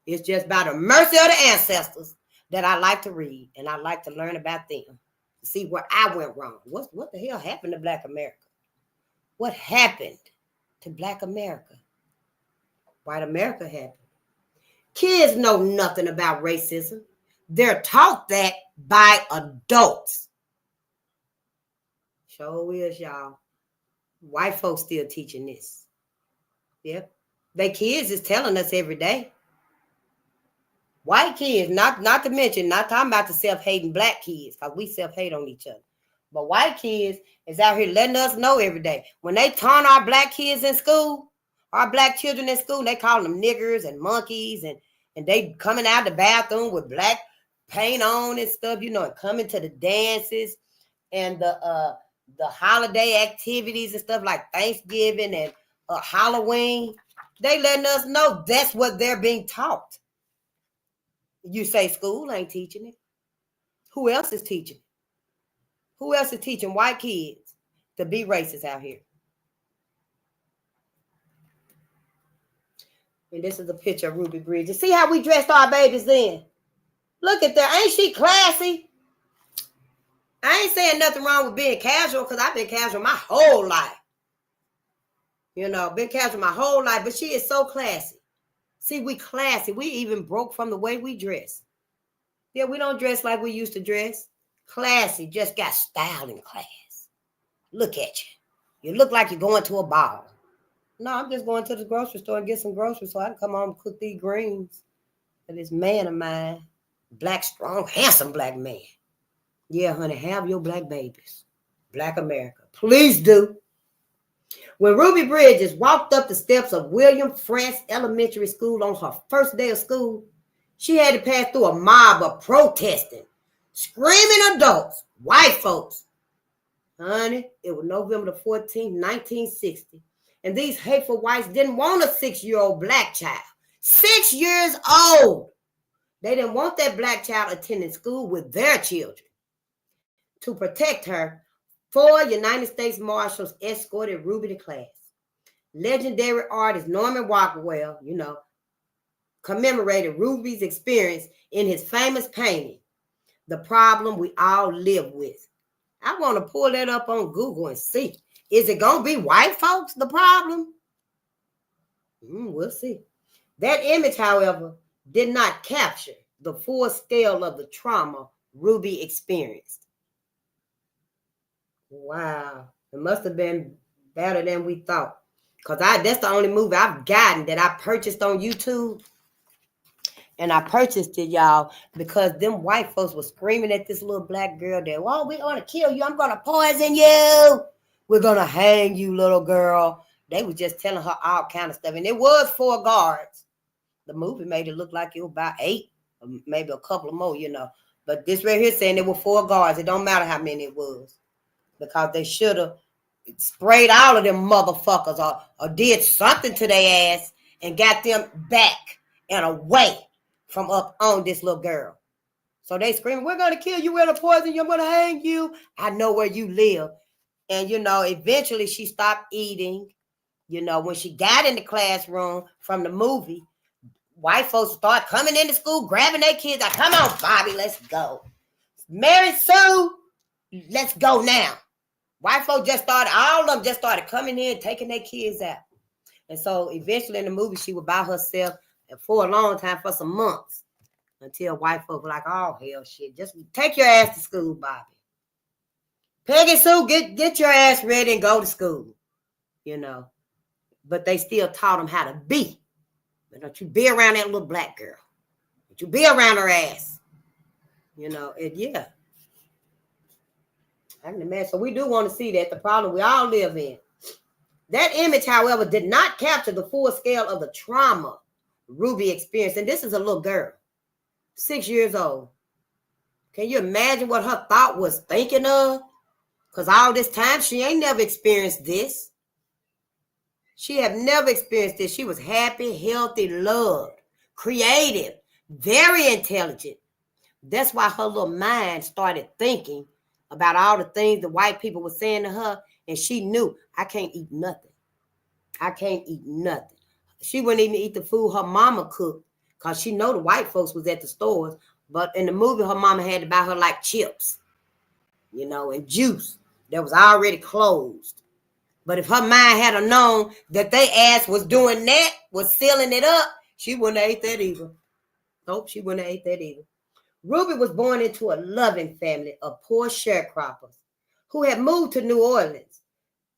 It's just by the mercy of the ancestors that I like to read. And I like to learn about them. To see where I went wrong. What the hell happened to Black America? What happened to Black America? White America happened. Kids know nothing about racism. They're taught that by adults. Sure is, y'all. White folks still teaching this. Yep. They kids is telling us every day. White kids, not to mention, not talking about the self-hating black kids, because we self-hate on each other. But white kids is out here letting us know every day. When they taunt our black kids in school, our black children in school, they call them niggers and monkeys, and they coming out the bathroom with black paint on and stuff, you know, and coming to the dances and the holiday activities and stuff like Thanksgiving and Halloween. They letting us know that's what they're being taught. You say school ain't teaching it. Who else is teaching it? Who else is teaching white kids to be racist out here? And this is a picture of Ruby Bridges. See how we dressed our babies then? Look at that. Ain't she classy? I ain't saying nothing wrong with being casual because I've been casual my whole life. You know, been casual my whole life, but she is so classy. See, we classy. We even broke from the way we dress. Yeah, we don't dress like we used to dress. Classy, just got style and class. Look at you. You look like you're going to a ball. No, I'm just going to the grocery store and get some groceries so I can come home and cook these greens for this man of mine. Black, strong, handsome black man. Yeah, honey, have your black babies. Black America. Please do. When Ruby Bridges walked up the steps of William France Elementary School on her first day of school, she had to pass through a mob of protesting, screaming adults, white folks. Honey, it was November the 14th, 1960. And these hateful whites didn't want a 6-year-old black child. 6 years old. They didn't want that black child attending school with their children. To protect her, 4 United States Marshals escorted Ruby to class. Legendary artist Norman Rockwell, commemorated Ruby's experience in his famous painting, The Problem We All Live With. I want to pull that up on Google and see. Is it going to be white folks, the problem? We'll see. That image, however, did not capture the full scale of the trauma Ruby experienced. Wow. It must have been better than we thought. Because that's the only movie I've gotten that I purchased on YouTube. And I purchased it, y'all, because them white folks were screaming at this little black girl that, well, we're going to kill you. I'm going to poison you. We're going to hang you, little girl. They were just telling her all kind of stuff. And it was 4 guards. The movie made it look like it was about 8, or maybe a couple of more, But this right here saying there were 4 guards. It don't matter how many it was. Because they should have sprayed all of them motherfuckers or did something to their ass and got them back and away from up on this little girl. So they screaming, we're going to kill you, we're going to poison you, I'm going to hang you. I know where you live. And, eventually she stopped eating. When she got in the classroom from the movie, white folks start coming into school, grabbing their kids. Like, come on, Bobby, let's go. Mary Sue, let's go now. White folks all of them just started coming in, taking their kids out. And so eventually in the movie, she was by herself for a long time, for some months, until white folks were like, oh, hell shit, just take your ass to school, Bobby. Peggy Sue, get your ass ready and go to school, But they still taught them how to be. But don't you be around that little black girl. Don't you be around her ass. Yeah. I can imagine. So we do want to see that, the problem we all live in. That image, however, did not capture the full scale of the trauma Ruby experienced. And this is a little girl, 6 years old. Can you imagine what her thought was thinking of? Because all this time, she ain't never experienced this. She had never experienced this. She was happy, healthy, loved, creative, very intelligent. That's why her little mind started thinking about all the things the white people were saying to her. And she knew, I can't eat nothing. I can't eat nothing. She wouldn't even eat the food her mama cooked because she know the white folks was at the stores. But in the movie, her mama had to buy her like chips, and juice that was already closed. But if her mind had known that they ass was doing that, was sealing it up, she wouldn't have ate that either. Nope, she wouldn't have ate that either. Ruby was born into a loving family of poor sharecroppers who had moved to New Orleans,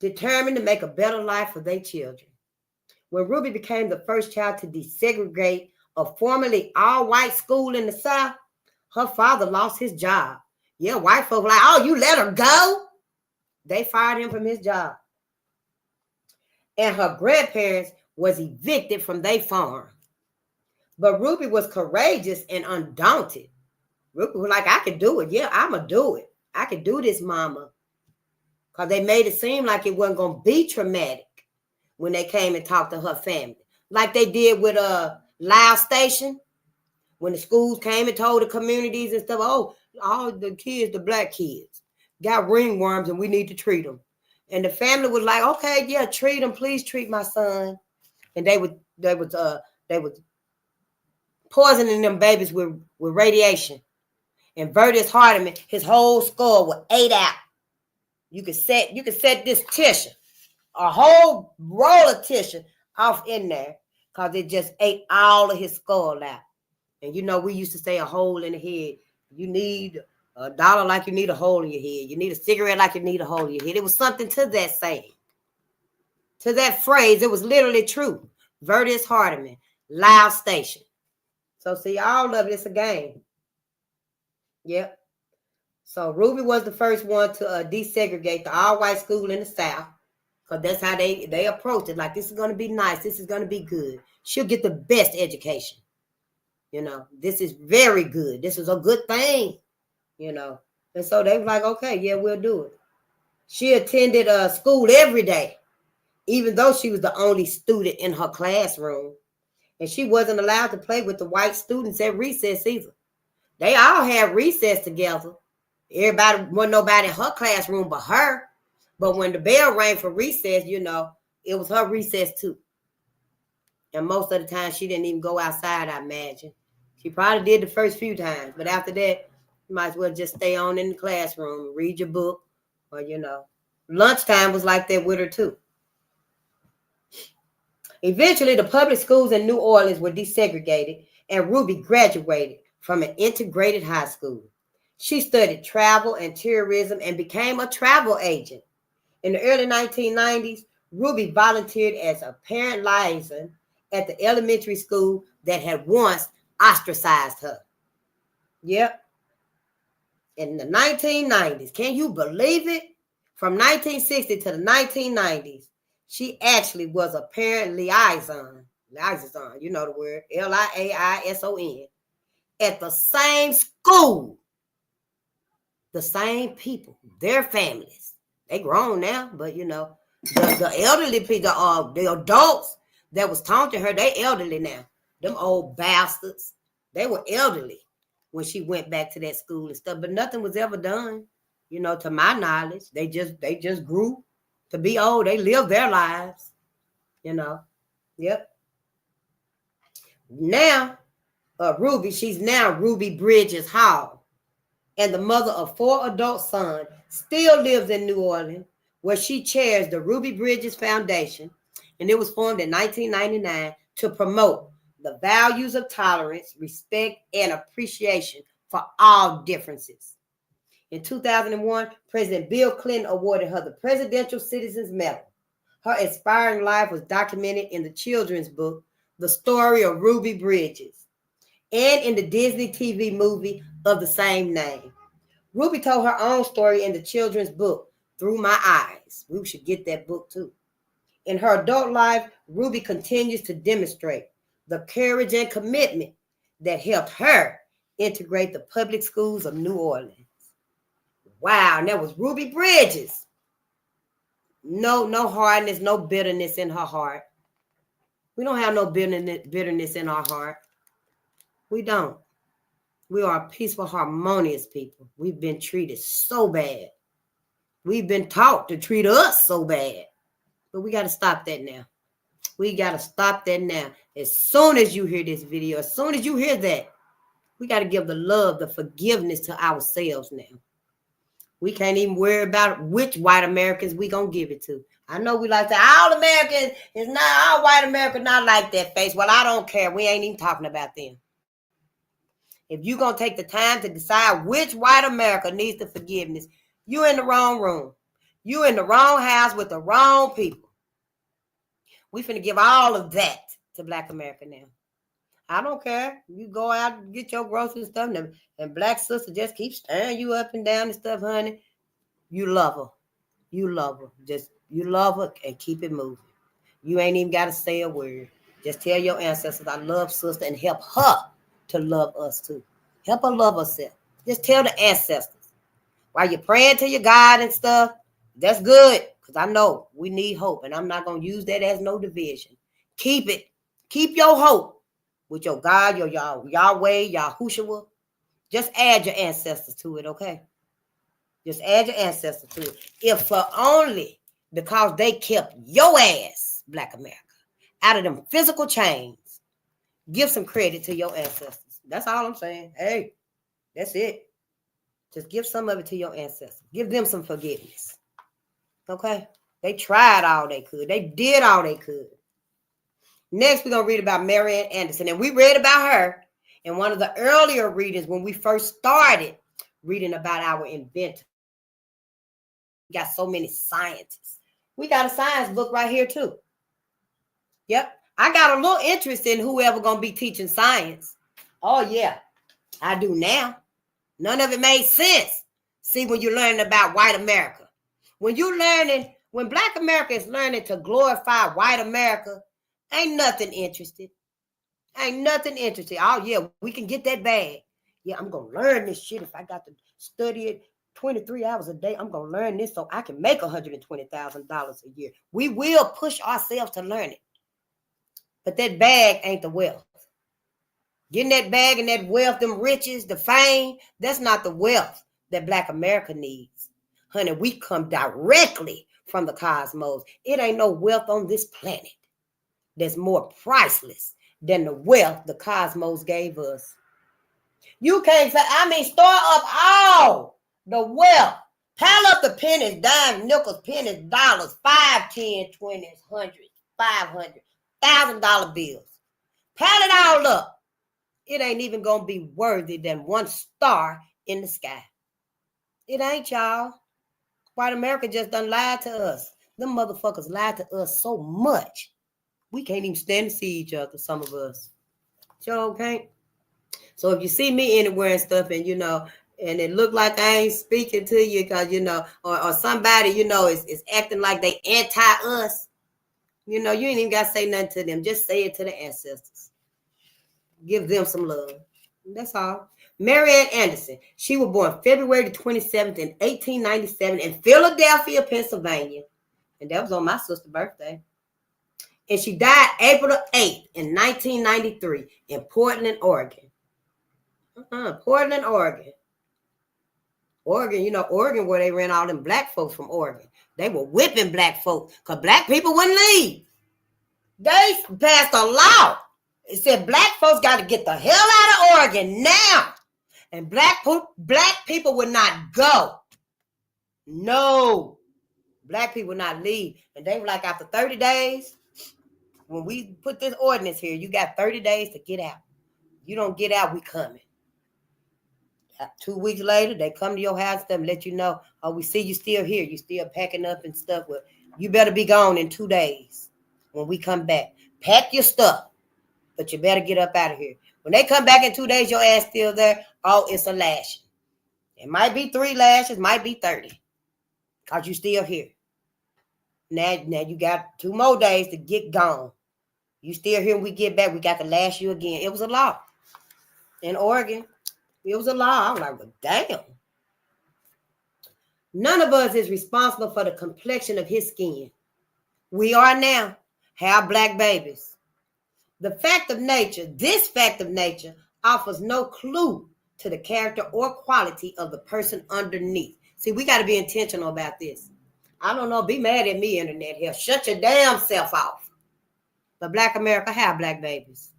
determined to make a better life for their children. When Ruby became the first child to desegregate a formerly all-white school in the South, her father lost his job. Yeah, white folk like, oh, you let her go? They fired him from his job. And her grandparents was evicted from their farm. But Ruby was courageous and undaunted. Ruby was like, I can do it. Yeah, I'm going to do it. I can do this, mama. Because they made it seem like it wasn't going to be traumatic when they came and talked to her family. like they did with Loud Station, when the schools came and told the communities and stuff, oh, all the kids, the black kids, got ringworms and we need to treat them. And the family was like, okay, yeah, treat them, please treat my son. And they was poisoning them babies with radiation. And Vertus Hardeman, his whole skull was ate out. You could set this tissue, a whole roll of tissue off in there, because it just ate all of his skull out. And you know, we used to say a hole in the head. You need $1 like you need a hole in your head. You need a cigarette like you need a hole in your head. It was something to that saying, to that phrase. It was literally true. Vertus Hardeman, Loud Station. So see, all of it's a game. Yep. So Ruby was the first one to desegregate the all-white school in the South, because that's how they approached it. Like, this is going to be nice. This is going to be good. She'll get the best education. You know, this is very good. This is a good thing, you know. And so they were like, okay, yeah, we'll do it. She attended school every day, even though she was the only student in her classroom. And she wasn't allowed to play with the white students at recess either. They all had recess together. Everybody, wasn't nobody in her classroom but her. But when the bell rang for recess, you know, it was her recess too. And most of the time, she didn't even go outside, I imagine. She probably did the first few times. But after that, you might as well just stay on in the classroom, read your book. Or, you know, lunchtime was like that with her too. Eventually, the public schools in New Orleans were desegregated, and Ruby graduated from an integrated high school. She studied travel and tourism and became a travel agent. In the early 1990s, Ruby volunteered as a parent liaison at the elementary school that had once ostracized her. Yep. In the 1990s, can you believe it? From 1960 to the 1990s, she actually was a parent liaison, you know the word, Liaison, at the same school. The same people, their families. They grown now, but you know, the elderly people, the adults that was taunting her, they elderly now. Them old bastards, they were elderly when she went back to that school and stuff, but nothing was ever done, you know, to my knowledge. They just grew to be old. They lived their lives, you know. Yep. Now, Ruby, she's now Ruby Bridges Hall, and the mother of 4 adult sons, still lives in New Orleans, where she chairs the Ruby Bridges Foundation, and it was formed in 1999 to promote the values of tolerance, respect, and appreciation for all differences. In 2001, President Bill Clinton awarded her the Presidential Citizens Medal. Her inspiring life was documented in the children's book, The Story of Ruby Bridges, and in the Disney TV movie of the same name. Ruby told her own story in the children's book, Through My Eyes. We should get that book too. In her adult life, Ruby continues to demonstrate the courage and commitment that helped her integrate the public schools of New Orleans. Wow, and that was Ruby Bridges. No hardness, no bitterness in her heart. We don't have no bitterness in our heart. We don't. We are peaceful, harmonious people. We've been treated so bad. We've been taught to treat us so bad. But we got to stop that now. We got to stop that now. As soon as you hear this video, as soon as you hear that, we got to give the love, the forgiveness to ourselves now. We can't even worry about which white Americans we going to give it to. I know we like to, all Americans is not, all white Americans not like that face. Well, I don't care. We ain't even talking about them. If you're going to take the time to decide which white America needs the forgiveness, you're in the wrong room. You're in the wrong house with the wrong people. We finna give all of that to Black America now. I don't care. You go out and get your groceries and stuff, and Black sister just keep staring you up and down and stuff, honey. You love her. You love her. Just, you love her and keep it moving. You ain't even got to say a word. Just tell your ancestors, I love sister, and help her to love us too. Help her love herself. Just tell the ancestors. While you're praying to your God and stuff, that's good. Because I know we need hope. And I'm not going to use that as no division. Keep it. Keep your hope with your God, your Yahweh, Yahushua. Just add your ancestors to it, okay? Just add your ancestors to it. If for only because they kept your ass, Black America, out of them physical chains, give some credit to your ancestors. That's all I'm saying. Hey, that's it. Just give some of it to your ancestors. Give them some forgiveness. Okay? They tried all they could. They did all they could. Next, we're going to read about Marian Anderson. And we read about her in one of the earlier readings when we first started reading about our inventor. We got so many scientists. We got a science book right here, too. Yep. I got a little interest in whoever going to be teaching science. Oh, yeah. I do now. None of it made sense. See, when you're learning about white America. When Black America is learning to glorify white America, ain't nothing interested. Ain't nothing interested. Oh, yeah, we can get that bag. Yeah, I'm going to learn this shit. If I got to study it 23 hours a day, I'm going to learn this so I can make $120,000 a year. We will push ourselves to learn it. But that bag ain't the wealth. Getting that bag and that wealth, them riches, the fame, that's not the wealth that Black America needs. Honey, we come directly from the cosmos. It ain't no wealth on this planet that's more priceless than the wealth the cosmos gave us. You can't say, store up all the wealth. Pile up the pennies, dimes, nickels, pennies, dollars, 5, 10, 20s, 100s, 500, $1,000 bills. Pile it all up. It ain't even going to be worthy than one star in the sky. It ain't, y'all. White America just done lied to us. Them motherfuckers lied to us so much. We can't even stand to see each other, some of us. Sure can't. So if you see me anywhere and stuff and, and it look like I ain't speaking to you because, or somebody, is acting like they anti-us, you ain't even got to say nothing to them. Just say it to the ancestors. Give them some love. That's all. Marian Anderson. She was born February 27th in 1897 in Philadelphia, Pennsylvania. And that was on my sister's birthday. And she died April 8th in 1993 in Portland, Oregon. Portland, Oregon. Oregon, Oregon where they ran all them black folks from Oregon. They were whipping black folks because black people wouldn't leave. They passed a law. It said black folks got to get the hell out of Oregon now. And black people would not go. No. Black people would not leave. And they were like, after 30 days, when we put this ordinance here, you got 30 days to get out. You don't get out, we coming. 2 weeks later, they come to your house and let you know, oh, we see you still here. You still packing up and stuff. Well, you better be gone in 2 days when we come back. Pack your stuff, but you better get up out of here. When they come back in 2 days, your ass still there. Oh, it's a lashing. It might be 3 lashes, might be 30, because you still here. Now you got 2 more days to get gone. You still here when we get back, we got to lash you again. It was a law in Oregon. It was a law. I was like, well, damn. None of us is responsible for the complexion of his skin. We are now have black babies. This fact of nature offers no clue to the character or quality of the person underneath. See, we got to be intentional about this. I don't know, be mad at me, internet here. Shut your damn self off. But Black America have black babies.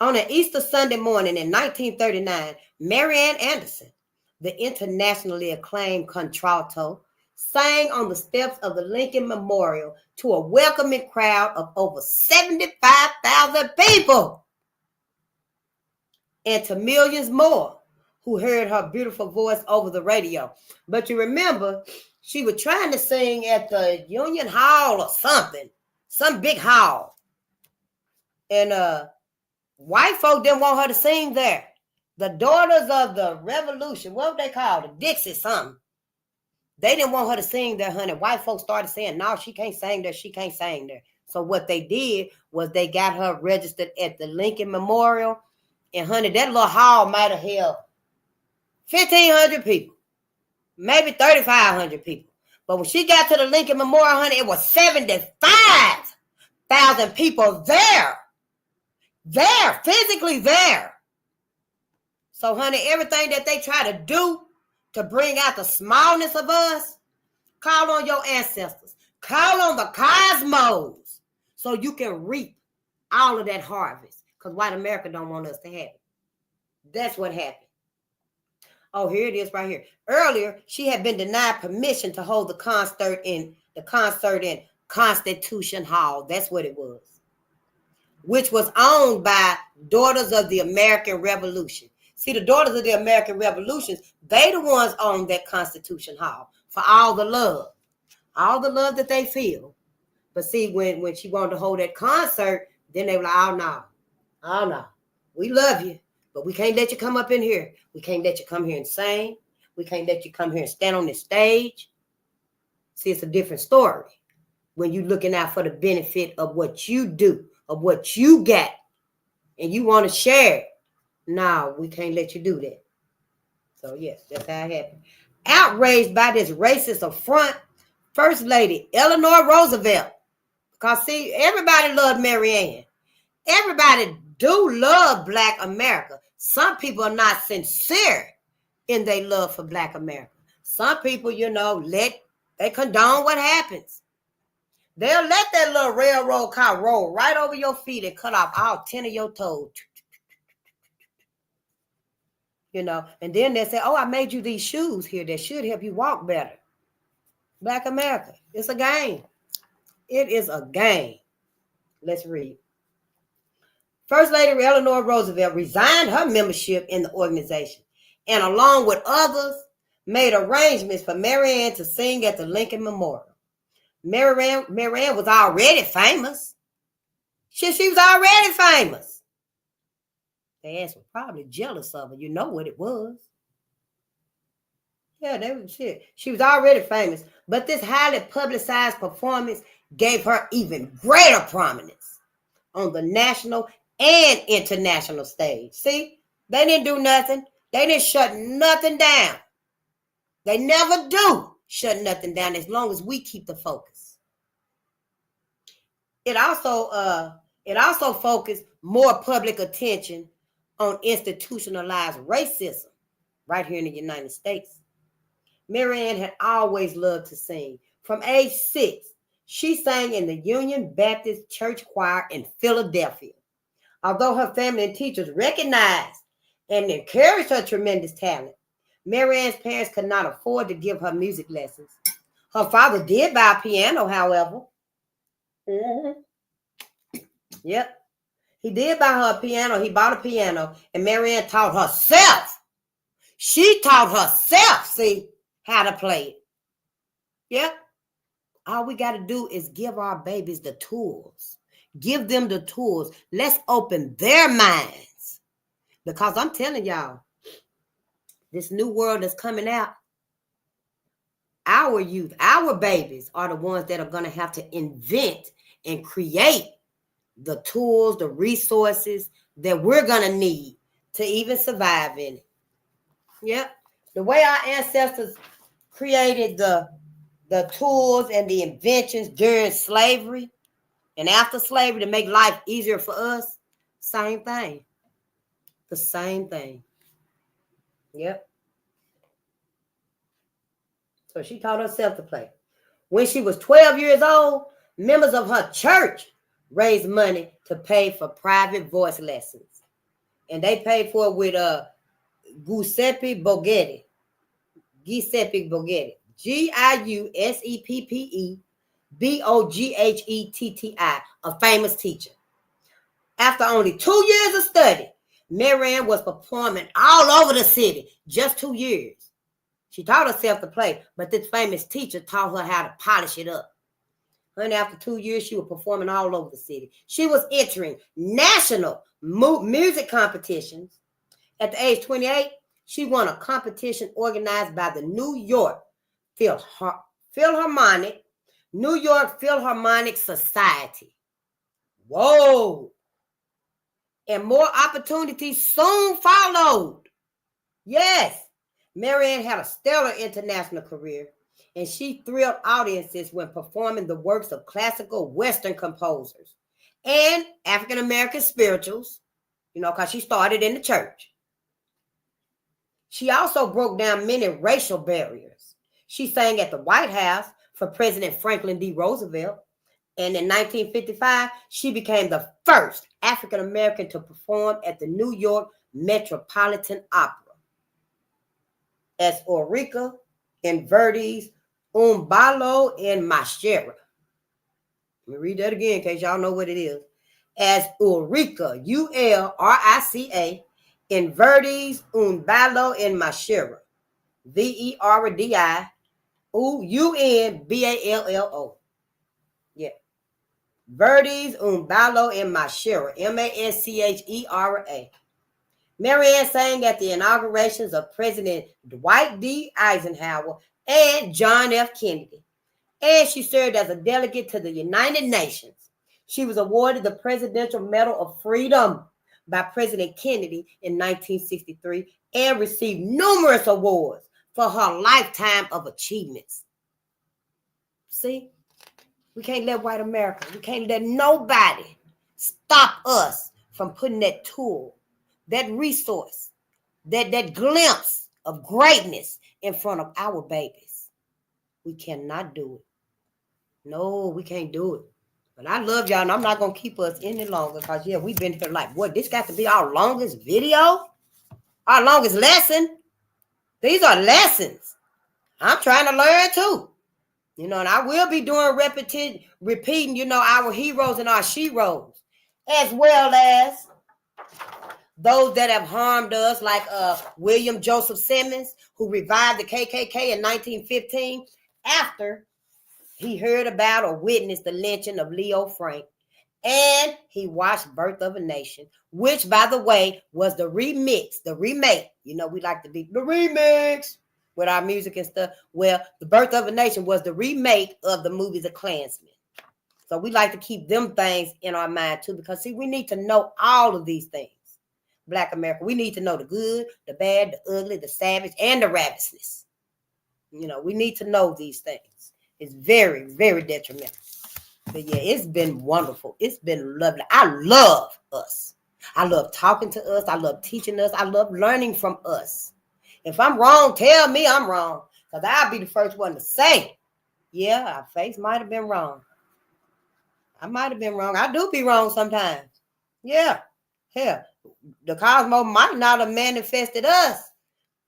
On an Easter Sunday morning in 1939, Marian Anderson, the internationally acclaimed contralto, sang on the steps of the Lincoln Memorial to a welcoming crowd of over 75,000 people and to millions more who heard her beautiful voice over the radio. But you remember, she was trying to sing at the Union Hall or something, some big hall. And white folk didn't want her to sing there. The Daughters of the Revolution, what they call it? Dixie something. They didn't want her to sing there, honey. White folks started saying, no, she can't sing there. She can't sing there. So what they did was they got her registered at the Lincoln Memorial. And, honey, that little hall might have held 1,500 people, maybe 3,500 people. But when she got to the Lincoln Memorial, honey, it was 75,000 100,000 people there, physically there. So, honey, everything that they try to do to bring out the smallness of us, call on your ancestors. Call on the cosmos so you can reap all of that harvest. Because white America don't want us to have it. That's what happened. Oh, here it is right here. Earlier, she had been denied permission to hold the concert in Constitution Hall. That's what it was. Which was owned by Daughters of the American Revolution. See, the Daughters of the American Revolution, they the ones own that Constitution Hall for all the love that they feel. But see, when she wanted to hold that concert, then they were like, oh no, we love you, but we can't let you come up in here. We can't let you come here and sing. We can't let you come here and stand on this stage. See, it's a different story when you're looking out for the benefit of what you do, of what you got, and you want to share it. No, we can't let you do that. So, yes, that's how it happened. Outraged by this racist affront, First Lady Eleanor Roosevelt, because, see, everybody loved Mary Ann. Everybody do love Black America. Some people are not sincere in their love for Black America. Some people, they condone what happens. They'll let that little railroad car roll right over your feet and cut off all 10 of your toes. And then they say, oh, I made you these shoes here that should help you walk better. Black America, it's a game. It is a game. Let's read. First Lady Eleanor Roosevelt resigned her membership in the organization and, along with others, made arrangements for Mary Ann to sing at the Lincoln Memorial. Mary Ann was already famous. She was already famous. They ass were probably jealous of her. You know what it was. Yeah, they were shit. She was already famous, but this highly publicized performance gave her even greater prominence on the national and international stage. See, they didn't do nothing. They didn't shut nothing down. They never do shut nothing down as long as we keep the focus. It also focused more public attention on institutionalized racism right here in the United States. Mary Ann had always loved to sing. From age 6, she sang in the Union Baptist Church Choir in Philadelphia. Although her family and teachers recognized and encouraged her tremendous talent, Mary Ann's parents could not afford to give her music lessons. Her father did buy a piano, however. Yep. He did buy her a piano. He bought a piano, and Mary Ann taught herself. She taught herself, see, how to play it. Yep. All we got to do is give our babies the tools. Give them the tools. Let's open their minds. Because I'm telling y'all, this new world that's coming out, our youth, our babies are the ones that are going to have to invent and create the tools, the resources that we're going to need to even survive in it. Yep. The way our ancestors created the tools and the inventions during slavery and after slavery to make life easier for us, same thing. The same thing. Yep. So she taught herself to play. When she was 12 years old, members of her church raised money to pay for private voice lessons. And they paid for it with Giuseppe Bogetti. Giuseppe Bogetti. Giuseppe a famous teacher. After only 2 years of study, Mary Ann was performing all over the city. Just 2 years. She taught herself to play, but this famous teacher taught her how to polish it up. And after 2 years, she was performing all over the city. She was entering national music competitions. At the age 28, she won a competition organized by the New York Philharmonic Society. Whoa. And more opportunities soon followed. Yes, Mary Ann had a stellar international career, and she thrilled audiences when performing the works of classical Western composers and African American spirituals, you know, because she started in the church. She also broke down many racial barriers. She sang at the White House for President Franklin D. Roosevelt. And in 1955, she became the first African American to perform at the New York Metropolitan Opera as Ulrika in Verdi's Un ballo in Maschera. Let me read that again in case y'all know what it is. As Ulrika, Ulrica, in Verdi's Un ballo in Maschera. Verdi, Unballo. Yeah. Verdi's Un ballo in Maschera. Maschera. Marianne sang at the inaugurations of President Dwight D. Eisenhower and John F. Kennedy. And she served as a delegate to the United Nations. She was awarded the Presidential Medal of Freedom by President Kennedy in 1963 and received numerous awards for her lifetime of achievements. See, we can't let white America, we can't let nobody stop us from putting that tool, that resource, that glimpse of greatness in front of our babies. We cannot do it. No, we can't do it. But I love y'all, and I'm not going to keep us any longer because, yeah, we've been here like, what, this got to be our longest video? Our longest lesson? These are lessons. I'm trying to learn too. You know, and I will be doing repeating, you know, our heroes and our sheroes, as well as those that have harmed us, like William Joseph Simmons, who revived the KKK in 1915 after he heard about or witnessed the lynching of Leo Frank. And he watched Birth of a Nation, which, by the way, was the remake. You know, we like to be the remix with our music and stuff. Well, the Birth of a Nation was the remake of the movie The Klansman. So we like to keep them things in our mind too, because see, we need to know all of these things. Black America, we need to know the good, the bad, the ugly, the savage, and the ravenousness. You know, we need to know these things. It's very, very detrimental. But yeah, it's been wonderful. It's been lovely. I love us. I love talking to us. I love teaching us. I love learning from us. If I'm wrong, tell me I'm wrong, because I'll be the first one to say, yeah, our face might have been wrong. I might have been wrong. I do be wrong sometimes. Yeah. Hell, the cosmos might not have manifested us.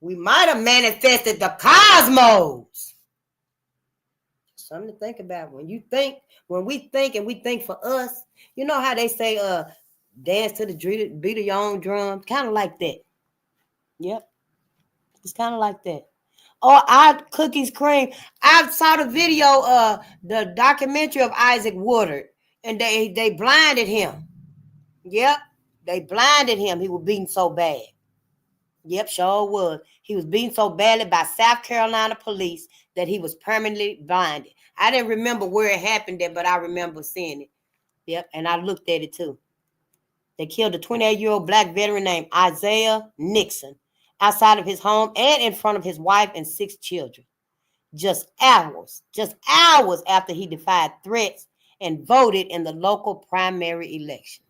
We might have manifested the cosmos. Something to think about. When we think and we think for us, you know how they say dance to the beat of your own drum? Kind of like that. Yep. It's kind of like that. Or our cookies cream. I saw the video, the documentary of Isaac Woodard, and they blinded him. Yep. They blinded him. He was beaten so bad. Yep, sure was. He was beaten so badly by South Carolina police that he was permanently blinded. I didn't remember where it happened there, but I remember seeing it. Yep, and I looked at it too. They killed a 28-year-old black veteran named Isaiah Nixon outside of his home and in front of his wife and 6 children. Just hours after he defied threats and voted in the local primary election.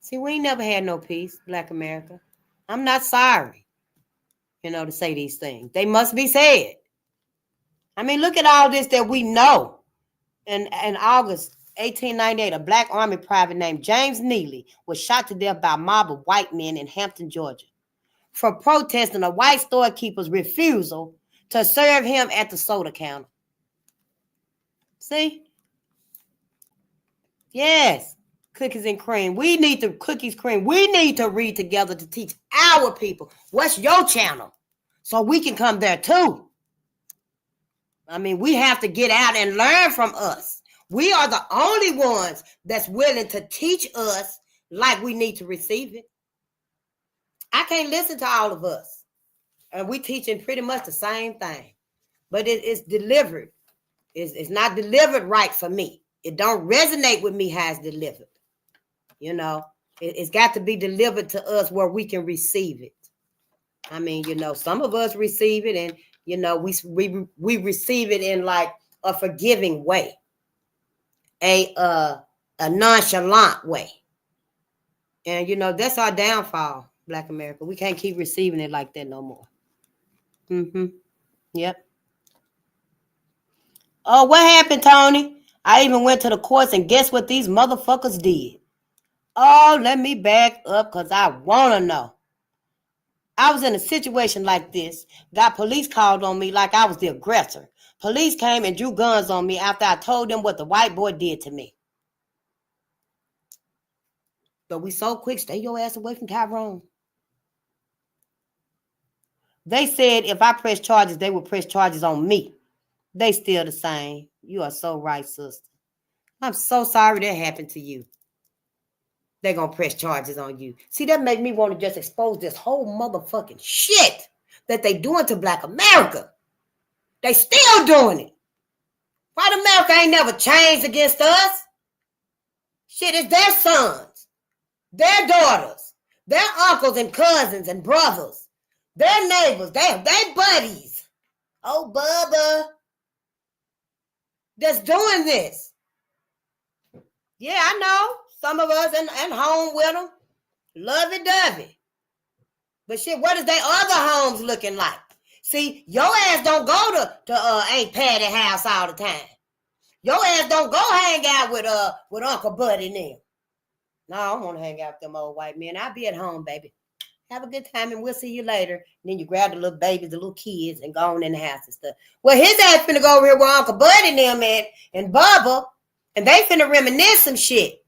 See, we ain't never had no peace, Black America. I'm not sorry, you know, to say these things. They must be said. I mean, look at all this that we know. In August 1898, a Black Army private named James Neely was shot to death by a mob of white men in Hampton, Georgia, for protesting a white storekeeper's refusal to serve him at the soda counter. See? Yes. Cookies and cream. We need to cookies cream. We need to read together to teach our people what's your channel so we can come there too. I mean, we have to get out and learn from us. We are the only ones that's willing to teach us like we need to receive it. I can't listen to all of us. And we teaching pretty much the same thing. But it's delivered. It's not delivered right for me. It don't resonate with me how it's delivered. You know, it's got to be delivered to us where we can receive it. I mean, you know, some of us receive it and, you know, we receive it in like a forgiving way, a a nonchalant way. And, you know, that's our downfall, Black America. We can't keep receiving it like that no more. Yep. Oh, what happened, Tony? I even went to the courts, and guess what these motherfuckers did? Oh, let me back up because I want to know. I was in a situation like this. Got police called on me like I was the aggressor. Police came and drew guns on me after I told them what the white boy did to me. But we so quick, stay your ass away from Tyrone. They said if I press charges, they would press charges on me. They still the same. You are so right, sister. I'm so sorry that happened to you. They're going to press charges on you. See, that made me want to just expose this whole motherfucking shit that they doing to Black America. They still doing it. White America ain't never changed against us. Shit, it's their sons, their daughters, their uncles and cousins and brothers, their neighbors, their buddies. Oh, Bubba. That's doing this. Yeah, I know. Some of us in home with them. Lovey-dovey. But shit, what is their other homes looking like? See, your ass don't go to Aunt Patty house all the time. Your ass don't go hang out with Uncle Buddy and them. No, I don't want to hang out with them old white men. I'll be at home, baby. Have a good time, and we'll see you later. And then you grab the little babies, the little kids, and go on in the house and stuff. Well, his ass finna go over here with Uncle Buddy and them and Bubba, and they finna reminisce some shit.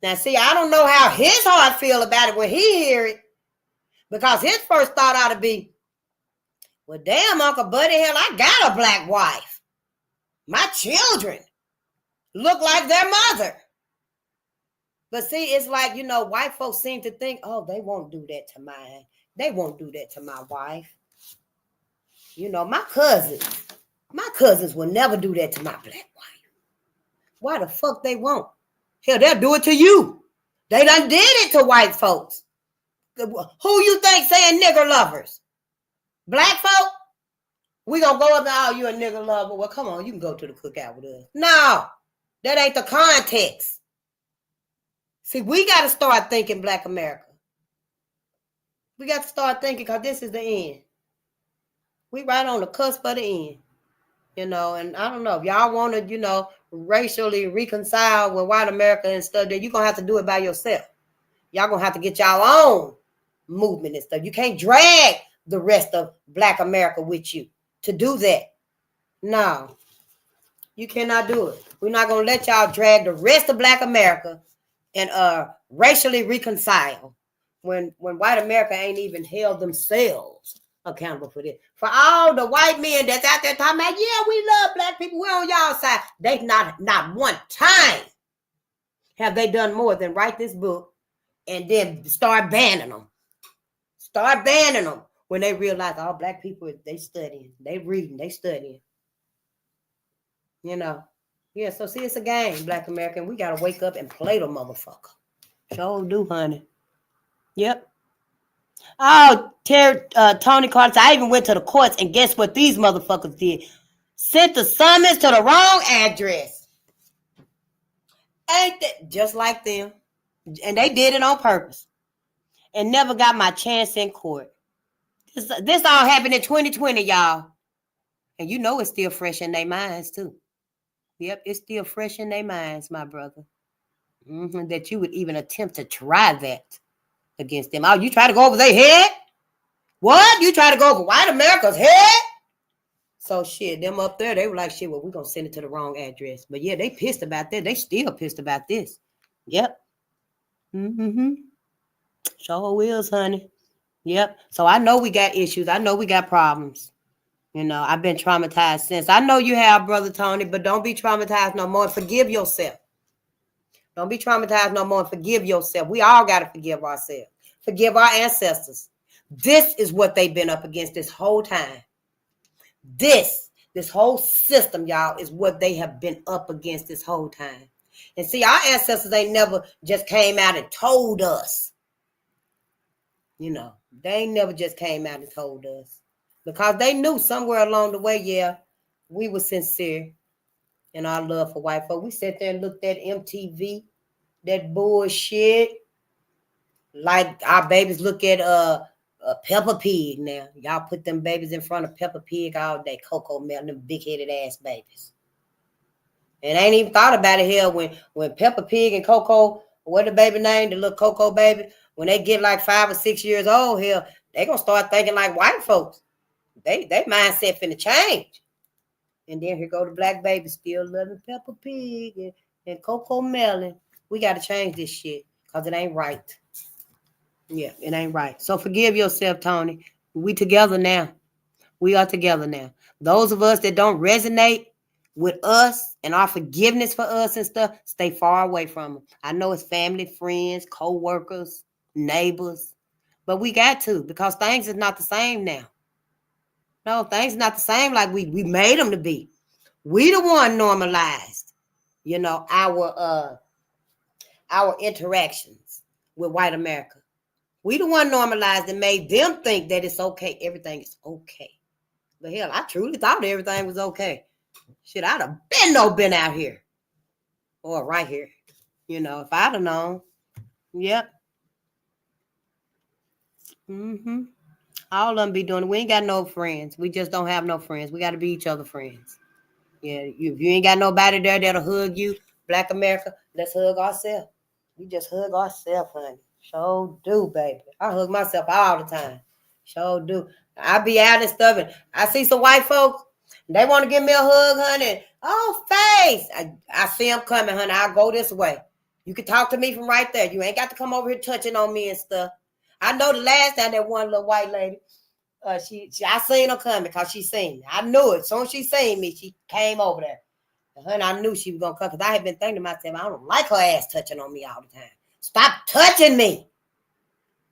Now, see, I don't know how his heart feel about it when he hear it, because his first thought ought to be, well, damn, Uncle Buddy, hell, I got a black wife. My children look like their mother. But see, it's like, you know, white folks seem to think, oh, they won't do that to mine. They won't do that to my wife. You know, my cousins will never do that to my black wife. Why the fuck they won't? Hell, they'll do it to you. They done did it to white folks. Who you think saying nigger lovers? Black folk? We gonna go up and, oh, you a nigger lover. Well, come on, you can go to the cookout with us. No, that ain't the context. See, we got to start thinking, Black America. We got to start thinking, because this is the end. We right on the cusp of the end. You know, and I don't know, if y'all want to, you know, racially reconcile with white America and stuff, then you're going to have to do it by yourself. Y'all going to have to get y'all own movement and stuff. You can't drag the rest of Black America with you to do that. No, you cannot do it. We're not going to let y'all drag the rest of Black America and racially reconcile when white America ain't even held themselves accountable for this. For all the white men that's out there talking about, yeah, we love Black people, we're on y'all side. They not one time have they done more than write this book and then start banning them. Start banning them when they realize all Black people, they studying, they reading, they studying. You know. Yeah, so see, it's a game, Black American. We got to wake up and play the motherfucker. Sure do, honey. Yep. Oh, Tony Carter, I even went to the courts, and guess what these motherfuckers did? Sent the summons to the wrong address. Ain't that just like them? And they did it on purpose. And never got my chance in court. This all happened in 2020, y'all. And you know it's still fresh in their minds, too. Yep, it's still fresh in their minds, my brother. That you would even attempt to try that against them. Oh, you try to go over their head? What? You try to go over white America's head? So shit, them up there, they were like, shit, well, we're going to send it to the wrong address. But yeah, they pissed about that. They still pissed about this. Yep. Sure is, honey. Yep. So I know we got issues. I know we got problems. You know, I've been traumatized since. I know you have, Brother Tony, but don't be traumatized no more. Forgive yourself. Don't be traumatized no more and forgive yourself. We all got to forgive ourselves. Forgive our ancestors. This is what they've been up against this whole time. This whole system, y'all, is what they have been up against this whole time. And see, our ancestors, they never just came out and told us. You know, they never just came out and told us. Because they knew somewhere along the way, yeah, we were sincere. and our love for white folk. We sat there and looked at MTV, that bullshit. Like our babies look at Peppa Pig now. Y'all put them babies in front of Peppa Pig all day. Coco Melon, them big-headed ass babies. And I ain't even thought about it here when Peppa Pig and Coco, what the baby name, the little Coco baby, when they get like 5 or 6 years old here, they gonna start thinking like white folks. They mindset finna change. And then here go the black baby still loving Peppa Pig and Coco Melon. We got to change this shit because it ain't right. Yeah, it ain't right. So forgive yourself, Tony. We together now. We are together now. Those of us that don't resonate with us and our forgiveness for us and stuff, stay far away from them. I know it's family, friends, co-workers, neighbors, but we got to, because things is not the same now. No, things not the same like we made them to be. We the one normalized, you know, our interactions with white America. We the one normalized and made them think that it's okay. Everything is okay. But hell, I truly thought everything was okay. Shit, I'd have been out here. Or right here. You know, if I'd have known. Yep. Mm-hmm. All of them be doing it. We ain't got no friends. We just don't have no friends. We got to be each other friends. Yeah, if you ain't got nobody there that'll hug you, Black America, let's hug ourselves. We just hug ourselves, honey. Sure do, baby. I hug myself all the time. Sure do. I be out and stuff, and I see some white folks, they want to give me a hug, honey. Oh, face. I see them coming, honey. I'll go this way. You can talk to me from right there. You ain't got to come over here touching on me and stuff. I know the last time that one little white lady, I seen her coming because she seen me. I knew it. As soon as she seen me, she came over there. And honey, I knew she was going to come because I had been thinking to myself, I don't like her ass touching on me all the time. Stop touching me.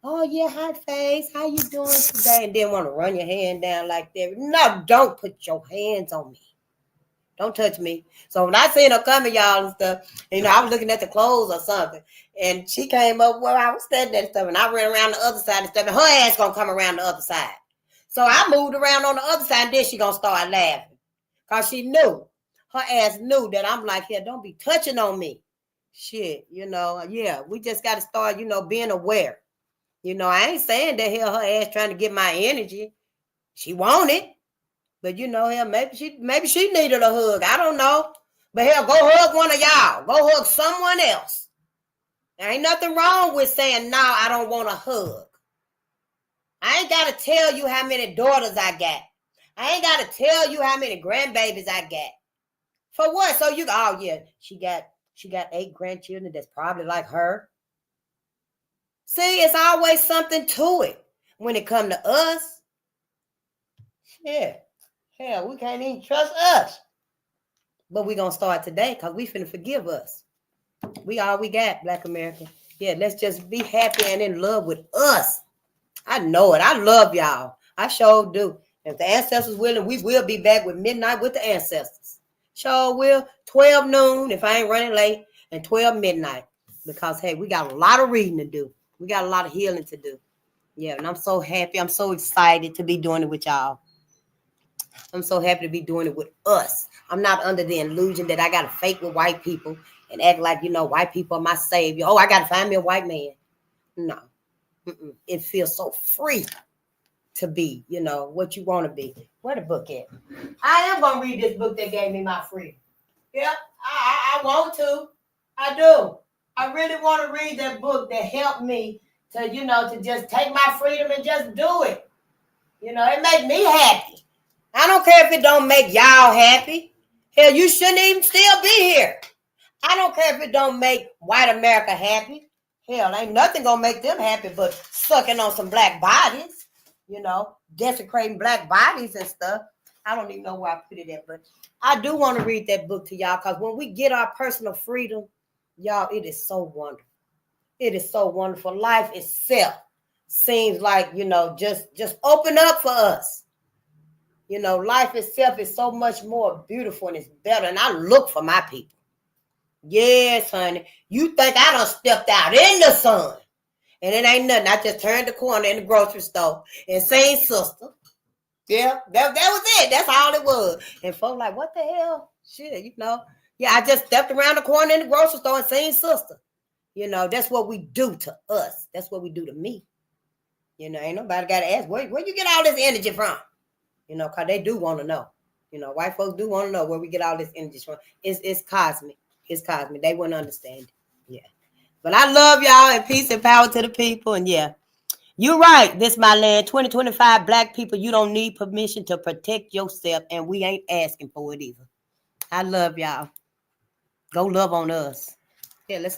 Oh, yeah, hi, face. How you doing today? And then want to run your hand down like that. No, don't put your hands on me. Don't touch me. So when I seen her coming, y'all, and stuff, you know, I was looking at the clothes or something, and she came up where I was standing and stuff, and I ran around the other side and stuff, and her ass going to come around the other side. So I moved around on the other side, and then she going to start laughing because she knew. Her ass knew that I'm like, yeah, don't be touching on me. Shit, you know, yeah, we just got to start, you know, being aware. You know, I ain't saying that here her ass trying to get my energy. She want it. But you know, hell, maybe she needed a hug. I don't know. But hell, go hug one of y'all. Go hug someone else. There ain't nothing wrong with saying, no, I don't want a hug. I ain't got to tell you how many daughters I got. I ain't got to tell you how many grandbabies I got. For what? So you, oh yeah, she got 8 grandchildren that's probably like her. See, it's always something to it when it come to us. Yeah. Hell, we can't even trust us. But we going to start today because we finna forgive us. We all we got, Black America. Yeah, let's just be happy and in love with us. I know it. I love y'all. I sure do. If the ancestors willing, we will be back with Midnight with the Ancestors. Sure will. 12 noon if I ain't running late, and 12 midnight. Because, hey, we got a lot of reading to do. We got a lot of healing to do. Yeah, and I'm so happy. I'm so excited to be doing it with y'all. I'm so happy to be doing it with us. I'm not under the illusion that I got to fake with white people and act like, you know, white people are my savior. Oh, I got to find me a white man. No. It feels so free to be, you know, what you want to be. Where the book at? I am going to read this book that gave me my freedom. Yeah, I want to. I do. I really want to read that book that helped me to, you know, to just take my freedom and just do it. You know, it makes me happy. I don't care if it don't make y'all happy. Hell, you shouldn't even still be here. I don't care if it don't make white America happy. Hell, ain't nothing gonna make them happy but sucking on some black bodies, you know, desecrating black bodies and stuff. I don't even know where I put it at, but I do want to read that book to y'all because when we get our personal freedom, y'all, it is so wonderful. It is so wonderful. Life itself seems like, you know, just open up for us. You know, life itself is so much more beautiful and it's better. And I look for my people. Yes, honey. You think I done stepped out in the sun. And it ain't nothing. I just turned the corner in the grocery store and seen sister. Yeah, that was it. That's all it was. And folks like, what the hell? Shit, you know. Yeah, I just stepped around the corner in the grocery store and seen sister. You know, that's what we do to us. That's what we do to me. You know, ain't nobody got to ask, where you get all this energy from? You know, because they do want to know. You know, white folks do want to know where we get all this energy from. It's cosmic. It's cosmic. They wouldn't understand it. Yeah. But I love y'all, and peace and power to the people. And yeah, you're right. This my land. 2025 black people, you don't need permission to protect yourself, and we ain't asking for it either. I love y'all. Go love on us. Yeah, let's